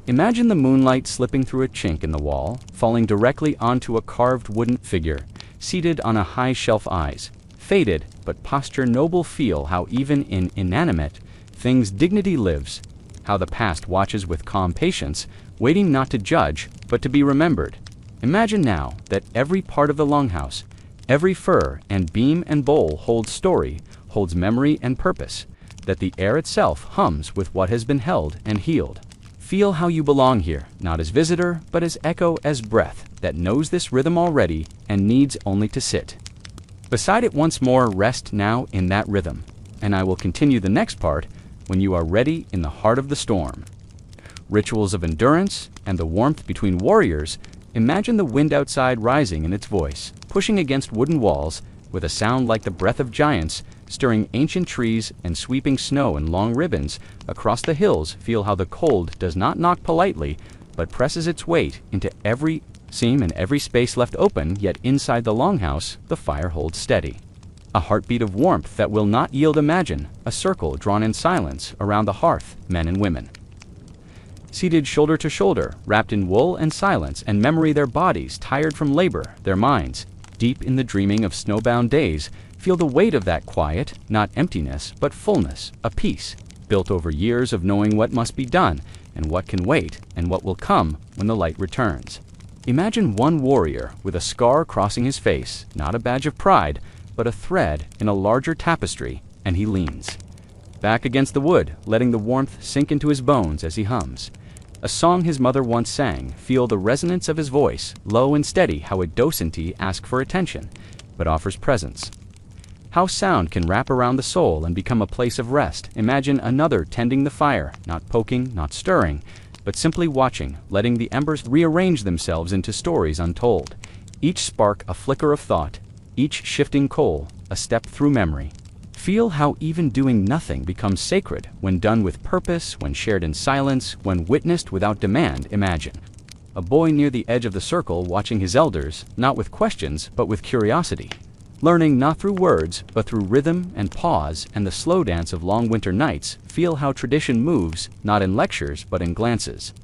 Imagine the moonlight slipping through a chink in the wall, falling directly onto a carved wooden figure, seated on a high shelf. Eyes faded, but posture noble. Feel how even in inanimate things dignity lives, how the past watches with calm patience, waiting not to judge, but to be remembered. Imagine now that every part of the longhouse, every fir and beam and bowl holds story, holds memory and purpose, that the air itself hums with what has been held and healed. Feel how you belong here, not as visitor, but as echo, as breath that knows this rhythm already and needs only to sit beside it once more. Rest now in that rhythm, and I will continue the next part when you are ready in the heart of the storm. Rituals of endurance and the warmth between warriors. Imagine the wind outside rising in its voice, pushing against wooden walls with a sound like the breath of giants, stirring ancient trees and sweeping snow in long ribbons across the hills. Feel how the cold does not knock politely, but presses its weight into every seam and every space left open, yet inside the longhouse, the fire holds steady. A heartbeat of warmth that will not yield. Imagine a circle drawn in silence around the hearth, men and women, seated shoulder to shoulder, wrapped in wool and silence and memory, their bodies tired from labor, their minds deep in the dreaming of snowbound days. Feel the weight of that quiet, not emptiness, but fullness, a peace built over years of knowing what must be done and what can wait and what will come when the light returns. Imagine one warrior with a scar crossing his face, not a badge of pride, but a thread in a larger tapestry, and he leans back against the wood, letting the warmth sink into his bones as he hums a song his mother once sang. Feel the resonance of his voice, low and steady, how a docenti asks for attention, but offers presence. How sound can wrap around the soul and become a place of rest. Imagine another tending the fire, not poking, not stirring, but simply watching, letting the embers rearrange themselves into stories untold. Each spark a flicker of thought, each shifting coal a step through memory. Feel how even doing nothing becomes sacred when done with purpose, when shared in silence, when witnessed without demand. Imagine a boy near the edge of the circle watching his elders, not with questions but with curiosity. Learning not through words, but through rhythm and pause and the slow dance of long winter nights. Feel how tradition moves, not in lectures but in glances.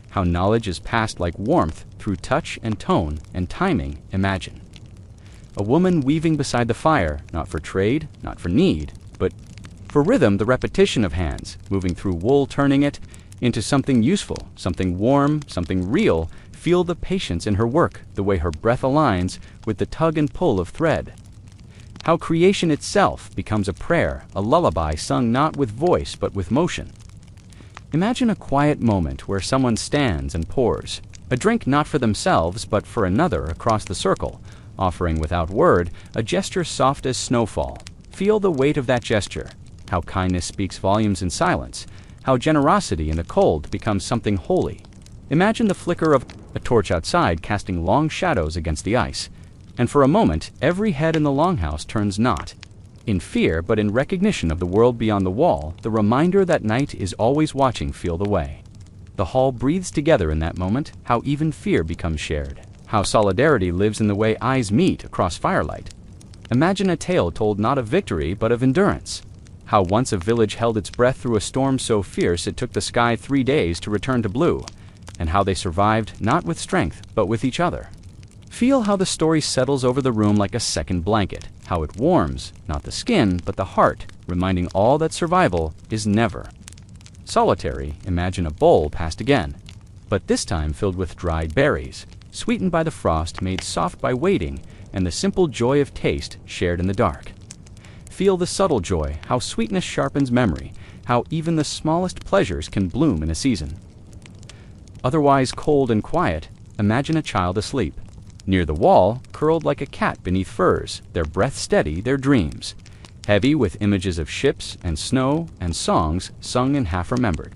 How knowledge is passed like warmth through touch and tone and timing. Imagine a woman weaving beside the fire, not for trade, not for need, but for rhythm, the repetition of hands, moving through wool, turning it into something useful, something warm, something real. Feel the patience in her work, the way her breath aligns with the tug and pull of thread. How creation itself becomes a prayer, a lullaby sung not with voice but with motion. Imagine a quiet moment where someone stands and pours a drink not for themselves but for another across the circle, offering without word a gesture soft as snowfall. Feel the weight of that gesture, how kindness speaks volumes in silence, how generosity in the cold becomes something holy. Imagine the flicker of a torch outside casting long shadows against the ice, and for a moment every head in the longhouse turns not in fear but in recognition of the world beyond the wall, the reminder that night is always watching. Feel the way the hall breathes together in that moment, how even fear becomes shared, how solidarity lives in the way eyes meet across firelight. Imagine a tale told not of victory but of endurance, how once a village held its breath through a storm so fierce it took the sky 3 days to return to blue, and how they survived not with strength but with each other. Feel how the story settles over the room like a second blanket, how it warms not the skin but the heart, reminding all that survival is never solitary. Imagine a bowl passed again, but this time filled with dried berries, sweetened by the frost, made soft by waiting, and the simple joy of taste shared in the dark. Feel the subtle joy, how sweetness sharpens memory, how even the smallest pleasures can bloom in a season. Otherwise cold and quiet, imagine a child asleep, near the wall, curled like a cat beneath furs, their breath steady, their dreams heavy with images of ships and snow and songs sung and half remembered.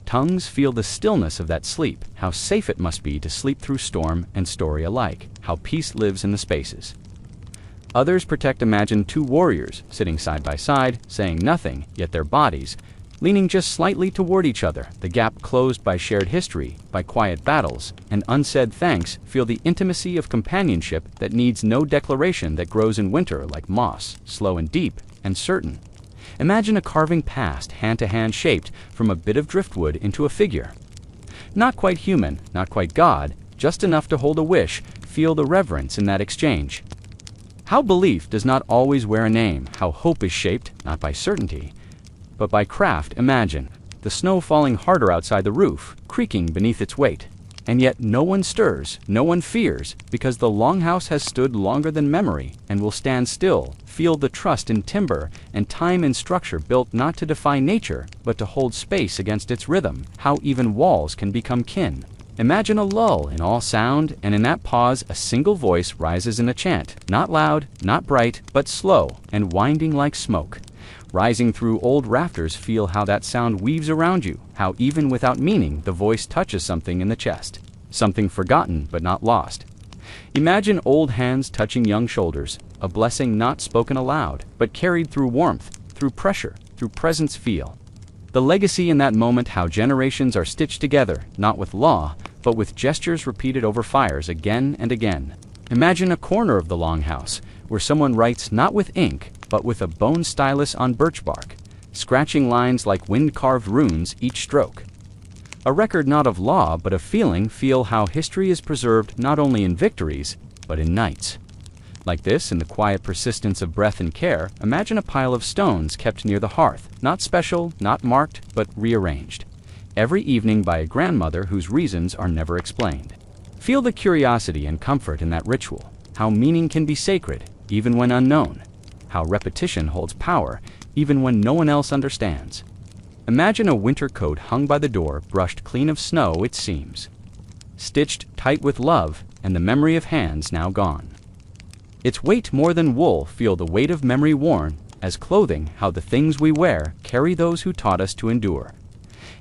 Tongues feel the stillness of that sleep, how safe it must be to sleep through storm and story alike, how peace lives in the spaces. Others protect. Imagine 2 warriors sitting side by side, saying nothing, yet their bodies leaning just slightly toward each other, the gap closed by shared history, by quiet battles, and unsaid thanks. Feel the intimacy of companionship that needs no declaration, that grows in winter like moss, slow and deep and certain. Imagine a carving passed, hand to hand, shaped from a bit of driftwood into a figure. Not quite human, not quite God, just enough to hold a wish. Feel the reverence in that exchange. How belief does not always wear a name, how hope is shaped not by certainty but by craft. Imagine the snow falling harder outside the roof, creaking beneath its weight, and yet no one stirs, no one fears, because the longhouse has stood longer than memory and will stand still. Feel the trust in timber and time in structure, built not to defy nature but to hold space against its rhythm, how even walls can become kin. Imagine a lull in all sound, and in that pause a single voice rises in a chant, not loud, not bright, but slow and winding like smoke. Rising through old rafters, feel how that sound weaves around you, how even without meaning the voice touches something in the chest, something forgotten but not lost. Imagine old hands touching young shoulders, a blessing not spoken aloud, but carried through warmth, through pressure, through presence. Feel the legacy in that moment, how generations are stitched together, not with law, but with gestures repeated over fires again and again. Imagine a corner of the longhouse, where someone writes not with ink, but with a bone stylus on birch bark, scratching lines like wind-carved runes each stroke. A record not of law, but of feeling. Feel how history is preserved not only in victories, but in nights. Like this, in the quiet persistence of breath and care, imagine a pile of stones kept near the hearth, not special, not marked, but rearranged, every evening by a grandmother whose reasons are never explained. Feel the curiosity and comfort in that ritual, how meaning can be sacred, even when unknown, how repetition holds power, even when no one else understands. Imagine a winter coat hung by the door, brushed clean of snow, it seems, stitched tight with love, and the memory of hands now gone. Its weight more than wool. Feel the weight of memory worn as clothing, how the things we wear carry those who taught us to endure.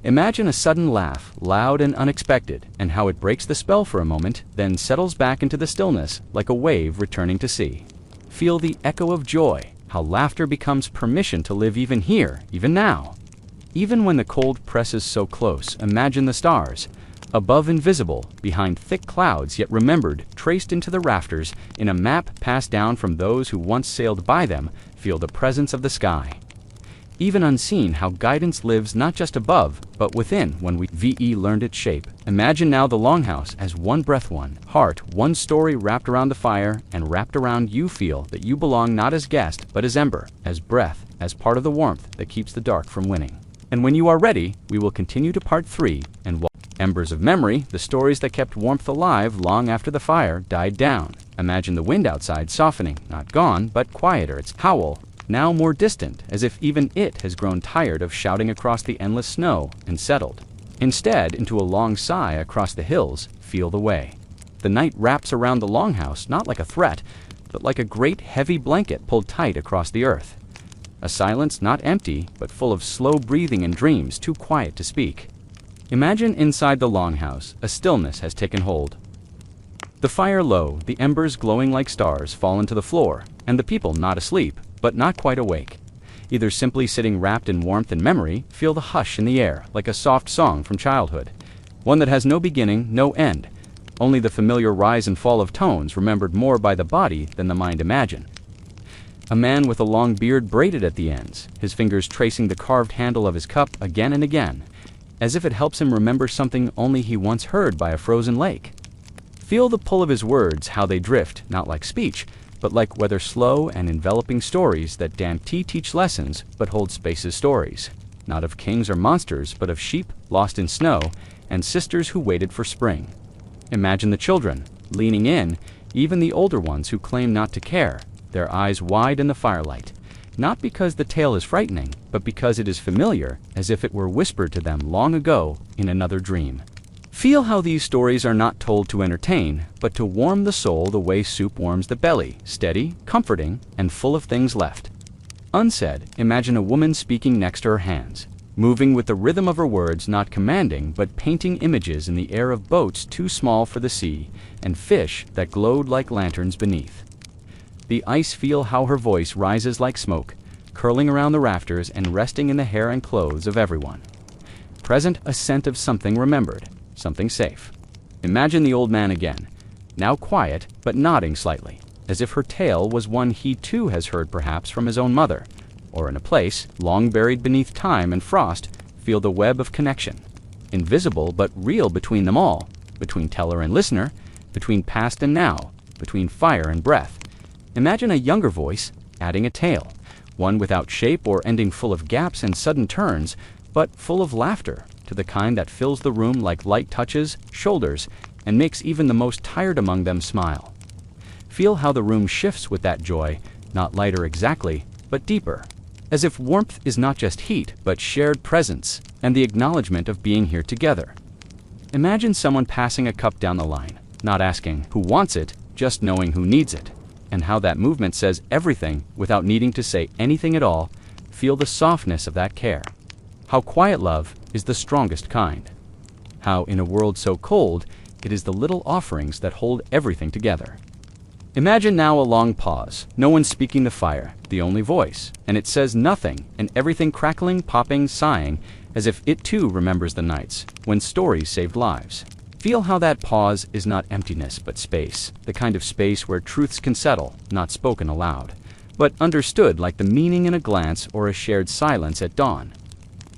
Imagine a sudden laugh, loud and unexpected, and how it breaks the spell for a moment, then settles back into the stillness like a wave returning to sea. Feel the echo of joy, how laughter becomes permission to live even here, even now. Even when the cold presses so close, imagine the stars, above invisible, behind thick clouds yet remembered, traced into the rafters, in a map passed down from those who once sailed by them. Feel the presence of the sky. Even unseen, how guidance lives not just above, but within when we learned its shape. Imagine now the longhouse as one breath, one heart, one story wrapped around the fire, and wrapped around you. Feel that you belong not as guest, but as ember, as breath, as part of the warmth that keeps the dark from winning. And when you are ready, we will continue to part 3 and embers of memory, the stories that kept warmth alive long after the fire died down. Imagine the wind outside softening, not gone, but quieter, its howl now more distant, as if even it has grown tired of shouting across the endless snow and settled. Instead, into a long sigh across the hills, feel the way. The night wraps around the longhouse not like a threat, but like a great heavy blanket pulled tight across the earth. A silence not empty, but full of slow breathing and dreams too quiet to speak. Imagine inside the longhouse, a stillness has taken hold. The fire low, the embers glowing like stars fall into the floor, and the people not asleep, but not quite awake. Either simply sitting wrapped in warmth and memory, feel the hush in the air, like a soft song from childhood. One that has no beginning, no end. Only the familiar rise and fall of tones remembered more by the body than the mind imagine. A man with a long beard braided at the ends, his fingers tracing the carved handle of his cup again and again, as if it helps him remember something only he once heard by a frozen lake. Feel the pull of his words, how they drift, not like speech, but like whether slow and enveloping stories that damp tea teach lessons, but hold space as stories, not of kings or monsters, but of sheep lost in snow, and sisters who waited for spring. Imagine the children, leaning in, even the older ones who claim not to care, their eyes wide in the firelight, not because the tale is frightening, but because it is familiar, as if it were whispered to them long ago in another dream. Feel how these stories are not told to entertain, but to warm the soul the way soup warms the belly, steady, comforting, and full of things left. Unsaid, imagine a woman speaking next to her hands, moving with the rhythm of her words, not commanding, but painting images in the air of boats too small for the sea, and fish that glowed like lanterns beneath. The ice feel how her voice rises like smoke, curling around the rafters and resting in the hair and clothes of everyone. Present a scent of something remembered, something safe. Imagine the old man again, now quiet but nodding slightly, as if her tale was one he too has heard perhaps from his own mother, or in a place long buried beneath time and frost. Feel the web of connection, invisible but real between them all, between teller and listener, between past and now, between fire and breath. Imagine a younger voice adding a tale, one without shape or ending, full of gaps and sudden turns, but full of laughter, to the kind that fills the room like light touches shoulders and makes even the most tired among them smile. Feel how the room shifts with that joy, not lighter exactly, but deeper, as if warmth is not just heat, but shared presence and the acknowledgement of being here together. Imagine someone passing a cup down the line, not asking who wants it, just knowing who needs it, and how that movement says everything without needing to say anything at all. Feel the softness of that care. How quiet love is the strongest kind. How, in a world so cold, it is the little offerings that hold everything together. Imagine now a long pause, no one speaking, the fire, the only voice, and it says nothing, and everything crackling, popping, sighing, as if it too remembers the nights when stories saved lives. Feel how that pause is not emptiness but space, the kind of space where truths can settle, not spoken aloud, but understood like the meaning in a glance or a shared silence at dawn.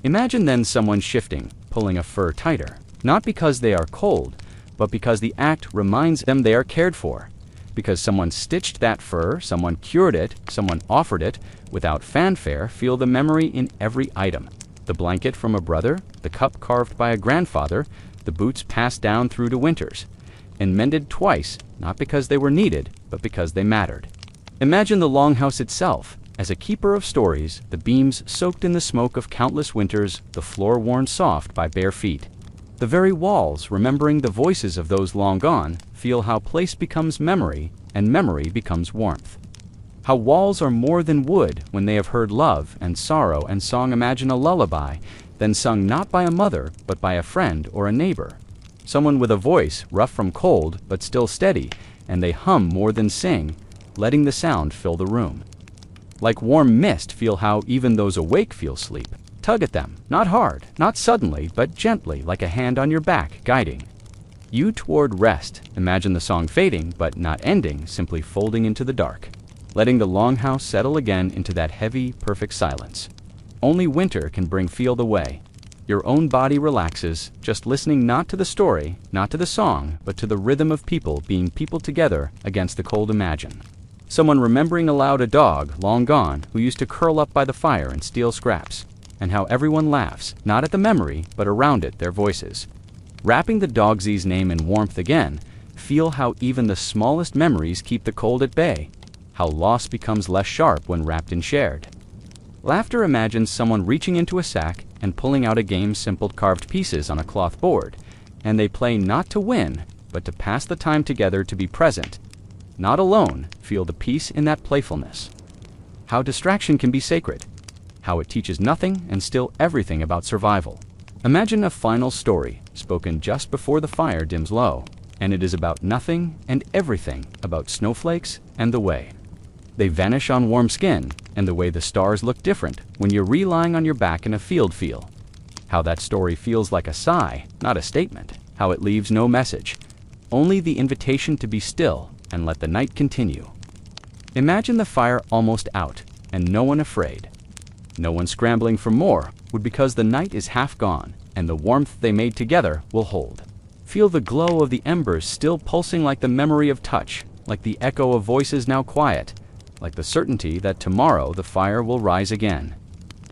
Imagine then someone shifting, pulling a fur tighter, not because they are cold, but because the act reminds them they are cared for, because someone stitched that fur, someone cured it, someone offered it, without fanfare. Feel the memory in every item, the blanket from a brother, the cup carved by a grandfather, the boots passed down through to winters, and mended twice, not because they were needed, but because they mattered. Imagine the longhouse itself, as a keeper of stories, the beams soaked in the smoke of countless winters, the floor worn soft by bare feet. The very walls, remembering the voices of those long gone. Feel how place becomes memory, and memory becomes warmth. How walls are more than wood when they have heard love and sorrow and song. Imagine a lullaby, then sung not by a mother but by a friend or a neighbor. Someone with a voice rough from cold but still steady, and they hum more than sing, letting the sound fill the room. Like warm mist, feel how even those awake feel sleep. Tug at them, not hard, not suddenly, but gently, like a hand on your back, guiding you toward rest. Imagine the song fading, but not ending, simply folding into the dark, letting the longhouse settle again into that heavy, perfect silence. Only winter can bring feel the way. Your own body relaxes, just listening not to the story, not to the song, but to the rhythm of people being people together against the cold. Imagine someone remembering aloud a dog, long gone, who used to curl up by the fire and steal scraps, and how everyone laughs, not at the memory, but around it, their voices. Wrapping the dogsy's name in warmth again, feel how even the smallest memories keep the cold at bay, how loss becomes less sharp when wrapped and shared. Laughter imagines someone reaching into a sack and pulling out a game's simple carved pieces on a cloth board, and they play not to win, but to pass the time together, to be present. Not alone, feel the peace in that playfulness. How distraction can be sacred. How it teaches nothing and still everything about survival. Imagine a final story, spoken just before the fire dims low, and it is about nothing and everything, about snowflakes and the way they vanish on warm skin, and the way the stars look different when you're lying on your back in a field. Feel how that story feels like a sigh, not a statement. How it leaves no message, only the invitation to be still and let the night continue. Imagine the fire almost out, and no one afraid. No one scrambling for more, because the night is half gone, and the warmth they made together will hold. Feel the glow of the embers still pulsing, like the memory of touch, like the echo of voices now quiet, like the certainty that tomorrow the fire will rise again.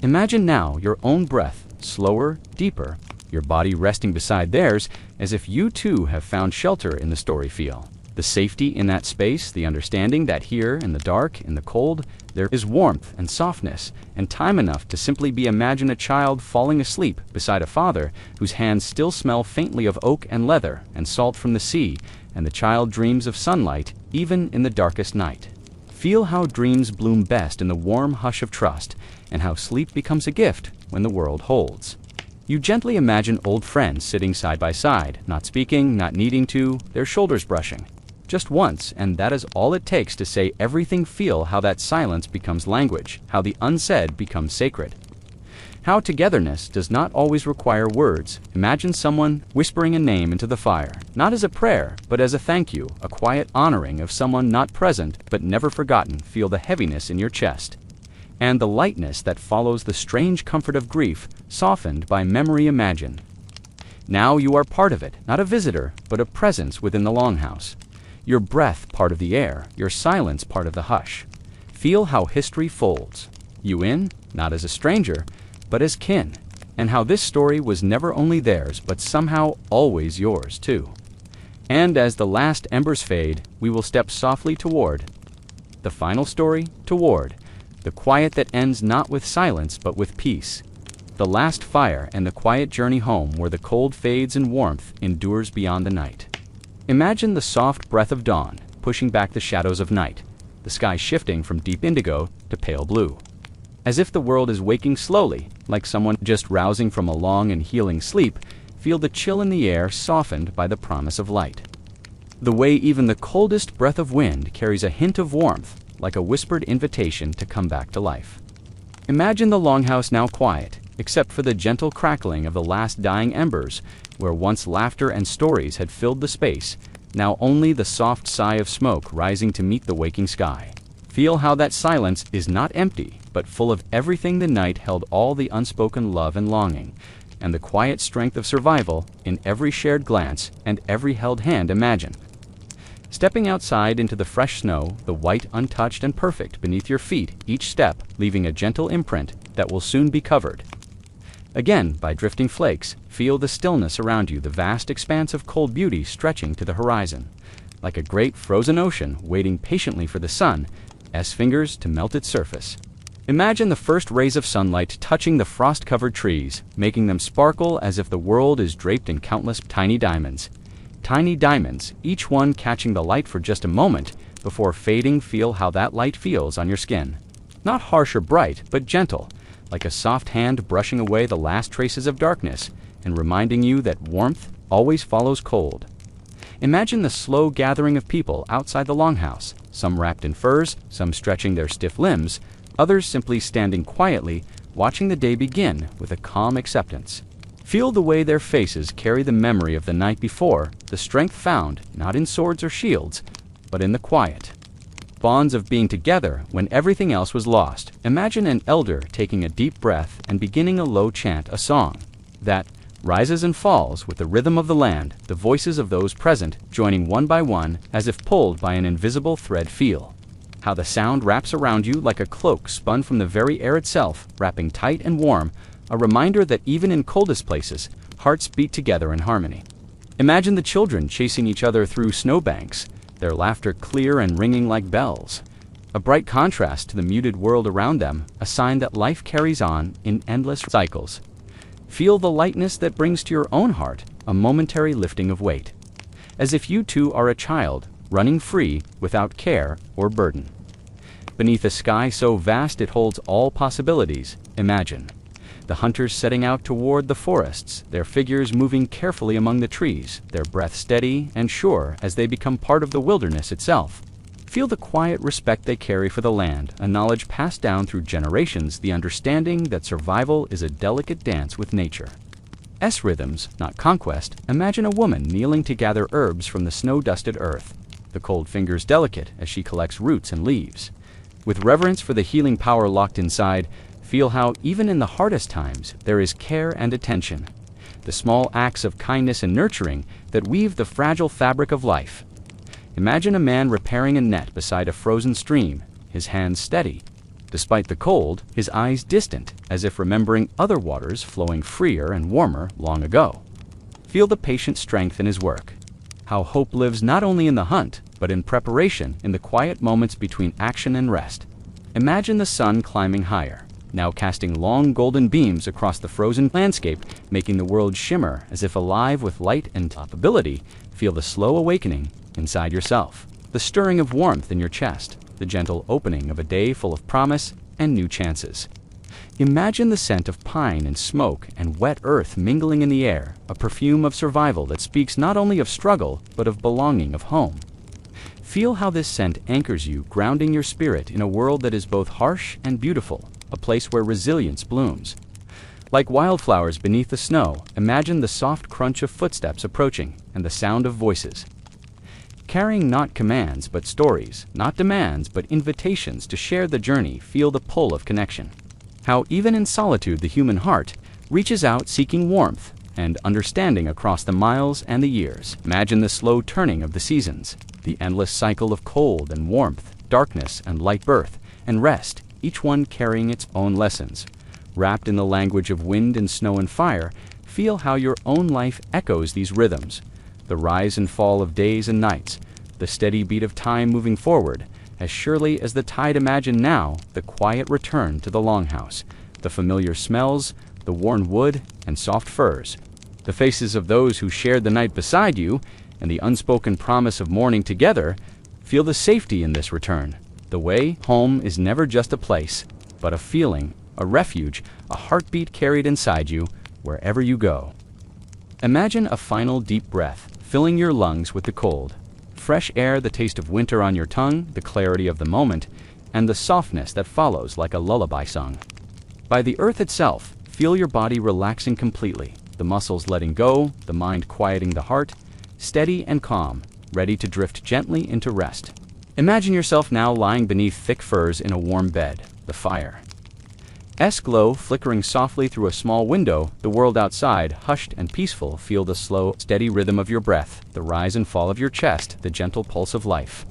Imagine now your own breath, slower, deeper, your body resting beside theirs, as if you too have found shelter in the story. Feel the safety in that space, the understanding that here in the dark, in the cold, there is warmth and softness, and time enough to simply be. Imagine a child falling asleep beside a father whose hands still smell faintly of oak and leather and salt from the sea, and the child dreams of sunlight even in the darkest night. Feel how dreams bloom best in the warm hush of trust, and how sleep becomes a gift when the world holds. You gently imagine old friends sitting side by side, not speaking, not needing to, their shoulders brushing. Just once, and that is all it takes to say everything. Feel how that silence becomes language, how the unsaid becomes sacred. How togetherness does not always require words. Imagine someone whispering a name into the fire, not as a prayer, but as a thank you, a quiet honoring of someone not present but never forgotten. Feel the heaviness in your chest, and the lightness that follows the strange comfort of grief, softened by memory. Imagine now you are part of it, not a visitor, but a presence within the longhouse. Your breath part of the air, your silence part of the hush. Feel how history folds you in, not as a stranger, but as kin, and how this story was never only theirs, but somehow always yours too. And as the last embers fade, we will step softly toward the final story, toward the quiet that ends not with silence but with peace. The last fire and the quiet journey home, where the cold fades and warmth endures beyond the night. Imagine the soft breath of dawn pushing back the shadows of night, the sky shifting from deep indigo to pale blue. As if the world is waking slowly, like someone just rousing from a long and healing sleep. Feel the chill in the air softened by the promise of light. The way even the coldest breath of wind carries a hint of warmth, like a whispered invitation to come back to life. Imagine the longhouse now quiet, except for the gentle crackling of the last dying embers, where once laughter and stories had filled the space, now only the soft sigh of smoke rising to meet the waking sky. Feel how that silence is not empty, but full of everything the night held, all the unspoken love and longing, and the quiet strength of survival in every shared glance and every held hand. Imagine stepping outside into the fresh snow, the white, untouched, and perfect beneath your feet, each step leaving a gentle imprint that will soon be covered again by drifting flakes. Feel the stillness around you, the vast expanse of cold beauty stretching to the horizon, like a great frozen ocean waiting patiently for the sun's fingers to melt its surface. Imagine the first rays of sunlight touching the frost-covered trees, making them sparkle as if the world is draped in countless tiny diamonds. Tiny diamonds, each one catching the light for just a moment before fading. Feel how that light feels on your skin. Not harsh or bright, but gentle, like a soft hand brushing away the last traces of darkness and reminding you that warmth always follows cold. Imagine the slow gathering of people outside the longhouse, some wrapped in furs, some stretching their stiff limbs, others simply standing quietly, watching the day begin with a calm acceptance. Feel the way their faces carry the memory of the night before, the strength found not in swords or shields, but in the quiet. Bonds of being together when everything else was lost. Imagine an elder taking a deep breath and beginning a low chant, a song that rises and falls with the rhythm of the land, the voices of those present joining one by one as if pulled by an invisible thread. Feel how the sound wraps around you like a cloak spun from the very air itself, wrapping tight and warm, a reminder that even in coldest places, hearts beat together in harmony. Imagine the children chasing each other through snowbanks, their laughter clear and ringing like bells. A bright contrast to the muted world around them, a sign that life carries on in endless cycles. Feel the lightness that brings to your own heart a momentary lifting of weight, as if you too are a child, running free without care or burden. Beneath a sky so vast it holds all possibilities, imagine the hunters setting out toward the forests, their figures moving carefully among the trees, their breath steady and sure as they become part of the wilderness itself. Feel the quiet respect they carry for the land, a knowledge passed down through generations, the understanding that survival is a delicate dance with nature. Rhythms, not conquest. Imagine a woman kneeling to gather herbs from the snow-dusted earth, the cold fingers delicate as she collects roots and leaves. With reverence for the healing power locked inside, feel how, even in the hardest times, there is care and attention. The small acts of kindness and nurturing that weave the fragile fabric of life. Imagine a man repairing a net beside a frozen stream, his hands steady. Despite the cold, his eyes distant, as if remembering other waters flowing freer and warmer long ago. Feel the patient strength in his work. How hope lives not only in the hunt, but in preparation, in the quiet moments between action and rest. Imagine the sun climbing higher, now casting long golden beams across the frozen landscape, making the world shimmer as if alive with light and ability. Feel the slow awakening inside yourself, the stirring of warmth in your chest, the gentle opening of a day full of promise and new chances. Imagine the scent of pine and smoke and wet earth mingling in the air, a perfume of survival that speaks not only of struggle, but of belonging, of home. Feel how this scent anchors you, grounding your spirit in a world that is both harsh and beautiful, a place where resilience blooms. Like wildflowers beneath the snow, imagine the soft crunch of footsteps approaching and the sound of voices. Carrying not commands but stories, not demands but invitations to share the journey. Feel the pull of connection. How even in solitude the human heart reaches out seeking warmth and understanding across the miles and the years. Imagine the slow turning of the seasons, the endless cycle of cold and warmth, darkness and light, birth and rest, each one carrying its own lessons. Wrapped in the language of wind and snow and fire, feel how your own life echoes these rhythms. The rise and fall of days and nights, the steady beat of time moving forward, as surely as the tide. Imagine now the quiet return to the longhouse, the familiar smells, the worn wood and soft furs, the faces of those who shared the night beside you, and the unspoken promise of mourning together. Feel the safety in this return. The way home is never just a place, but a feeling, a refuge, a heartbeat carried inside you wherever you go. Imagine a final deep breath, filling your lungs with the cold, fresh air, the taste of winter on your tongue, the clarity of the moment, and the softness that follows like a lullaby sung. By the earth itself, feel your body relaxing completely, the muscles letting go, the mind quieting the heart, steady and calm, ready to drift gently into rest. Imagine yourself now lying beneath thick furs in a warm bed, the fire's glow flickering softly through a small window, the world outside hushed and peaceful. Feel the slow, steady rhythm of your breath, the rise and fall of your chest, the gentle pulse of life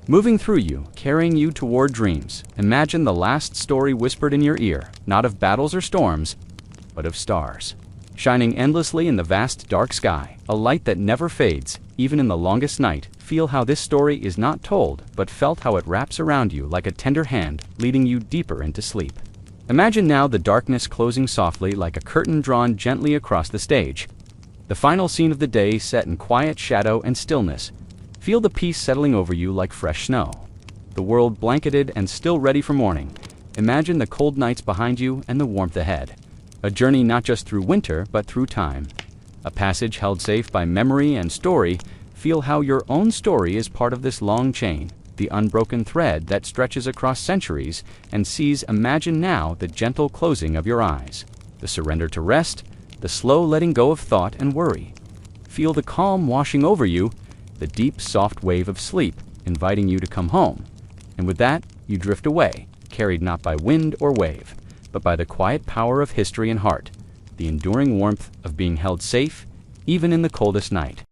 moving through you, carrying you toward dreams. Imagine the last story whispered in your ear, not of battles or storms, but of stars, shining endlessly in the vast dark sky, a light that never fades, even in the longest night. Feel how this story is not told, but felt, how it wraps around you like a tender hand, leading you deeper into sleep. Imagine now the darkness closing softly like a curtain drawn gently across the stage. The final scene of the day set in quiet shadow and stillness. Feel the peace settling over you like fresh snow. The world blanketed and still ready for morning. Imagine the cold nights behind you and the warmth ahead. A journey not just through winter, but through time. A passage held safe by memory and story. Feel how your own story is part of this long chain, the unbroken thread that stretches across centuries and sees imagine now the gentle closing of your eyes, the surrender to rest, the slow letting go of thought and worry. Feel the calm washing over you, the deep, soft wave of sleep inviting you to come home. And with that, you drift away, carried not by wind or wave, but by the quiet power of history and heart, the enduring warmth of being held safe even in the coldest night.